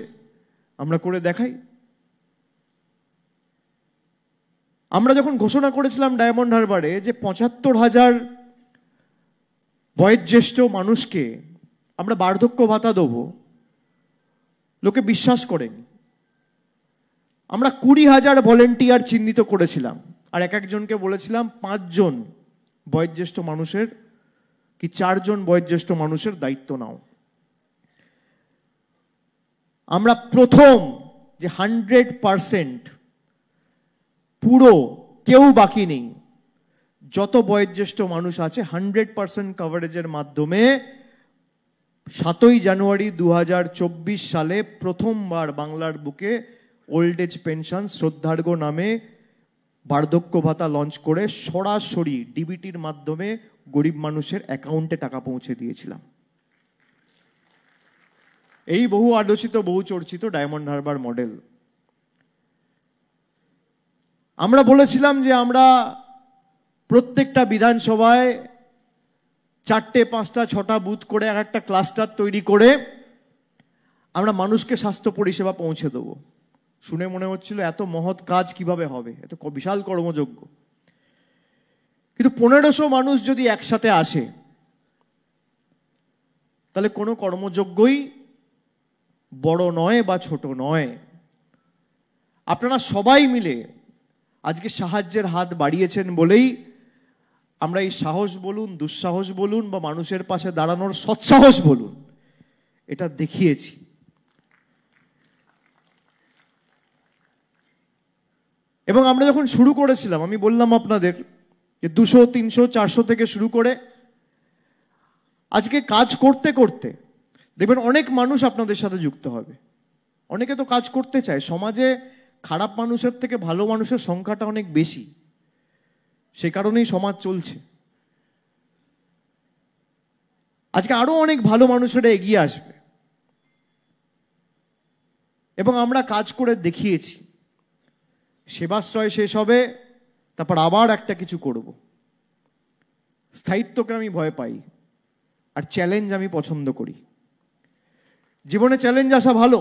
Speaker 3: আমরা করে দেখাই। আমরা যখন ঘোষণা করেছিলাম ডায়মন্ড হারবারে যে ৭৫,০০০ বয়োজ্যেষ্ঠ মানুষকে আমরা বার্ধক্য ভাতা দেবো, লোকে বিশ্বাস করেনি। আমরা ২০,০০০ ভলেন্টিয়ার চিহ্নিত করেছিলাম, আর এক একজনকে বলেছিলাম ৫ জন বয়োজ্যেষ্ঠ মানুষের কি ৪ জন বয়োজ্যেষ্ঠ মানুষের দায়িত্ব নাও। আমরা প্রথম যে 100% পুরো কেউ বাকি নেই, যত বয়োজ্যেষ্ঠ মানুষ আছে 100% কভারেজের মাধ্যমে ৭ই জানুয়ারি ২০২৪ সালে প্রথমবার বাংলার বুকে ওল্ড এজ পেনশন শ্রদ্ধার্ঘ নামে বার্ধক্য ভাতা লঞ্চ করে সরাসরি ডিবিটির মাধ্যমে গরিব মানুষের অ্যাকাউন্টে টাকা পৌঁছে দিয়েছিলাম। এই বহু আলোচিত বহু চর্চিত ডায়মন্ড হারবার মডেল। আমরা বলেছিলাম যে আমরা প্রত্যেকটা বিধানসভায় ৪টে ৫টা ৬টা বুথ করে একটা ক্লাস্টার তৈরি করে আমরা মানুষকে স্বাস্থ্য পরিষেবা পৌঁছে দেবো। শুনে মনে হচ্ছিল এত মহৎ কাজ কিভাবে হবে, এত বিশাল কর্মযজ্ঞ। কিন্তু ১৫০০ মানুষ যদি একসাথে আসে তাহলে কোনো কর্মযজ্ঞই বড় নয় বা ছোট নয়। আপনারা সবাই মিলে আজকে সাহায্যের হাত বাড়িয়েছেন বলেই আমরা এই সাহস বলুন, দুঃসাহস বলুন বা মানুষের পাশে দাঁড়ানোর সৎসাহস বলুন, এটা দেখিয়েছি। এবং আমরা যখন শুরু করেছিলাম, আমি বললাম আপনাদের যে ২০০, ৩০০, ৪০০ থেকে শুরু করে আজকে কাজ করতে করতে দেখবেন অনেক মানুষ আপনাদের সাথে যুক্ত হবে। অনেকে তো কাজ করতে চায়, সমাজে খারাপ মানুষের থেকে ভালো মানুষের সংখ্যাটা অনেক বেশি, সে কারণেই সমাজ চলছে। আজকে আরো অনেক ভালো মানুষেরা এগিয়ে আসবে এবং আমরা কাজ করে দেখিয়েছি। সেবাশ্রয় শেষ হবে, তারপর আবার একটা কিছু করব। স্থায়িত্বকে আমি ভয় পাই, আর চ্যালেঞ্জ আমি পছন্দ করি। জীবনে চ্যালেঞ্জ আসা ভালো,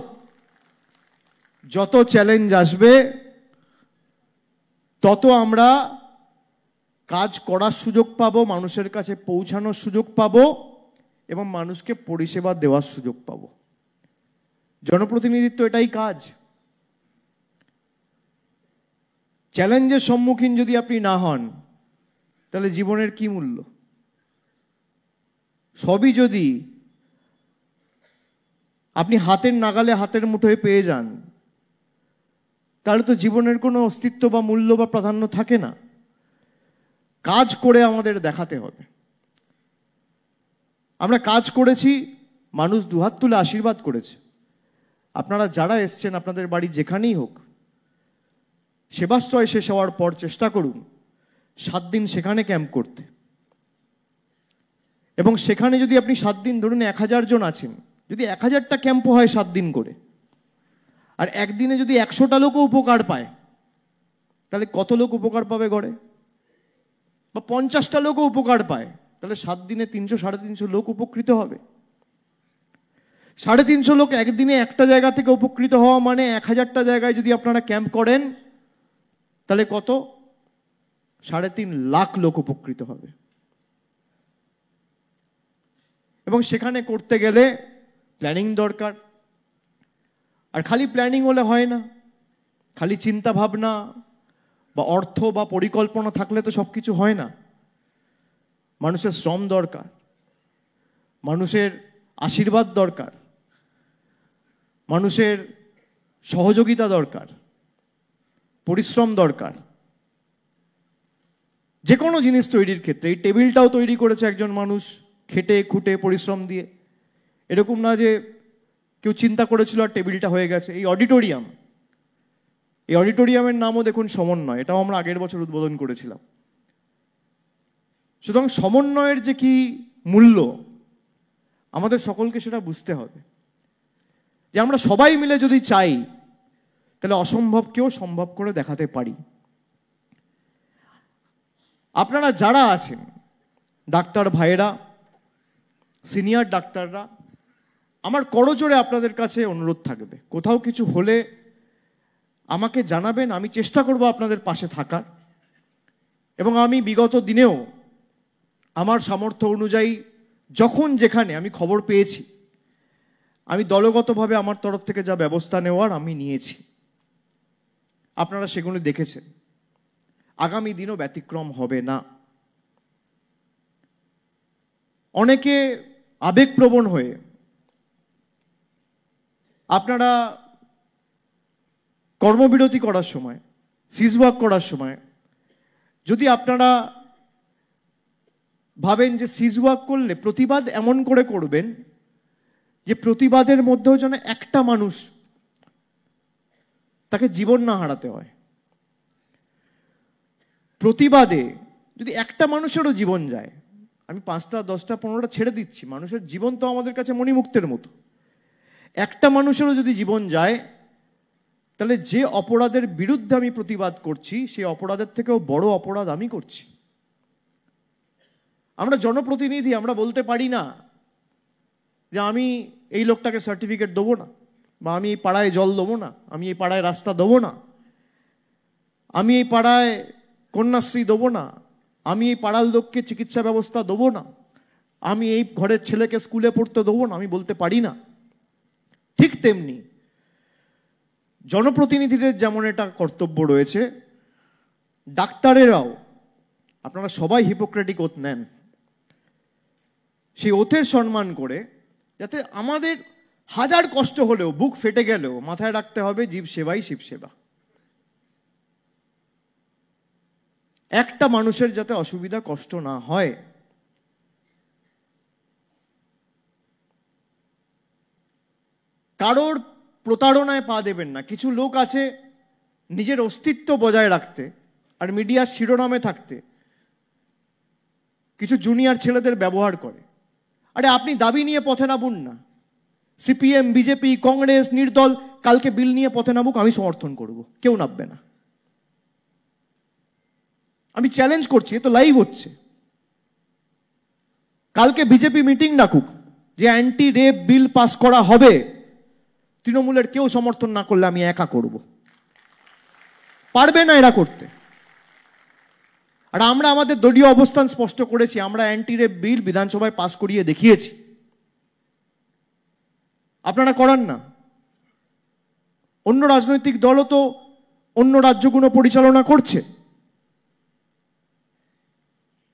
Speaker 3: যত চ্যালেঞ্জ আসবে তত আমরা কাজ করার সুযোগ পাবো, মানুষের কাছে পৌঁছানোর সুযোগ পাবো এবং মানুষকে পরিষেবা দেওয়ার সুযোগ পাবো। জনপ্রতিনিধিত্ব এটাই কাজ। চ্যালেঞ্জের সম্মুখীন যদি আপনি না হন তাহলে জীবনের কি মূল্য? সবই যদি আপনি হাতের নাগালে, হাতের মুঠোয় পেয়ে যান, তাহলে তো জীবনের কোনো অস্তিত্ব বা মূল্য বা প্রাধান্য থাকে না। কাজ করে আমাদের দেখাতে হবে। আমরা কাজ করেছি, মানুষ দুহাত তুলে আশীর্বাদ করেছে। আপনারা যারা এসছেন, আপনাদের বাড়ি যেখানেই হোক, সেবাশ্রয় শেষ হওয়ার পর চেষ্টা করুন 7 দিন সেখানে ক্যাম্প করতে। এবং সেখানে যদি আপনি 7 দিন, ধরুন 1000 জন আছেন, যদি 1000টা ক্যাম্পও হয় 7 দিন করে, আর একদিনে যদি 100টা লোকও উপকার পায়, তাহলে কত লোক উপকার পাবে গড়ে? বা 50টা লোকও উপকার পায়, তাহলে 7 দিনে 300, 350 লোক উপকৃত হবে। 350 লোক একদিনে একটা জায়গা থেকে উপকৃত হওয়া মানে 1000টা জায়গায় যদি আপনারা ক্যাম্প করেন, তাহলে কত? 3.5 লাখ লোক উপকৃত হবে। এবং সেখানে করতে গেলে প্ল্যানিং দরকার। আর খালি প্ল্যানিং হলে হয় না, খালি চিন্তা ভাবনা বা অর্থ বা পরিকল্পনা থাকলে তো সবকিছু হয় না। মানুষের শ্রম দরকার, মানুষের আশীর্বাদ দরকার, মানুষের সহযোগিতা দরকার, পরিশ্রম দরকার। যে কোনো জিনিস তৈরির ক্ষেত্রে, এই টেবিলটাও তৈরি করেছে একজন মানুষ খেটে খুঁটে পরিশ্রম দিয়ে। এরকম না যে কেউ চিন্তা করেছিল আর টেবিলটা হয়ে গেছে। এই অডিটোরিয়ামের নামও দেখুন সমন্বয়, এটাও আমরা আগের বছর উদ্বোধন করেছিলাম। সুতরাং সমন্বয়ের যে কি মূল্য, আমাদের সকলকে সেটা বুঝতে হবে। যে আমরা সবাই মিলে যদি চাই, তাহলে অসম্ভবকেও সম্ভব করে দেখাতে পারি। আপনারা যারা আছেন, ডাক্তার ভাইয়েরা, সিনিয়র ডাক্তাররা, আমার করজোড়ে আপনাদের কাছে অনুরোধ থাকবে, কোথাও কিছু হলে আমাকে জানাবেন, আমি চেষ্টা করব আপনাদের পাশে থাকার। এবং আমি বিগত দিনেও আমার সামর্থ্য অনুযায়ী যখন যেখানে আমি খবর পেয়েছি, আমি দলগতভাবে আমার তরফ থেকে যা ব্যবস্থা নেওয়ার আমি নিয়েছি। আপনারা সেগুলো দেখেছেন। আগামী দিনও ব্যতিক্রম হবে না। অনেকে আবেগপ্রবণ হয়ে আপনারা কর্মবিরতি করার সময়, সিজওয়াক করার সময় যদি আপনারা ভাবেন যে সিজওয়াক করলে প্রতিবাদ এমন করে করবেন যে প্রতিবাদের মধ্যেও যেন একটা মানুষ তাকে জীবন না হারাতে হয়। প্রতিবাদে যদি একটা মানুষেরও জীবন যায়, আমি 5টা 10টা 15টা ছেড়ে দিচ্ছি, মানুষের জীবন তো আমাদের কাছে মণিমুক্তের মতো, একটা মানুষেরও যদি জীবন যায়, তাহলে যে অপরাধের বিরুদ্ধে আমি প্রতিবাদ করছি সেই অপরাধের থেকেও বড় অপরাধ আমি করছি। আমরা জনপ্রতিনিধি, আমরা বলতে পারি না যে আমি এই লোকটাকে সার্টিফিকেট দেবো না, বা আমি এই পাড়ায় জল দেবো না, আমি এই পাড়ায় রাস্তা দেবো না, আমি এই পাড়ায় কন্যাশ্রী দেবো না, আমি এই পাড়ার লোককে চিকিৎসা ব্যবস্থা দেবো না, আমি এই ঘরের ছেলেকে স্কুলে পড়তে দেবো না, আমি বলতে পারি না। ঠিক তেমনি জনপ্রতিনিধিদের যেমন এটা কর্তব্য রয়েছে, ডাক্তারেরাও, আপনারা সবাই হিপোক্রেটিক ওথ নেন, সেই ওথের সম্মান করে যাতে আমাদের হাজার কষ্ট হলেও, বুক ফেটে গেলেও মাথায় রাখতে হবে জীব সেবাই শিব সেবা। একটা মানুষের যাতে অসুবিধা কষ্ট না হয়। কারোর প্রতারণায় পা দেবেন না। কিছু লোক আছে নিজের অস্তিত্ব বজায় রাখতে আর মিডিয়ার শিরোনামে থাকতে কিছু জুনিয়র ছেলেদের ব্যবহার করে। আরে আপনি দাবি নিয়ে পথে নামুন না, সিপিএম, বিজেপি, কংগ্রেস, নির্দল কালকে বিল নিয়ে পথে নামুক, আমি সমর্থন করব, কেউ নামবে না। আমি চ্যালেঞ্জ করছি, তো লাইভ হচ্ছে। কালকে বিজেপি মিটিং ডাকুক যে অ্যান্টি রেপ বিল পাস করা হবে, তৃণমূলের কেউ সমর্থন না করলে আমি একা করব। পারবে না এরা করতে। আর আমরা আমাদের দলীয় অবস্থান স্পষ্ট করেছি, আমরা অ্যান্টি রেপ বিল বিধানসভায় পাস করিয়ে দেখিয়েছি। আপনারা করান না। অন্য রাজনৈতিক দলও তো অন্য রাজ্যগুলো পরিচালনা করছে।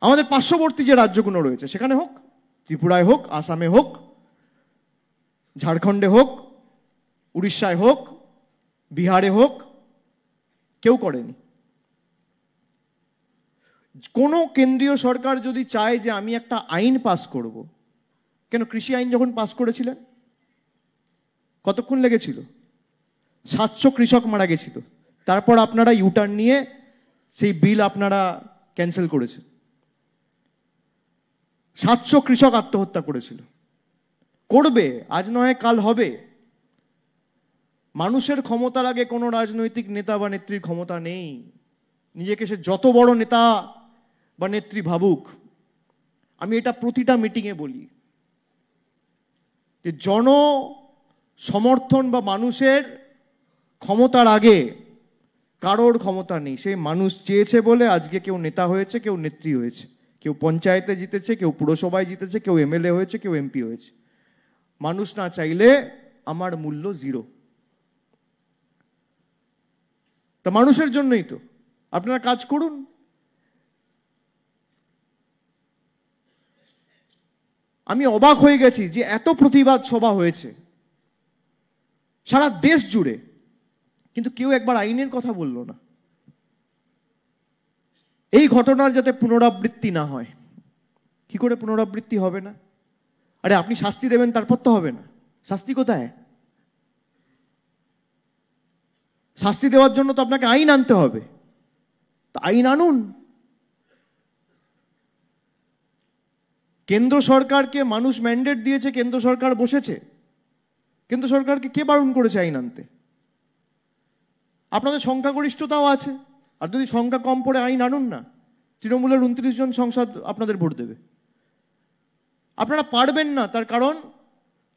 Speaker 3: আমাদের পার্শ্ববর্তী যে রাজ্যগুলো রয়েছে সেখানে হোক, ত্রিপুরায় হোক, আসামে হোক, ঝাড়খণ্ডে হোক, উড়িষ্যায় হোক, বিহারে হোক, কেউ করেনি। কোনো কেন্দ্রীয় সরকার যদি চায় যে আমি একটা আইন পাস করব, কেন কৃষি আইন যখন পাস করেছিলেন কতক্ষণ লেগেছিল? 700 কৃষক মারা গেছিল। তারপর আপনারা ইউটার্ন নিয়ে সেই বিল আপনারা ক্যান্সেল করেছেন। 700 কৃষক আত্মহত্যা করেছিল। করবে, আজ নয় কাল হবে। মানুষের ক্ষমতার আগে কোনো রাজনৈতিক নেতা বা নেত্রীর ক্ষমতা নেই। নিজেকে সে যত বড় নেতা বা নেত্রী ভাবুক। আমি এটা প্রতিটা মিটিংয়ে বলি যে জন সমর্থন বা মানুষের ক্ষমতার আগে কারোর ক্ষমতা নেই। সেই মানুষ চেয়েছে বলে আজকে কেউ নেতা হয়েছে, কেউ নেত্রী হয়েছে, কেউ পঞ্চায়েতে জিতেছে, কেউ পুরসভায় জিতেছে, কেউ এমএলএ হয়েছে, কেউ এমপি হয়েছে। মানুষ না চাইলে আমার মূল্য 0। তা মানুষের জন্যই তো আপনারা কাজ করুন। আমি অবাক হয়ে গেছি যে এত প্রতিবাদ সভা হয়েছে সারা দেশ জুড়ে, কিন্তু কেউ একবার আইনের কথা বলল না। এই ঘটনার যাতে পুনরাবৃত্তি না হয়। কি করে পুনরাবৃত্তি হবে না? আরে আপনি শাস্তি দেবেন, তারপর তো হবে না। শাস্তি কোথায়? শাস্তি দেওয়ার জন্য তো আপনাকে আইন আনতে হবে। তো আইন আনুন। কেন্দ্র সরকারকে মানুষ ম্যান্ডেট দিয়েছে, কেন্দ্র সরকার বসেছে। কেন্দ্র সরকারকে কে বারণ করেছে আইন আনতে? আপনাদের সংখ্যাগরিষ্ঠতাও আছে, আর যদি সংখ্যা কম পড়ে আইন আনুন না। তৃণমূলের 29 জন সংসদ আপনাদের ভোট দেবে। আপনারা পারবেন না, তার কারণ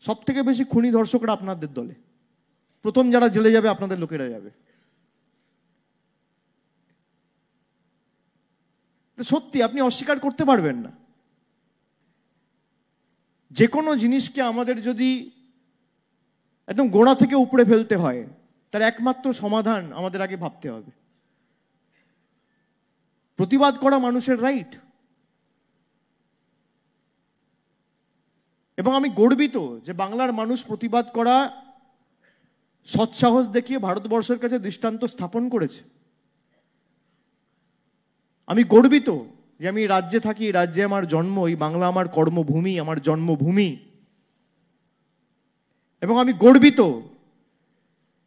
Speaker 3: সব থেকে বেশি খুনি ধর্ষকরা আপনাদের দলে। প্রথম যারা জেলে যাবে আপনাদের লোকেরা যাবে। সত্যি আপনি অস্বীকার করতে পারবেন না। যে কোনো জিনিসকে আমাদের যদি একদম গোড়া থেকে উপড়ে ফেলতে হয়, তার একমাত্র সমাধান আমাদের আগে ভাবতে হবে। প্রতিবাদ করা মানুষের রাইট, এবং আমি গর্বিত যে বাংলার মানুষ প্রতিবাদ করা সৎসাহস দেখিয়ে ভারতবর্ষের কাছে দৃষ্টান্ত স্থাপন করেছে। আমি গর্বিত যে আমি এই রাজ্যে থাকি, এই রাজ্যে আমার জন্ম, এই বাংলা আমার কর্মভূমি, আমার জন্মভূমি। এবং আমি গর্বিত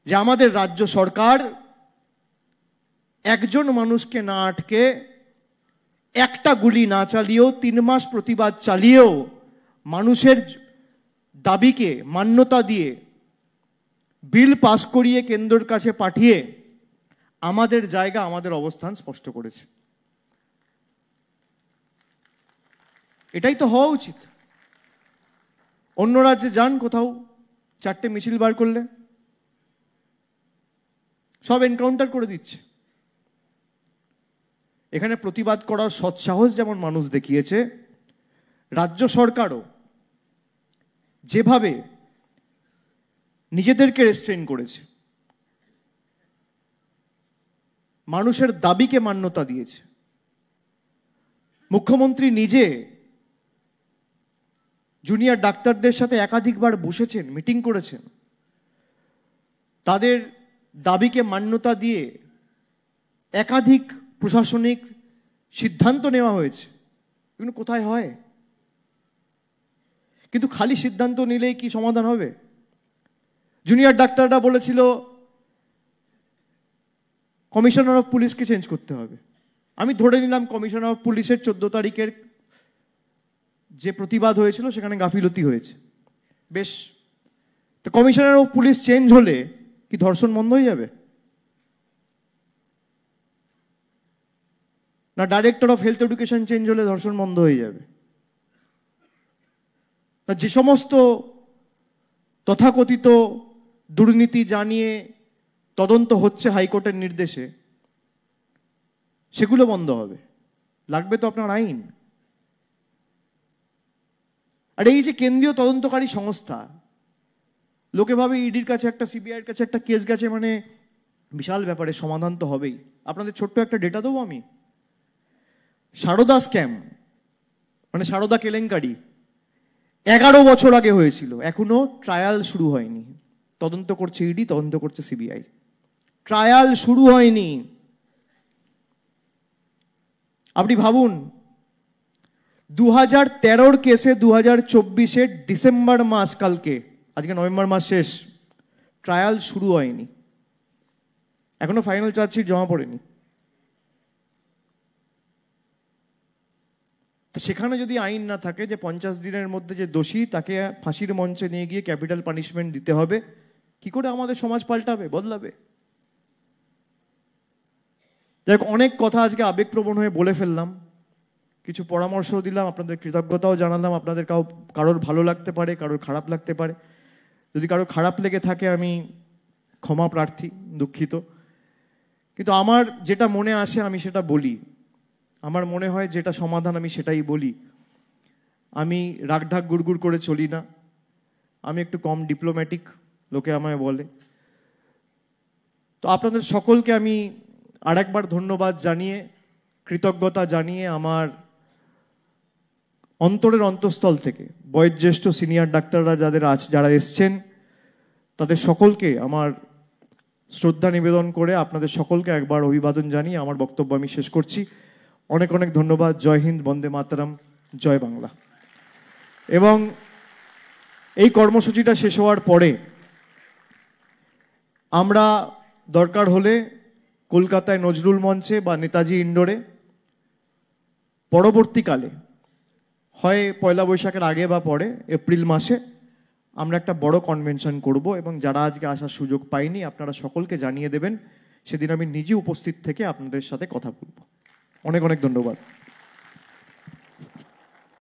Speaker 3: যে আমাদের রাজ্য সরকার একজন মানুষকে না আটকে, একটা গুলি না চালিয়েও, 3 মাস প্রতিবাদ চালিয়েও মানুষের দাবিকে মান্যতা দিয়ে বিল পাস করিয়ে কেন্দ্রের কাছে পাঠিয়ে আমাদের জায়গা, আমাদের অবস্থান স্পষ্ট করেছে। এটাই তো হওয়া উচিত। অন্য রাজ্যে যান কোথাও, 4টে মিছিল বার করলে সব এনকাউন্টার করে দিচ্ছে। এখানে প্রতিবাদ করার সৎসাহস যেমন মানুষ দেখিয়েছে, রাজ্য সরকারও যেভাবে নিজেদেরকে রেস্ট্রেন করেছে, মানুষের দাবিকে মান্যতা দিয়েছে। মুখ্যমন্ত্রী নিজে জুনিয়র ডাক্তারদের সাথে একাধিকবার বসেছেন, মিটিং করেছেন, তাদের দাবিকে মান্যতা দিয়ে একাধিক প্রশাসনিক সিদ্ধান্ত নেওয়া হয়েছে। এগুলো কোথায় হয়? কিন্তু খালি সিদ্ধান্ত নিলেই কি সমাধান হবে? জুনিয়র ডাক্তাররা বলেছিল কমিশনার অফ পুলিশকে চেঞ্জ করতে হবে। আমি ধরে নিলাম কমিশনার অফ পুলিশের 14 তারিখের যে প্রতিবাদ হয়েছিল সেখানে গাফিলতি হয়েছে, বেশ। তো কমিশনার অফ পুলিশ চেঞ্জ হলে কি ধর্ষণ বন্ধ হয়ে যাবে? না director of health education change হলে ধর্ষণ বন্ধ হয়ে যাবে? না যে সমস্ত তথাকথিত দুর্নীতি জানিয়ে তদন্ত হচ্ছে হাইকোর্টের নির্দেশে, সেগুলো বন্ধ হবে? লাগবে তো আপনার আইন। আর এই যে কেন্দ্রীয় তদন্তকারী সংস্থা, লোকে ভাবে ইডির কাছে একটা, সিবিআইয়ের কাছে একটা কেস গেছে মানে বিশাল ব্যাপারে সমাধান তো হবেই। আপনাদের ছোট্ট একটা ডেটা দেবো আমি। সারদা স্ক্যাম মানে সারদা কেলেঙ্কারি 11 বছর আগে হয়েছিল, এখনো ট্রায়াল শুরু হয়নি। তদন্ত করছে ইডি, তদন্ত করছে সিবিআই, ট্রায়াল শুরু হয়নি। আপনি ভাবুন, 2013 কেসে 2024 ডিসেম্বর মাস, কালকে, আজকে নভেম্বর মাস শেষ, ট্রায়াল শুরু হয়নি, এখনো ফাইনাল চার্জশিট জমা পড়েনি। তো সেখানে যদি আইন না থাকে যে 50 দিনের মধ্যে যে দোষী তাকে ফাঁসির মঞ্চে নিয়ে গিয়ে ক্যাপিটাল পানিশমেন্ট দিতে হবে, কি করে আমাদের সমাজ পাল্টাবে, বদলাবে? যাই হোক, অনেক কথা আজকে আবেগপ্রবণ হয়ে বলে ফেললাম, কিছু পরামর্শ দিলাম, আপনাদের কৃতজ্ঞতাও জানালাম। আপনাদের কারোর ভালো লাগতে পারে, কারোর খারাপ লাগতে পারে। যদি কারোর খারাপ লেগে থাকে আমি ক্ষমা প্রার্থী, দুঃখিত। কিন্তু আমার যেটা মনে আসে আমি সেটা বলি, আমার মনে হয় যেটা সমাধান আমি সেটাই বলি। আমি রাগঢাক গুড়গুড় করে চলি না, আমি একটু কম ডিপ্লোম্যাটিক, লোকে আমায় বলে। তো আপনাদের সকলকে আমি আরেকবার ধন্যবাদ জানিয়ে, কৃতজ্ঞতা জানিয়ে, আমার অন্তরের অন্তঃস্থল থেকে বয়োজ্যেষ্ঠ সিনিয়র ডাক্তাররা যারা এসছেন তাদের সকলকে আমার শ্রদ্ধা নিবেদন করে আপনাদের সকলকে একবার অভিবাদন জানিয়ে আমার বক্তব্য আমি শেষ করছি। অনেক অনেক ধন্যবাদ। জয় হিন্দ, বন্দে মাতরম, জয় বাংলা। এবং এই কর্মসূচিটা শেষ হওয়ার পরে আমরা দরকার হলে কলকাতায় নজরুল মঞ্চে বা নেতাজি ইন্ডোরে পরবর্তীকালে, হয় পয়লা বৈশাখের আগে বা পরে এপ্রিল মাসে, আমরা একটা বড় কনভেনশন করব এবং যারা আজকে আসার সুযোগ পাইনি আপনারা সকলকে জানিয়ে দেবেন। সেদিন আমি নিজে উপস্থিত থেকে আপনাদের সাথে কথা বলবো। অনেক অনেক ধন্যবাদ।